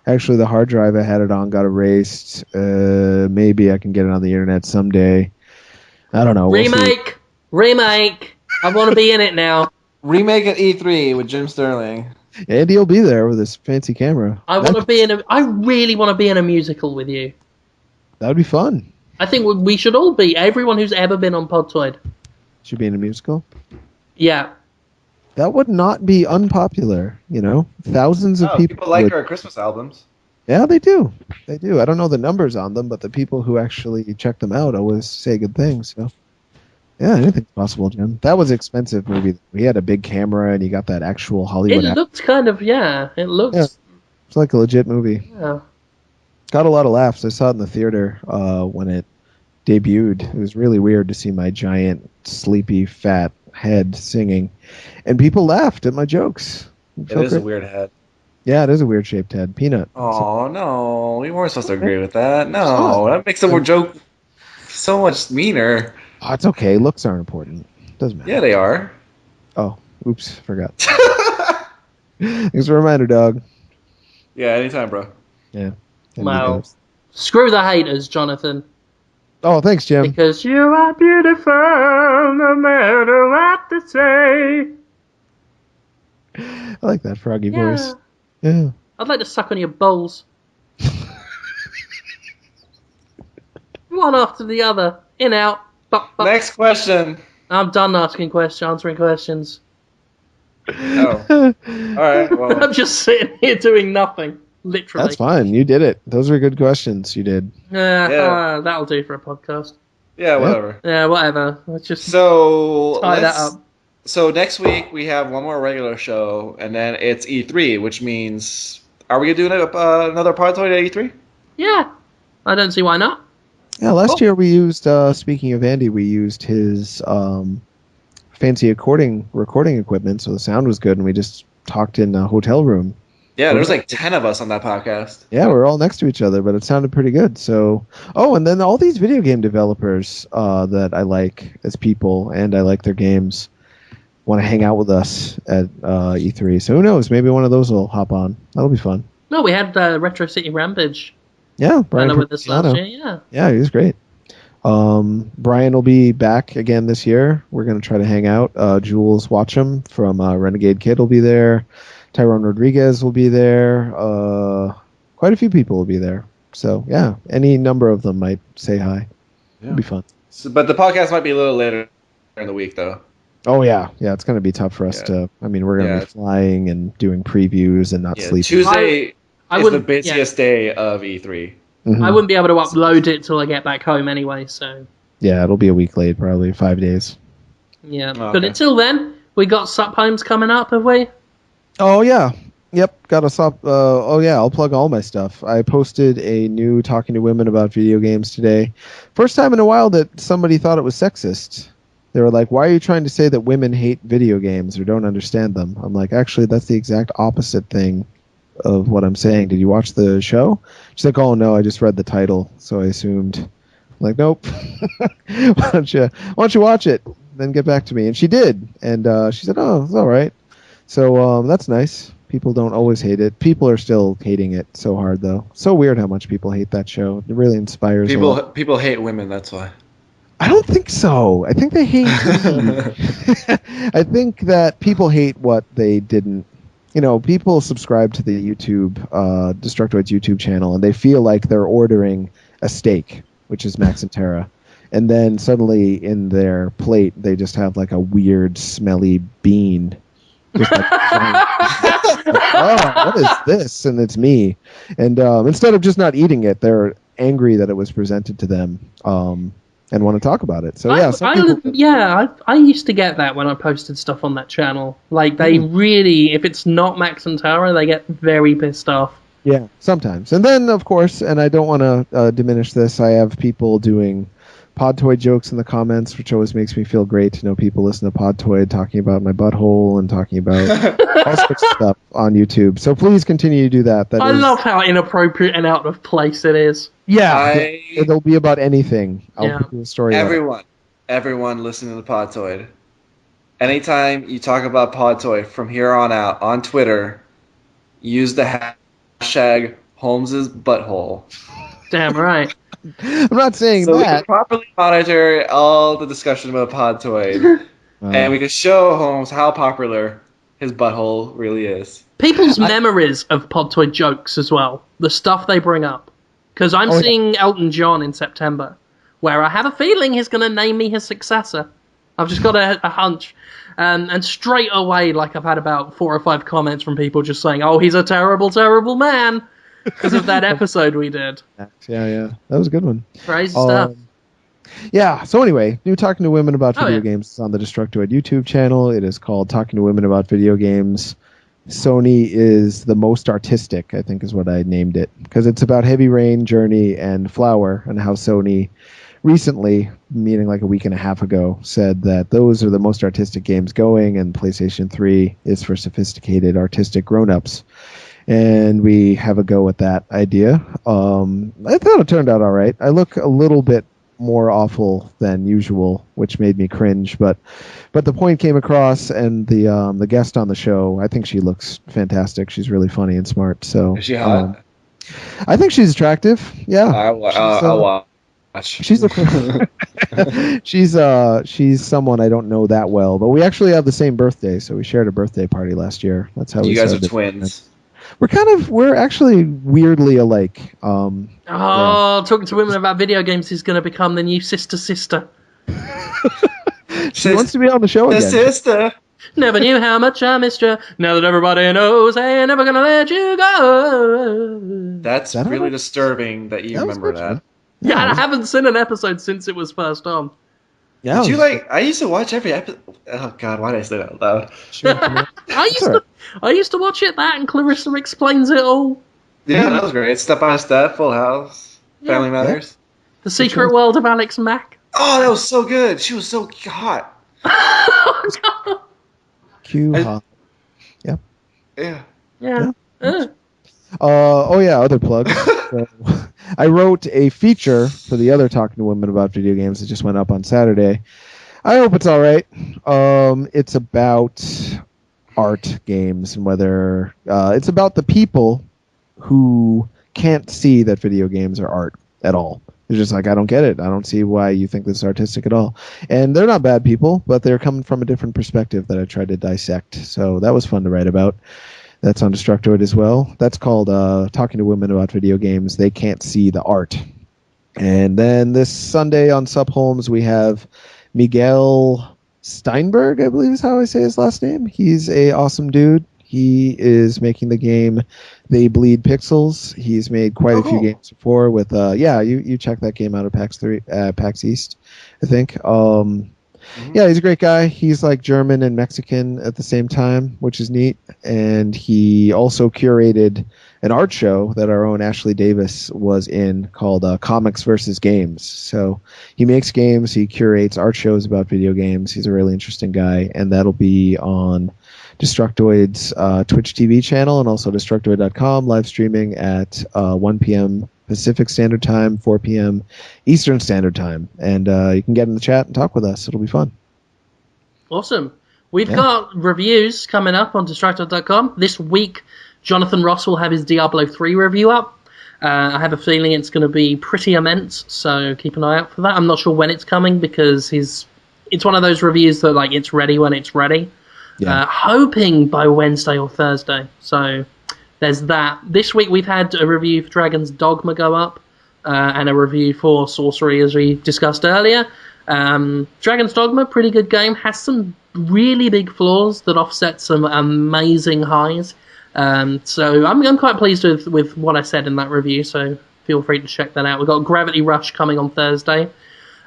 actually, the hard drive I had it on got erased. Maybe I can get it on the internet someday. I don't know. Remake! I want to be in it now. Remake at E3 with Jim Sterling. Andy will be there with his fancy camera. I really want to be in a musical with you. That would be fun. I think we should all be. Everyone who's ever been on Podtoid should be in a musical. Yeah. That would not be unpopular, you know? Thousands of people like our Christmas albums. Yeah, they do. They do. I don't know the numbers on them, but the people who actually check them out always say good things. So, yeah, anything's possible, Jim. That was an expensive movie. He had a big camera, and he got that actual Hollywood. It looked kind of, It looked. Yeah, it's like a legit movie. Yeah. Got a lot of laughs. I saw it in the theater when it debuted. It was really weird to see my giant, sleepy, fat head singing, and people laughed at my jokes. It is a weird head. Yeah, it is a weird shaped head. Peanut. Oh no, we weren't supposed to agree with that. No, that makes the joke so much meaner. Oh, it's okay. Looks aren't important. Doesn't matter. Yeah, they are. Oh, oops, forgot. Thanks for a reminder, dog. Yeah, anytime, bro. Yeah. Wow. Screw the haters, Jonathan. Oh, thanks, Jim. Because you are beautiful, no matter what they say. I like that froggy voice. Yeah. I'd like to suck on your balls. One after the other. In, out. Next question. I'm done answering questions. Oh. Alright, well. I'm just sitting here doing nothing. Literally. That's fine. You did it. Those were good questions. You did. That'll do for a podcast. Yeah, whatever. Yeah, whatever. Let's just tie that up. So next week we have one more regular show, and then it's E3, which means... Are we going to do another Podtoid at E3? Yeah. I don't see why not. Yeah, last year we used, speaking of Andy, we used his fancy recording equipment, so the sound was good, and we just talked in a hotel room. Yeah, there was like 10 of us on that podcast. Yeah, we're all next to each other, but it sounded pretty good. So, and then all these video game developers that I like as people, and I like their games, want to hang out with us at E3. So who knows? Maybe one of those will hop on. That'll be fun. No, we had Retro City Rampage. Yeah, Brian with us last year. Yeah, he was great. Brian will be back again this year. We're going to try to hang out. Jules Watcham from Renegade Kid will be there. Tyrone Rodriguez will be there. Quite a few people will be there. So, yeah, any number of them might say hi. Yeah. It'll be fun. But the podcast might be a little later in the week, though. Oh, yeah. Yeah, it's going to be tough for us to... I mean, we're going to be flying and doing previews and not sleeping. Tuesday is the busiest day of E3. Mm-hmm. I wouldn't be able to upload it till I get back home anyway, so... Yeah, it'll be a week late, probably 5 days. Yeah, but until then, we got Sup Homes coming up, have we? Oh yeah. Yep, got to stop. Oh yeah, I'll plug all my stuff. I posted a new talking to women about video games today. First time in a while that somebody thought it was sexist. They were like, "Why are you trying to say that women hate video games or don't understand them?" I'm like, "Actually, that's the exact opposite thing of what I'm saying. Did you watch the show?" She's like, "Oh no, I just read the title, so I assumed." I'm like, "Nope. Why don't you watch it? Then get back to me." And she did, and she said, "Oh, it's all right." So that's nice. People don't always hate it. People are still hating it so hard, though. So weird how much people hate that show. It really inspires a lot. People hate women. That's why. I don't think so. I think they hate me. I think that people hate what they didn't. People subscribe to the YouTube, Destructoid's YouTube channel, and they feel like they're ordering a steak, which is Max and Terra. And then suddenly in their plate, they just have like a weird, smelly bean. Just like, oh, what is this? And it's me. And instead of just not eating it, they're angry that it was presented to them. And want to talk about it. So yeah, I used to get that when I posted stuff on that channel. Like they really, if it's not Max and Tara, they get very pissed off. Yeah, sometimes. And then of course, and I don't want to diminish this, I have people doing Podtoid jokes in the comments, which always makes me feel great to know people listen to Podtoid talking about my butthole and talking about all sorts of stuff on YouTube. So please continue to do that. I love how inappropriate and out of place it is. Yeah, it'll be about anything. I'll put a story. Everyone listening to Podtoid. Anytime you talk about Podtoid from here on out on Twitter, use the hashtag Holmes's butthole. Damn right. I'm not saying so that. We can properly monitor all the discussion about Podtoid, and we can show Holmes how popular his butthole really is. People's memories of Podtoid jokes as well, the stuff they bring up. Because I'm seeing Elton John in September, where I have a feeling he's going to name me his successor. I've just got a hunch. And straight away, like I've had about 4 or 5 comments from people just saying, "Oh, he's a terrible, terrible man." Because of that episode we did. Yeah. That was a good one. Crazy stuff. Yeah, so anyway, new Talking to Women About Video Games is on the Destructoid YouTube channel. It is called Talking to Women About Video Games. Sony is the most artistic, I think is what I named it. Because it's about Heavy Rain, Journey, and Flower, and how Sony recently, meaning like a week and a half ago, said that those are the most artistic games going, and PlayStation 3 is for sophisticated, artistic grown-ups. And we have a go at that idea. I thought it turned out all right. I look a little bit more awful than usual, which made me cringe. But the point came across, and the guest on the show, I think she looks fantastic. She's really funny and smart. So is she hot? I think she's attractive. Yeah, I'll watch. She's she's someone I don't know that well, but we actually have the same birthday, so we shared a birthday party last year. That's how you guys are twins. We're actually weirdly alike. Talking to women about video games is going to become the new sister. She wants to be on the show again. Sister. Never knew how much I missed you. Now that everybody knows, I ain't never going to let you go. That's really disturbing that you remember that. Yeah, I haven't seen an episode since it was first on. Yeah, did you I used to watch every episode. Oh God, why did I say that out loud? I used to watch it. That and Clarissa Explains It All. Yeah, that was great. Step by Step, Full House, Family Matters, The Secret World of Alex Mack. Oh, that was so good. She was so hot. Hot. Yeah. Other plug. So, I wrote a feature for the other Talking to Women About Video Games that just went up on Saturday. I hope it's all right. It's about art games and whether it's about the people who can't see that video games are art at all. They're just like, I don't get it. I don't see why you think this is artistic at all. And they're not bad people, but they're coming from a different perspective that I tried to dissect. So that was fun to write about. That's on Destructoid as well. That's called Talking to Women About Video Games. They Can't See the Art. And then this Sunday on Sub Holmes, we have Miguel Steinberg, I believe is how I say his last name. He's a awesome dude. He is making the game They Bleed Pixels. He's made quite a few games before with you check that game out at PAX East, I think. Yeah, he's a great guy. He's like German and Mexican at the same time, which is neat. And he also curated an art show that our own Ashley Davis was in called Comics versus Games. So he makes games, he curates art shows about video games. He's a really interesting guy, and that'll be on Destructoid's Twitch TV channel and also Destructoid.com, live streaming at 1 p.m. Pacific Standard Time, 4 p.m. Eastern Standard Time. And you can get in the chat and talk with us. It'll be fun. Awesome. We've got reviews coming up on Destructoid.com. This week, Jonathan Ross will have his Diablo 3 review up. I have a feeling it's going to be pretty immense, so keep an eye out for that. I'm not sure when it's coming because it's one of those reviews that like it's ready when it's ready. Yeah. Hoping by Wednesday or Thursday. So there's that. This week we've had a review for Dragon's Dogma go up, and a review for Sorcery, as we discussed earlier. Dragon's Dogma, pretty good game, has some really big flaws that offset some amazing highs. So I'm quite pleased with what I said in that review, so feel free to check that out. We've got Gravity Rush coming on Thursday.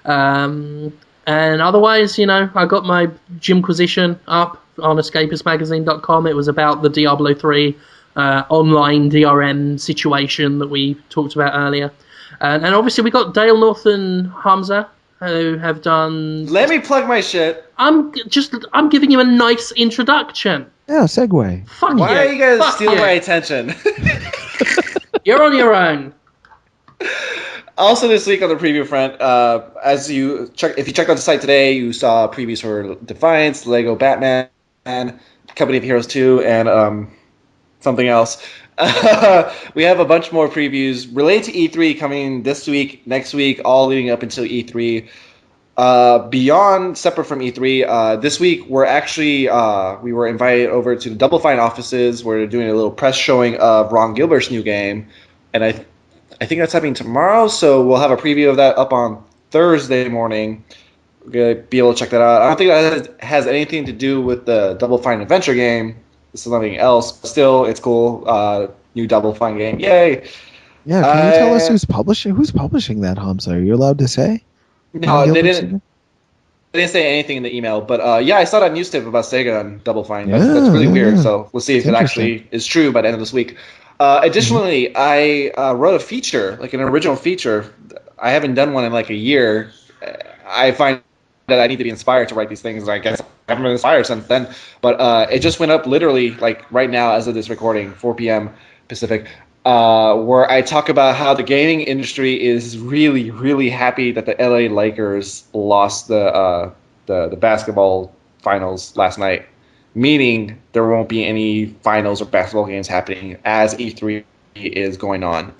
And otherwise, I got my Jimquisition up on escapistmagazine.com. It was about the Diablo 3 online DRM situation that we talked about earlier. And obviously we got Dale North and Hamza, who have done... Let me plug my shit. I'm giving you a nice introduction. Yeah, segue. Fuck you. Why are you guys Fuck stealing you. my attention? You're on your own. Also this week on the preview front, if you checked out the site today, you saw previews for Defiance, Lego Batman, Company of Heroes 2, and something else. We have a bunch more previews related to E3 coming this week, next week, all leading up until E3. Separate from E3, this week we're actually we were invited over to the Double Fine offices. We're doing a little press showing of Ron Gilbert's new game, and I think that's happening tomorrow, so we'll have a preview of that up on Thursday morning. We're gonna be able to check that out. I don't think that has anything to do with the Double Fine adventure game. This is something else. Still, it's cool. New Double Fine game. Yay! Yeah, can you tell us who's publishing? Who's publishing that, Hamza? Are you allowed to say? No, they didn't. They didn't say anything in the email, but I saw that news tip about Sega and Double Fine. That's really weird. So we'll see if it actually is true by the end of this week. Additionally, I wrote a feature, like an original feature. I haven't done one in like a year. I find that I need to be inspired to write these things. I guess I haven't been inspired since then. But it just went up literally like right now as of this recording, 4 p.m. Pacific, where I talk about how the gaming industry is really, really happy that the LA Lakers lost the basketball finals last night. Meaning there won't be any finals or basketball games happening as E3 is going on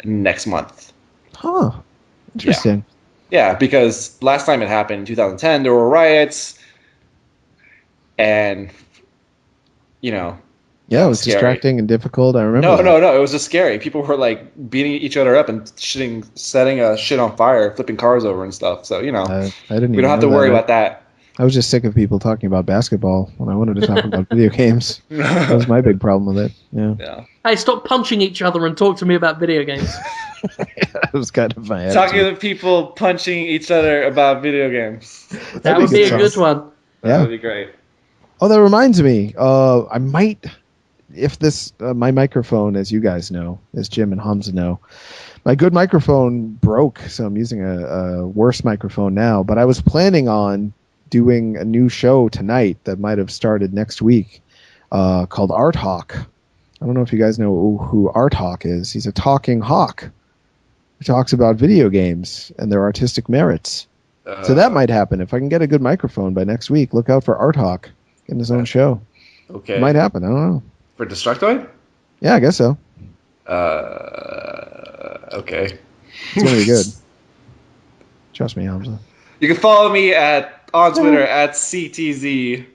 next month. Huh. Interesting. Yeah, because last time it happened in 2010, there were riots, and, Yeah, it was scary. distracting and difficult. I remember. No, it was just scary. People were, like, beating each other up and setting shit on fire, flipping cars over and stuff. So, I didn't we even don't have to know worry that. about that. I was just sick of people talking about basketball when I wanted to talk about video games. That was my big problem with it. Yeah. Hey, stop punching each other and talk to me about video games. That was kind of my attitude. Talking to people punching each other about video games. That would be a good one. That would be great. Oh, that reminds me. I might, if this, my microphone, as you guys know, as Jim and Hamza know, my good microphone broke, so I'm using a worse microphone now. But I was planning on doing a new show tonight that might have started next week called Art Hawk. I don't know if you guys know who Art Hawk is. He's a talking hawk who talks about video games and their artistic merits. So that might happen. If I can get a good microphone by next week, look out for Art Hawk in his own show. Okay. It might happen. I don't know. For Destructoid? Yeah, I guess so. Okay. It's going to be good. Trust me, Hamza. You can follow me on Twitter at CTZ.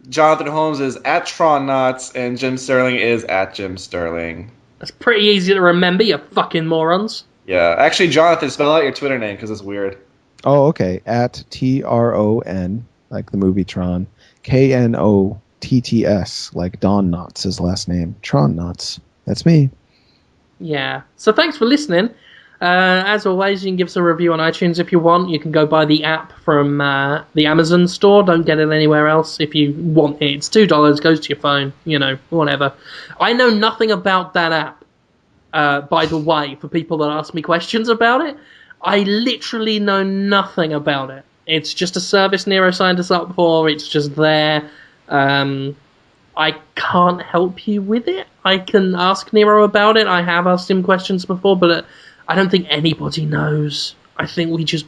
Jonathan Holmes is at TronNots, and Jim Sterling is at Jim Sterling. That's pretty easy to remember, you fucking morons. Yeah, actually, Jonathan, spell out your Twitter name because it's weird. Oh, okay. At TRON, like the movie Tron. KNOTTS, like Don Knotts' last name. TronNots. That's me. Yeah. So thanks for listening. As always, you can give us a review on iTunes if you want. You can go buy the app from the Amazon store. Don't get it anywhere else if you want it. It's $2, goes to your phone, whatever. I know nothing about that app, by the way, for people that ask me questions about it. I literally know nothing about it. It's just a service Nero signed us up for. It's just there. I can't help you with it. I can ask Nero about it. I have asked him questions before, but I don't think anybody knows. I think we just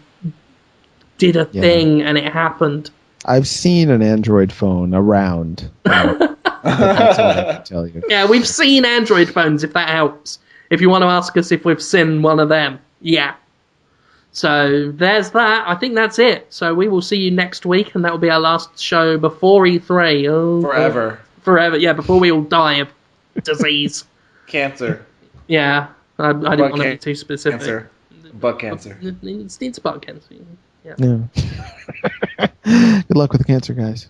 did a thing and it happened. I've seen an Android phone around. That's what I can tell you. Yeah, we've seen Android phones, if that helps. If you want to ask us if we've seen one of them. Yeah. So there's that. I think that's it. So we will see you next week, and that will be our last show before E3. Oh, Forever. Forever, yeah, before we all die of disease. Cancer. Yeah, I didn't want to be too specific. Cancer. Butt cancer. It's butt cancer. Yeah. Good luck with the cancer, guys.